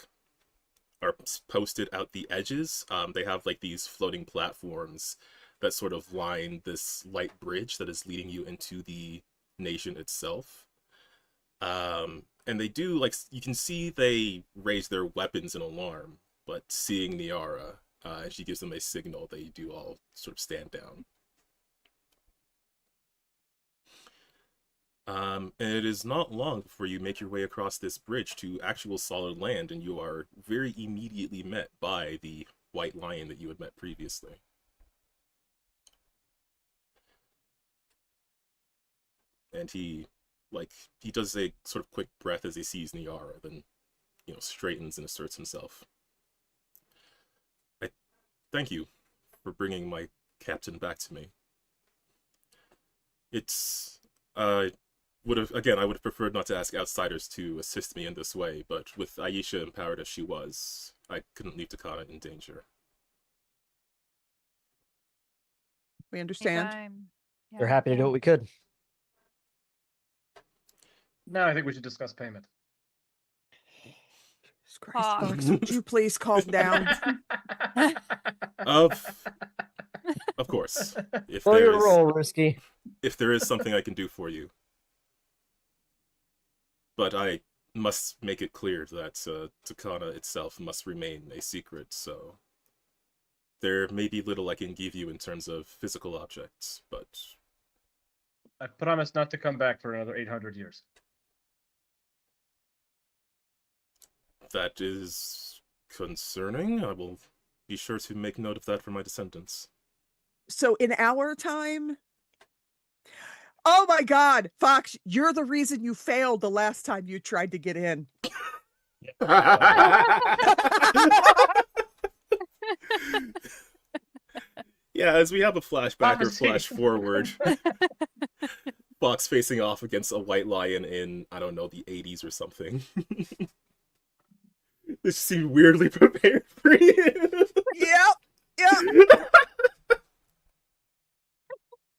are posted out the edges. They have, like, these floating platforms that sort of line this light bridge that is leading you into the nation itself. And they do, like, you can see they raise their weapons in alarm, but seeing Niara, and she gives them a signal, they do all sort of stand down. And it is not long before you make your way across this bridge to actual solid land, and you are very immediately met by the white lion that you had met previously. And he does a sort of quick breath as he sees Niara, then, straightens and asserts himself. I thank you for bringing my captain back to me. It's, I would have preferred not to ask outsiders to assist me in this way, but with Aisha empowered as she was, I couldn't leave Takana in danger.
We understand.
Anytime.
We're
Yeah,
happy to do
yeah.
what we could.
Now I think we should discuss payment.
Jesus Christ,
Fuck.
Fox, would you please calm down?
Of course. If
Roll
there
your
is
roll, Risky.
if there is something I can do for you. But I must make it clear that Takana itself must remain a secret, so there may be little I can give you in terms of physical objects, but
I promise not to come back for another 800 years.
that is concerning. I will be sure to make note of that for my descendants.
So in our time, oh my God, Fox, you're the reason you failed the last time you tried to get in.
Yeah, as we have a flashback or
Conversation.
flash forward, Fox facing off against a white lion in, I don't know, the 80s or something. This seemed weirdly prepared for you.
Yep.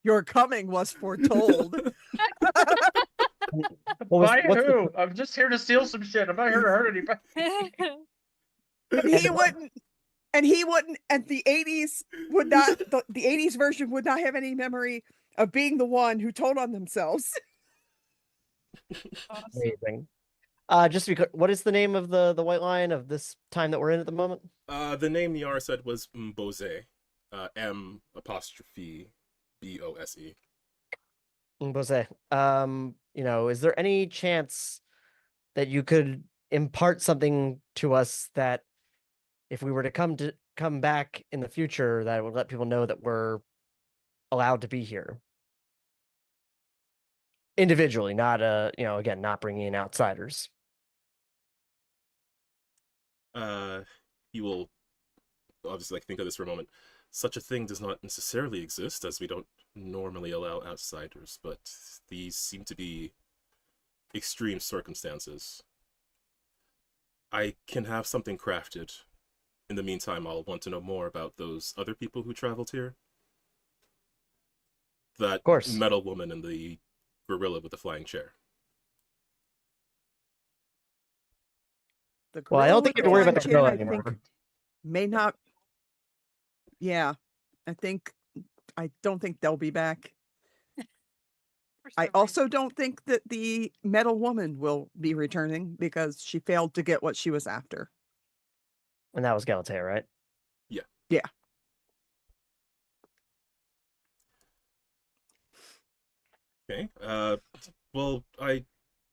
Your coming was foretold.
By
what's the-
who? I'm just here to steal some shit. I'm not here to hurt anybody.
And he wouldn't, and the 80s would not, the 80s version would not have any memory of being the one who told on themselves.
Awesome.
Amazing. Just because, what is the name of the white lion of this time that we're in at the moment?
The name Niara said was Mbose. M apostrophe Bose.
Mbose. Is there any chance that you could impart something to us that if we were to come back in the future, that would let people know that we're allowed to be here individually, not again, not bringing in outsiders.
He will obviously think of this for a moment. Such a thing does not necessarily exist, as we don't normally allow outsiders, but these seem to be extreme circumstances. I can have something crafted. In the meantime, I'll want to know more about those other people who traveled here. That
Of course.
metal woman and the gorilla with the flying chair.
The
Well, I
gorilla
don't think
with
you have to worry
flying
about the
chin,
gorilla
I
anymore.
think, may not. Yeah, I don't think they'll be back.
For
I
some
also
reason.
don't think that the metal woman will be returning because she failed to get what she was after.
And that was Galatea, right?
Yeah.
Okay. Well, I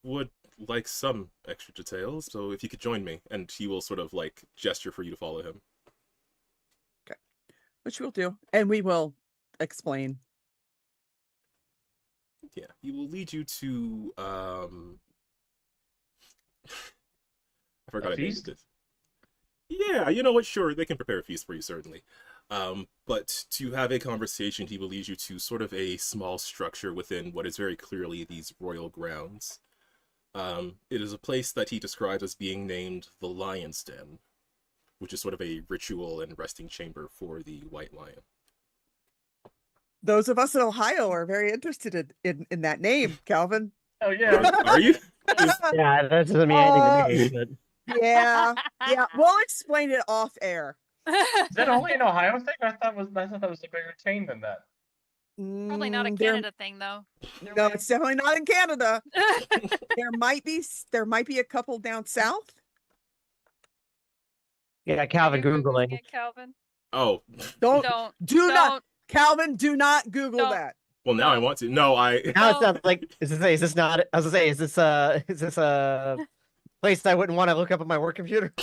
would like some extra details, so if you could join me, and he will sort of like gesture for you to follow him.
Which we'll do. And we will explain.
Yeah, he will lead you to I forgot I named
feast?
this. Yeah, you know what? Sure, they can prepare a feast for you, certainly. But to have a conversation, he will lead you to sort of a small structure within what is very clearly these royal grounds. It is a place that he describes as being named the Lion's Den, which is sort of a ritual and resting chamber for the White Lion.
Those of us in Ohio are very interested in that name, Calvin.
Oh yeah.
Are you?
Yeah, that doesn't mean anything to me. But
Yeah. We'll explain it off air.
Is that only an Ohio thing? I thought that was a bigger chain than that.
Probably not a
Mm, there-
Canada thing though. Either
No,
way.
it's definitely not in Canada. There might be a couple down south.
yeah,
Are
Calvin
you Googling
Googling.
it, Calvin?
Oh,
Don't
Don't.
do not
Don't.
Calvin, do not Google
Don't.
that.
well, now I want to. No, I.
Now it
No.
sounds like is this not? I was gonna say, is this a place I wouldn't want to look up on my work computer?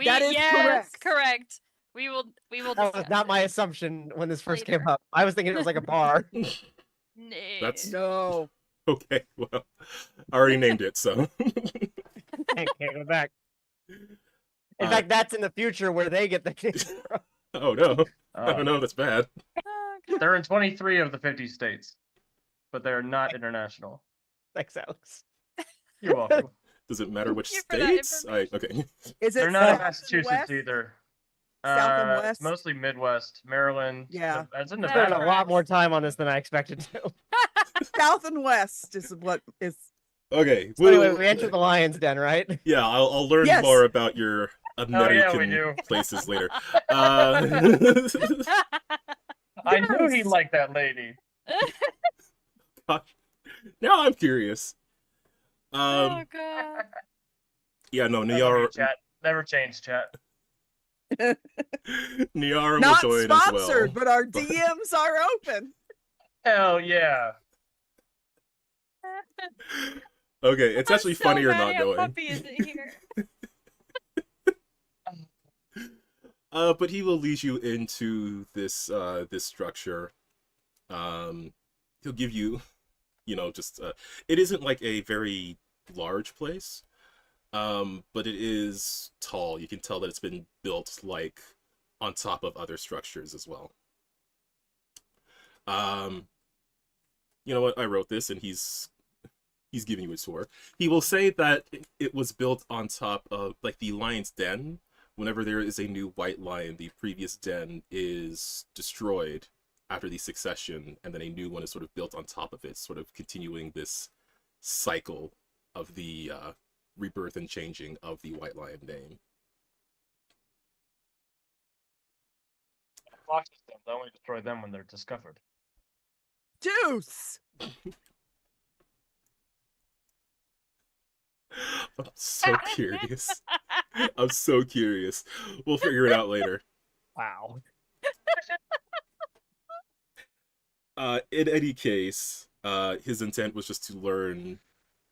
That is
yes,
correct.
correct. We will
That was
discuss
not my
it
assumption when this first
later.
came up. I was thinking it was like a bar.
No.
That's
No.
okay. Well, I already named it, so.
Can't go back. In
Uh,
fact, that's in the future where they get the name from.
Oh no! Oh
Oh.
no, that's bad.
Oh, God.
They're in 23 of the 50 states, but they're not international.
Thanks, Alex.
You're welcome.
Does it matter which
Thank you for that
states? Okay.
Is it
They're not in
south and
Massachusetts
west?
either.
South and
It's
west?
mostly Midwest, Maryland.
Yeah.
It's in
That
Spent
Nevada.
a lot more time on this than I expected to.
South and west is what is.
Okay.
So anyway, we entered the Lion's Den, right?
Yeah, I'll learn
Yes.
more about your
Oh, yeah, we
American
do.
places later.
I knew he
Yes.
liked that lady.
Now I'm curious.
Oh God.
Yeah, no,
I love you,
Niara,
chat. Never change, chat.
Niara
Not
will join as
sponsored,
well.
but our DMs are open.
Hell yeah.
Okay, it's actually
I'm so
funnier
mad
not
Aunt
knowing.
Puppy isn't here.
But he will lead you into this this structure. He'll give you, just it isn't like a very large place, but it is tall. You can tell that it's been built like on top of other structures as well. You know what? I wrote this, and he's giving you a tour. He will say that it was built on top of like the lion's den. Whenever there is a new white lion, the previous den is destroyed after the succession, and then a new one is sort of built on top of it, sort of continuing this cycle of the rebirth and changing of the white lion name.
Watch them. They only destroy them when they're discovered.
Deuce.
I'm so curious. I'm so curious. We'll figure it out later.
Wow.
In any case, his intent was just to learn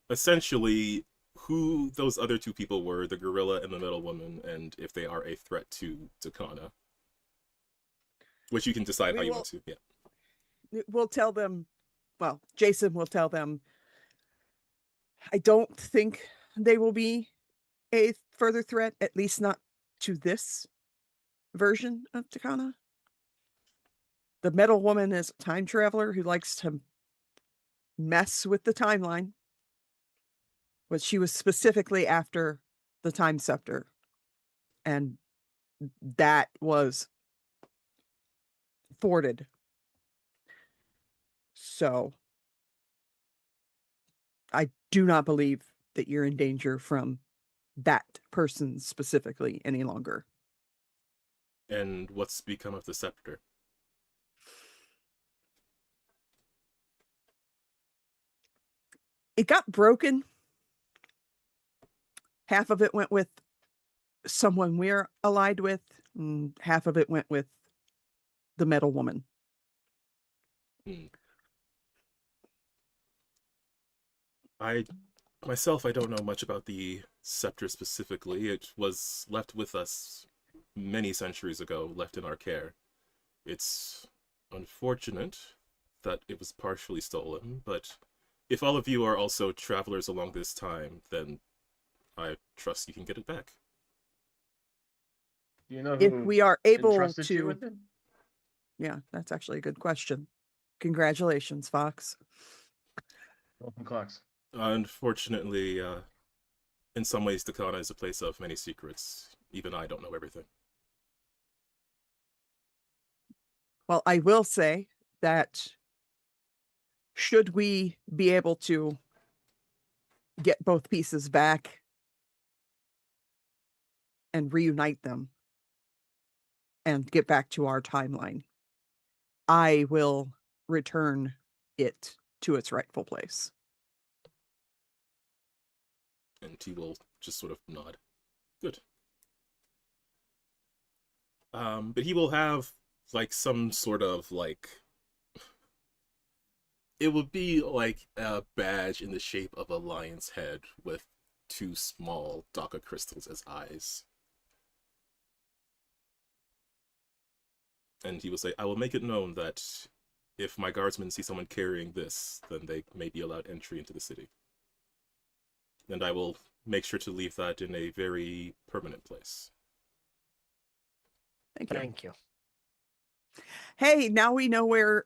essentially who those other two people were, the gorilla and the metal woman, and if they are a threat to Kana. Which you can decide how you want to. Yeah.
We'll tell them. Well, Jason will tell them. I don't think they will be a further threat, at least not to this version of Takana. The metal woman is a time traveler who likes to mess with the timeline. But she was specifically after the time scepter. And that was thwarted. So I do not believe that you're in danger from that person specifically any longer.
And what's become of the scepter?
It got broken. Half of it went with someone we're allied with, and half of it went with the metal woman.
I don't know much about the scepter specifically. It was left with us many centuries ago, left in our care. It's unfortunate that it was partially stolen, but if all of you are also travelers along this time, then I trust you can get it back.
Do you know
If
who
we are able
entrusted you
to,
with it?
yeah, that's actually a good question. Congratulations, Fox.
Welcome, Clocks.
Unfortunately, in some ways, Dakana is a place of many secrets. Even I don't know everything.
Well, I will say that should we be able to get both pieces back and reunite them and get back to our timeline, I will return it to its rightful place.
And he will just sort of nod. Good. But he will have, like, some sort of, like... It would be like a badge in the shape of a lion's head with 2 small Daka crystals as eyes. And he will say, I will make it known that if my guardsmen see someone carrying this, then they may be allowed entry into the city. And I will make sure to leave that in a very permanent place.
Thank you.
Thank you.
Hey, now we know where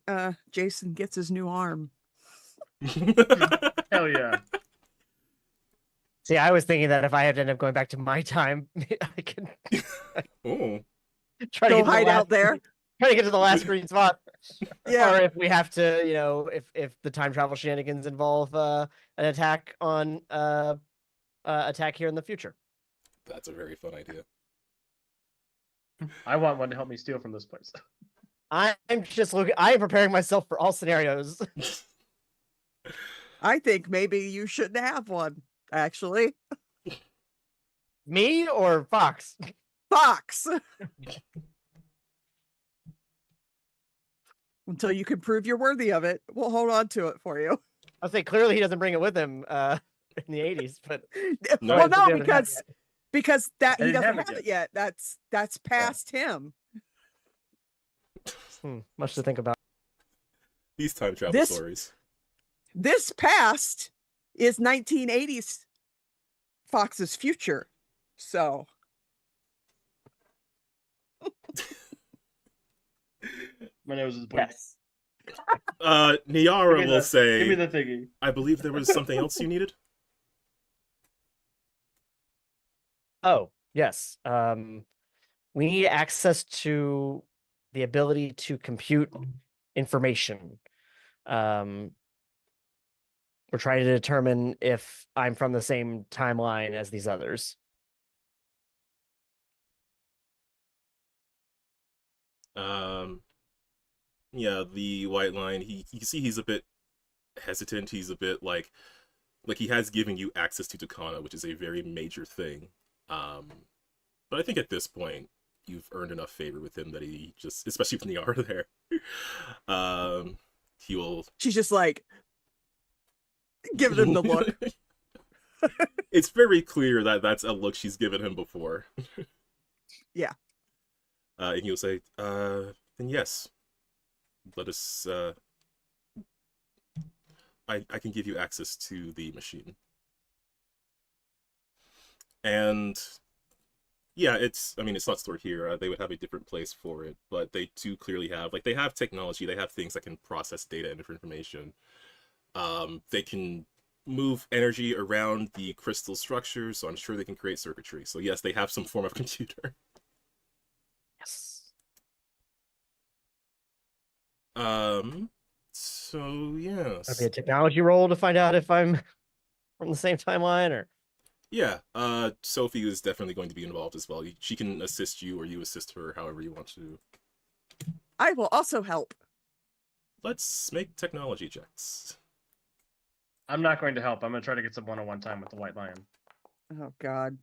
Jason gets his new arm.
Hell yeah.
See, I was thinking that if I had to end up going back to my time, I can
Oh.
try to
Go
get to the
hide
last,
out there.
try to get to the last green spot.
Yeah.
Or if we have to, you know, if the time travel shenanigans involve an attack on attack here in the future.
That's a very fun idea.
I want one to help me steal from this place.
I'm just looking. I am preparing myself for all scenarios.
I think maybe you shouldn't have one, actually.
Me or Fox?
Fox! Until you can prove you're worthy of it, we'll hold on to it for you.
I'll say clearly he doesn't bring it with him in the 80s, but
No.
Well,
Right,
no,
but they haven't had
because that
They
he
didn't
doesn't
have
have
it
it yet. That's past him.
much to think about.
These time travel
This-
stories.
This past is 1980s Fox's future. So
My nose is bleeding.
Yes.
Niara
Give me
will
the-
say,
Give me the thingy.
I believe there was something else you needed?
Oh, yes. We need access to the ability to compute information. We're trying to determine if I'm from the same timeline as these others.
Yeah, the white line, you can see he's a bit hesitant. He's a bit like he has given you access to Takana, which is a very major thing. But I think at this point, you've earned enough favor with him that he just, especially with Niara there, he will...
she's just like giving him the look.
It's very clear that that's a look she's given him before.
Yeah.
And he'll say, then yes, let us, I can give you access to the machine. And yeah, it's not stored here. They would have a different place for it, but they do clearly have, they have technology, they have things that can process data and different information. They can move energy around the crystal structure, so I'm sure they can create circuitry. So yes, they have some form of computer.
Yes.
So yes.
That'd be a technology roll to find out if I'm from the same timeline or
Yeah, Sophie is definitely going to be involved as well. She can assist you or you assist her however you want to.
I will also help.
Let's make technology checks.
I'm not going to help. I'm going to try to get some one-on-one time with the White Lion.
Oh God.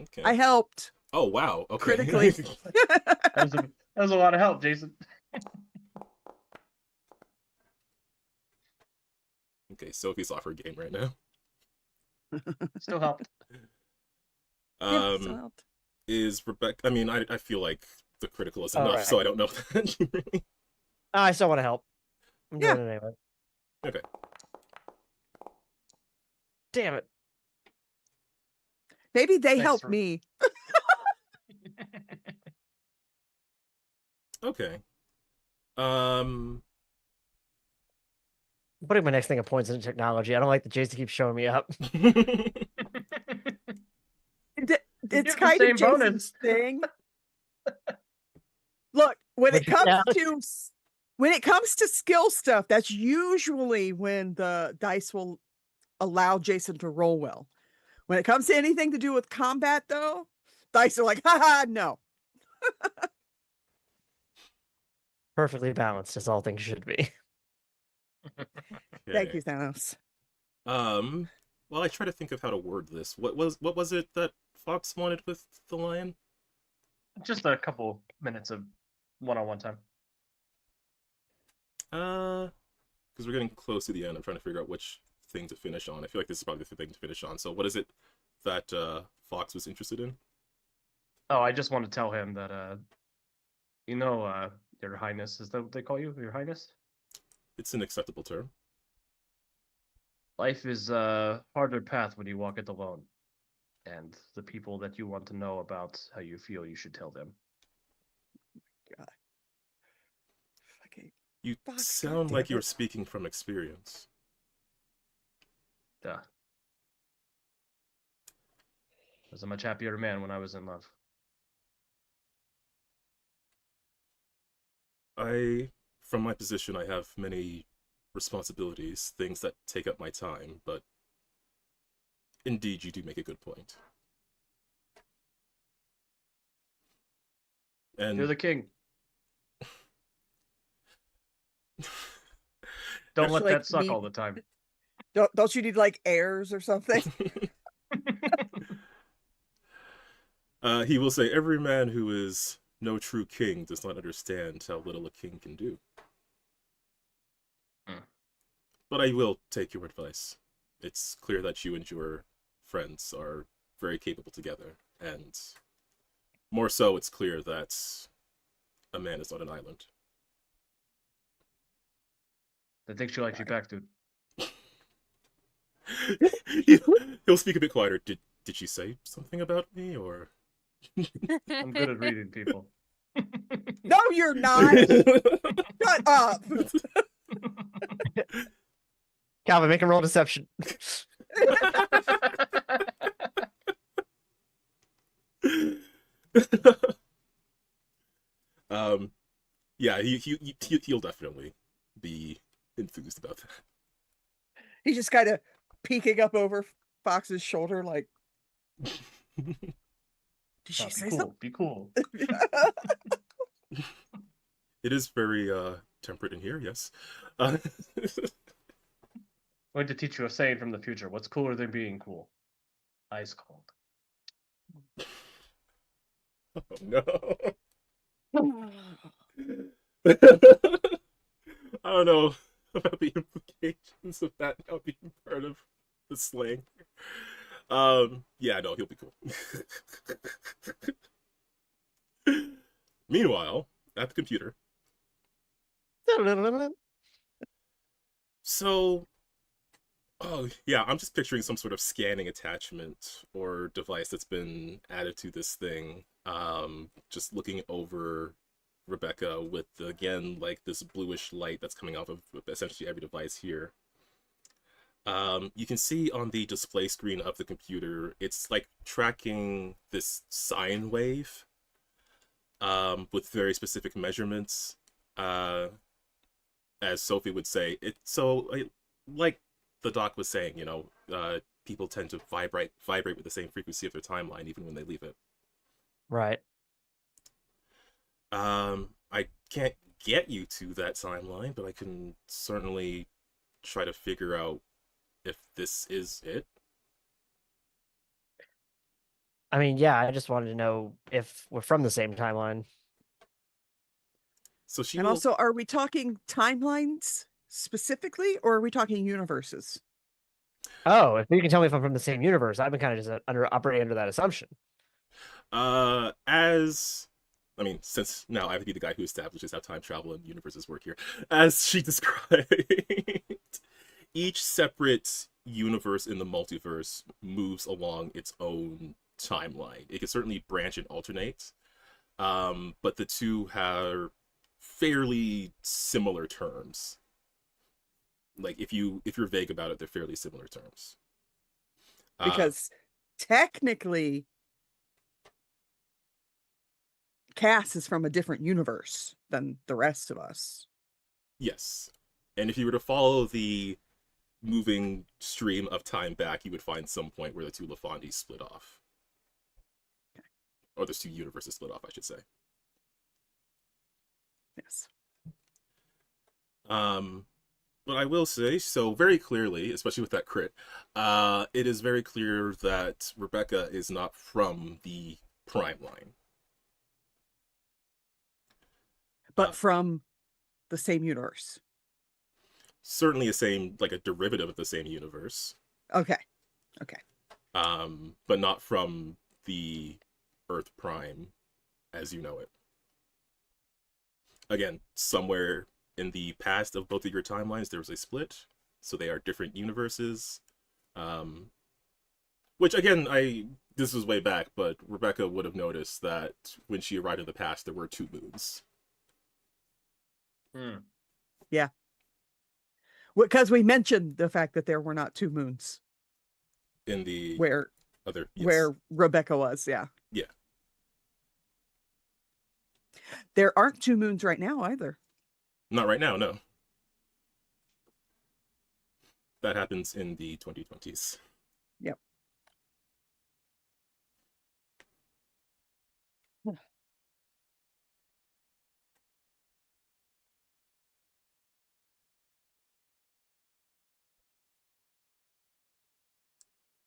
Okay.
I helped
Oh, wow. Okay.
critically.
That was a lot of help, Jason.
Okay, Sophie's off her game right now.
Still helped.
Yeah, so
Um,
helped.
is Rebecca? I mean, I feel like the critical is
All
enough, so
right.
I don't know that she really.
I still want to help. I'm
Yeah.
doing it anyway.
Okay.
Damn it.
Maybe they
Thanks
helped
for-
me.
Okay. Um.
I'm putting my next thing of points into technology. I don't like that Jason keeps showing me up.
It's
the
kind
same
of Jason's
bonus.
thing. Look, when it comes to skill stuff, that's usually when the dice will allow Jason to roll well. When it comes to anything to do with combat, though, dice are like, haha, no.
Perfectly balanced, as all things should be.
Thank
Okay.
you, Thanos.
Well, I try to think of how to word this. What was it that Fox wanted with the lion?
Just a couple minutes of one-on-one time.
Because we're getting close to the end. I'm trying to figure out which thing to finish on. I feel like this is probably the thing to finish on. So, what is it that Fox was interested in?
Oh, I just want to tell him that, Your Highness, is that what they call you? Your Highness?
It's an acceptable term.
Life is a harder path when you walk it alone. And the people that you want to know about how you feel, you should tell them.
Okay.
You
Fuck,
sound
God
like
damn
you're
it.
speaking from experience.
Duh. I was a much happier man when I was in love.
From my position, I have many responsibilities, things that take up my time, but indeed, you do make a good point. And
You're the king. Don't let
Like
that suck
me-
all the time.
Don't you need like heirs or something?
he will say, every man who is no true king does not understand how little a king can do. But I will take your advice. It's clear that you and your friends are very capable together, and more so, it's clear that a man is not an island.
I think she likes you back, dude.
He'll speak a bit quieter. Did she say something about me, or?
I'm good at reading people.
No, you're not. Shut up.
Calvin, make him roll deception.
Yeah, he'll definitely be enthused about that.
He's just kind of peeking up over Fox's shoulder, like, did she
Oh,
say
be cool.
something?
Be cool.
It is very temperate in here, yes.
I'm going to teach you a saying from the future. What's cooler than being cool? Ice cold.
Oh, no. I don't know about the implications of that now being part of the slang. Yeah, no, he'll be cool. Meanwhile, at the computer. So, oh yeah, I'm just picturing some sort of scanning attachment or device that's been added to this thing. Just looking over Rebecca with, again, like this bluish light that's coming off of essentially every device here. You can see on the display screen of the computer, it's like tracking this sine wave with very specific measurements. As Sophie would say, like the doc was saying, people tend to vibrate with the same frequency of their timeline even when they leave it.
Right.
I can't get you to that timeline, but I can certainly try to figure out if this is it.
I mean, yeah, I just wanted to know if we're from the same timeline.
So she
And
will.
also, are we talking timelines specifically, or are we talking universes?
Oh, if you can tell me if I'm from the same universe, I've been kind of just operating under that assumption.
As I mean, since now I have to be the guy who establishes how time travel and universes work here, as she described, each separate universe in the multiverse moves along its own timeline. It can certainly branch and alternate, but the two have fairly similar terms. Like if you're vague about it, they're fairly similar terms.
Because technically, Cass is from a different universe than the rest of us.
Yes, and if you were to follow the moving stream of time back, you would find some point where the two Lafondis split off. Or there's two universes split off, I should say.
Yes.
But I will say, so very clearly, especially with that crit, it is very clear that Rebecca is not from the Prime line.
But from the same universe.
Certainly like a derivative of the same universe.
Okay. Okay.
But not from the Earth Prime as you know it. Again, somewhere in the past of both of your timelines, there was a split, so they are different universes. Which again, this was way back, but Rebecca would have noticed that when she arrived in the past, there were 2 moons.
Yeah. Because we mentioned the fact that there were not 2 moons
In the
where
other, yes.
where Rebecca was. Yeah.
Yeah.
There aren't 2 moons right now either.
Not right now, no. That happens in the 2020s.
Yep.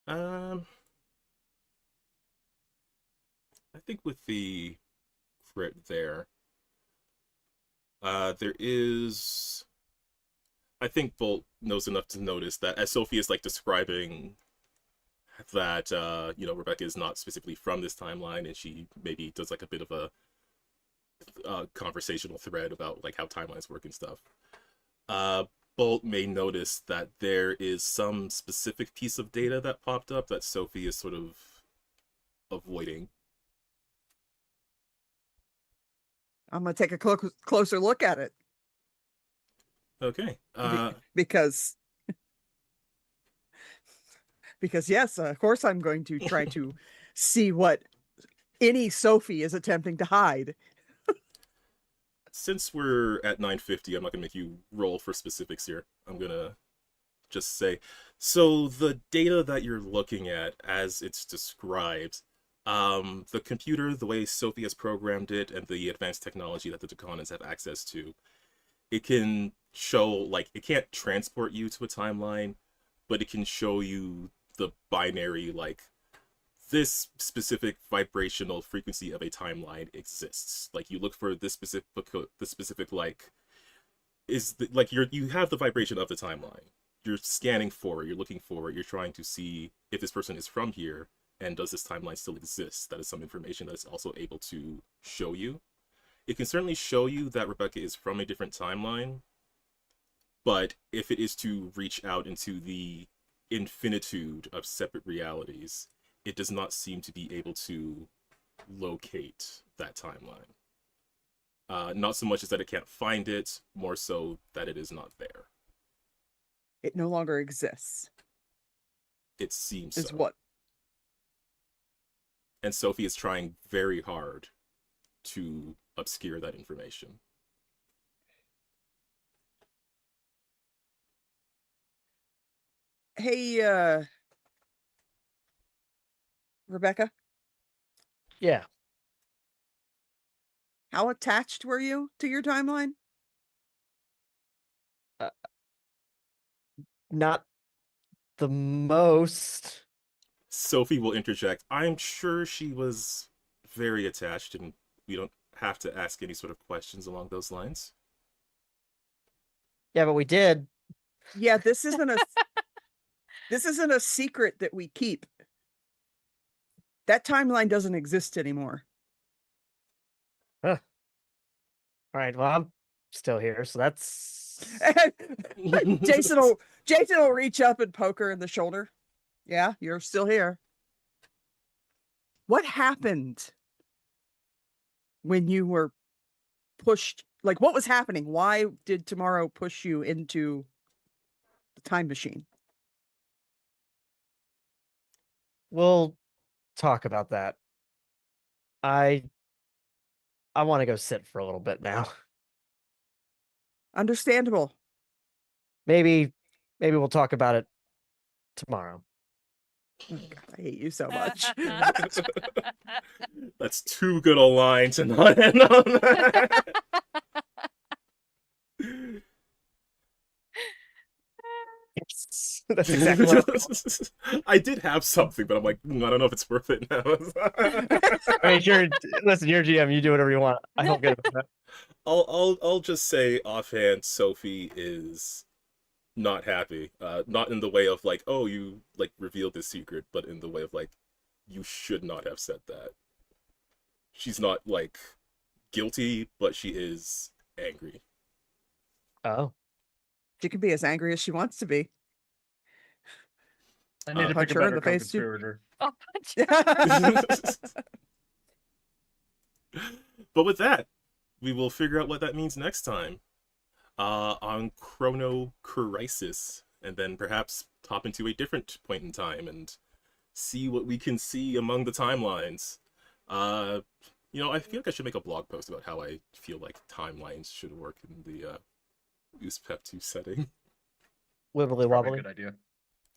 I think with the crit there is, I think Bolt knows enough to notice that as Sophie is like describing that Rebecca is not specifically from this timeline, and she maybe does like a bit of a conversational thread about like how timelines work and stuff. Bolt may notice that there is some specific piece of data that popped up that Sophie is sort of avoiding.
I'm going to take a closer look at it.
Okay.
Because yes, of course I'm going to try to see what any Sophie is attempting to hide.
Since we're at 9:50, I'm not gonna make you roll for specifics here. I'm gonna just say, so the data that you're looking at as it's described, the computer, the way Sophie has programmed it, and the advanced technology that the Decanons have access to, it can show, like, it can't transport you to a timeline, but it can show you the binary, like, this specific vibrational frequency of a timeline exists. Like, you look for this specific like, you have the vibration of the timeline. You're scanning for it, you're looking for it, you're trying to see if this person is from here, and does this timeline still exist? That is some information that it's also able to show you. It can certainly show you that Rebecca is from a different timeline, but if it is to reach out into the infinitude of separate realities, it does not seem to be able to locate that timeline. Not so much as that it can't find it, more so that it is not there.
It no longer exists.
It seems
Is
so.
what?
And Sophie is trying very hard to obscure that information.
Hey, Rebecca?
Yeah.
How attached were you to your timeline?
Not the most.
Sophie will interject. I'm sure she was very attached, and we don't have to ask any sort of questions along those lines.
Yeah, but we did.
Yeah, this isn't a secret that we keep. That timeline doesn't exist anymore.
All right. Well, I'm still here, so that's.
Jason will reach up and poke her in the shoulder. Yeah, you're still here. What happened when you were pushed? Like, what was happening? Why did tomorrow push you into the time machine?
We'll talk about that. I want to go sit for a little bit now.
Understandable.
Maybe we'll talk about it tomorrow.
Oh, God, I hate you so much.
That's too good a line to not end on that.
Yes, that's exactly what
I did have something, but I'm like, I don't know if it's worth it now.
I mean, sure. Listen, you're GM. You do whatever you want. I don't get it.
I'll just say offhand, Sophie is not happy. Not in the way of like, oh, you like revealed this secret, but in the way of like, you should not have said that. She's not like guilty, but she is angry.
Oh.
She can be as angry as she wants to be.
I need to
punch
pick a
her in
better
the face, too.
co-conspirator.
I'll punch
But with that, we will figure out what that means next time on Chrono Crisis, and then perhaps hop into a different point in time and see what we can see among the timelines. You know, I feel like I should make a blog post about how I feel like timelines should work in the USPEP 2 setting.
Wibbly
Probably a
wobbly.
good idea.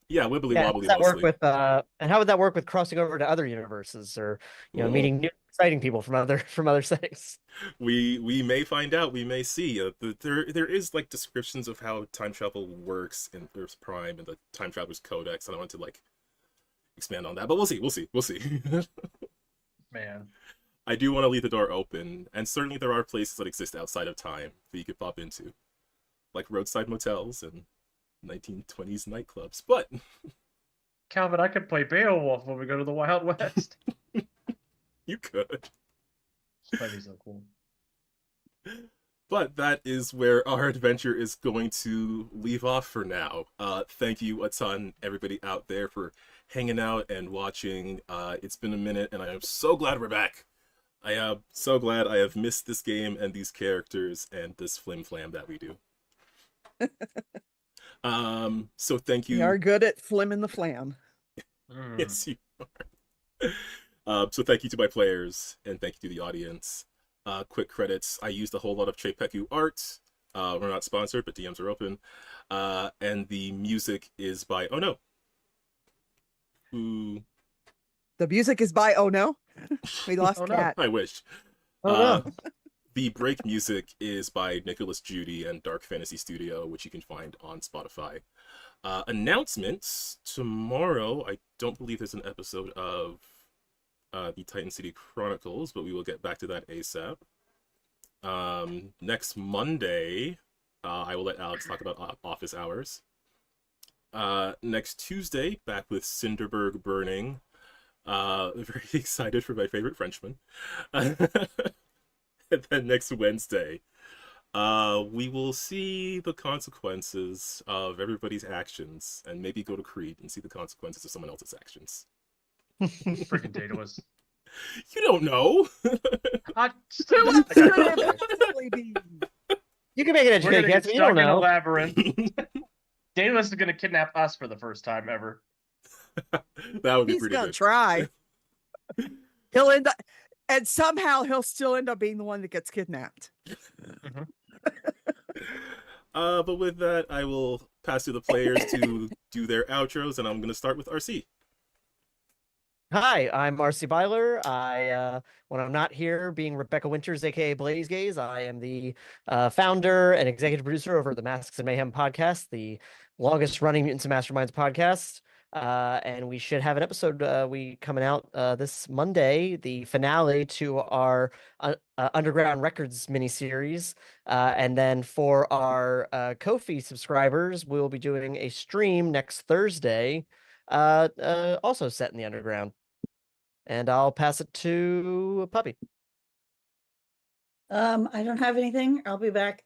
Yeah, wibbly
Yeah, how
wobbly
does that work
mostly.
with and how would that work with crossing over to other universes or meeting new exciting people from other settings?
We may find out. We may see. There is like descriptions of how time travel works in Earth Prime and the Time Traveler's Codex. I don't want to like expand on that, but we'll see. We'll see.
Man.
I do want to leave the door open, and certainly there are places that exist outside of time that you could pop into, like roadside motels and 1920s nightclubs. But
Calvin, I could play Beowulf when we go to the Wild West.
you could.
That'd be so cool.
But that is where our adventure is going to leave off for now. Thank you a ton, everybody out there, for hanging out and watching. It's been a minute, and I am so glad we're back. I am so glad. I have missed this game and these characters and this flim flam that we do. So thank you.
We are good at flimming the flam.
Yes, you are. So thank you to my players, and thank you to the audience. Quick credits. I used a whole lot of Chepeku art. We're not sponsored, but DMs are open. And the music is by Oh No. Who?
The music is by Oh No. We lost
Oh, no.
Cat.
I wish.
Oh no.
The break music is by Nicholas Judy and Dark Fantasy Studio, which you can find on Spotify. Announcements. Tomorrow, I don't believe there's an episode of the Titan City Chronicles, but we will get back to that ASAP. Next Monday, I will let Alex talk about office hours. Next Tuesday, back with Cinderberg Burning. Very excited for my favorite Frenchman. And then next Wednesday, we will see the consequences of everybody's actions, and maybe go to Creed and see the consequences of someone else's actions.
Freaking Daedalus.
You don't know.
Who else could it possibly be?
You can make an
We're gonna
educated
get
guess, but you don't
stuck in a
know.
labyrinth. Daedalus is gonna kidnap us for the first time ever.
That would be
He's
pretty
gonna
good.
try. He'll end up, and somehow he'll still end up being the one that gets kidnapped.
But with that, I will pass to the players to do their outros, and I'm going to start with RC.
Hi, I'm Marcy Byler. When I'm not here being Rebecca Winters, aka Blaze Gaze, I am the founder and executive producer over at the Masks and Mayhem podcast, the longest running Mutants and Masterminds podcast. And we should have an episode we coming out this Monday, the finale to our Underground Records miniseries. And then for our Ko-fi subscribers, we'll be doing a stream next Thursday, also set in the underground. And I'll pass it to Puppy.
I don't have anything. I'll be back.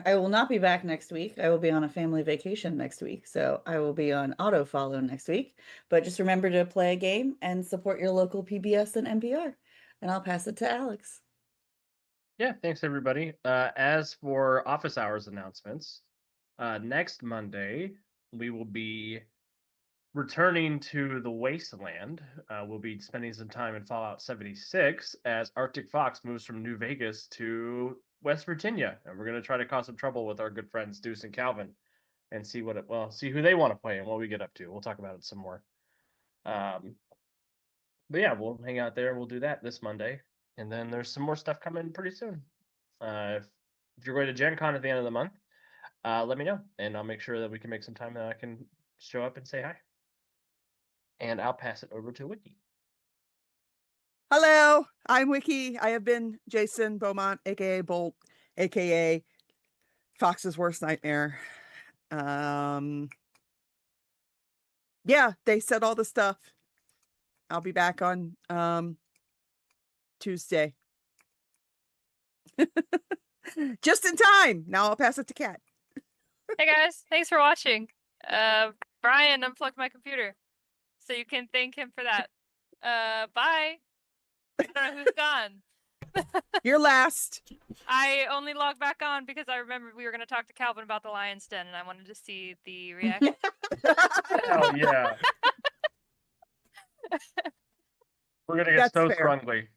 I will not be back next week. I will be on a family vacation next week. So I will be on auto follow next week. But just remember to play a game and support your local PBS and NPR. And I'll pass it to Alex.
Yeah, thanks everybody. As for office hours announcements, next Monday we will be returning to the Wasteland. We'll be spending some time in Fallout 76 as Arctic Fox moves from New Vegas to West Virginia, and we're going to try to cause some trouble with our good friends Deuce and Calvin, and see see who they want to play and what we get up to. We'll talk about it some more. But yeah, we'll hang out there. We'll do that this Monday, and then there's some more stuff coming pretty soon. If you're going to Gen Con at the end of the month, let me know, and I'll make sure that we can make some time that I can show up and say hi. And I'll pass it over to Wiki.
Hello, I'm Wiki. I have been Jason Beaumont, aka Bolt, aka Fox's worst nightmare. Yeah, they said all the stuff. I'll be back on Tuesday. Just in time. Now I'll pass it to Kat.
Hey guys, thanks for watching. Brian unplugged my computer, so you can thank him for that. Bye. I don't know who's gone.
You're last.
I only logged back on because I remembered we were going to talk to Calvin about the Lion's Den, and I wanted to see the reaction.
Oh yeah. We're gonna get
That's
so
fair.
scrungly.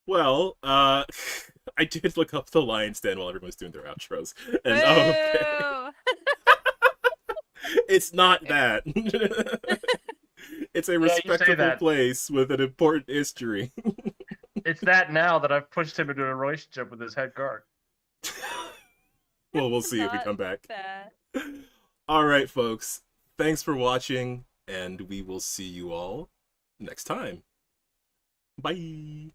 Well, I did look up the Lion's Den while everyone's doing their outros, and okay,
Boo!
it's not that. It's a
you say
respectable
that.
place with an important history.
It's that now that I've pushed him into a relationship with his head guard.
Well, we'll see if we
Not
come back.
that.
All right, folks. Thanks for watching, and we will see you all next time. Bye.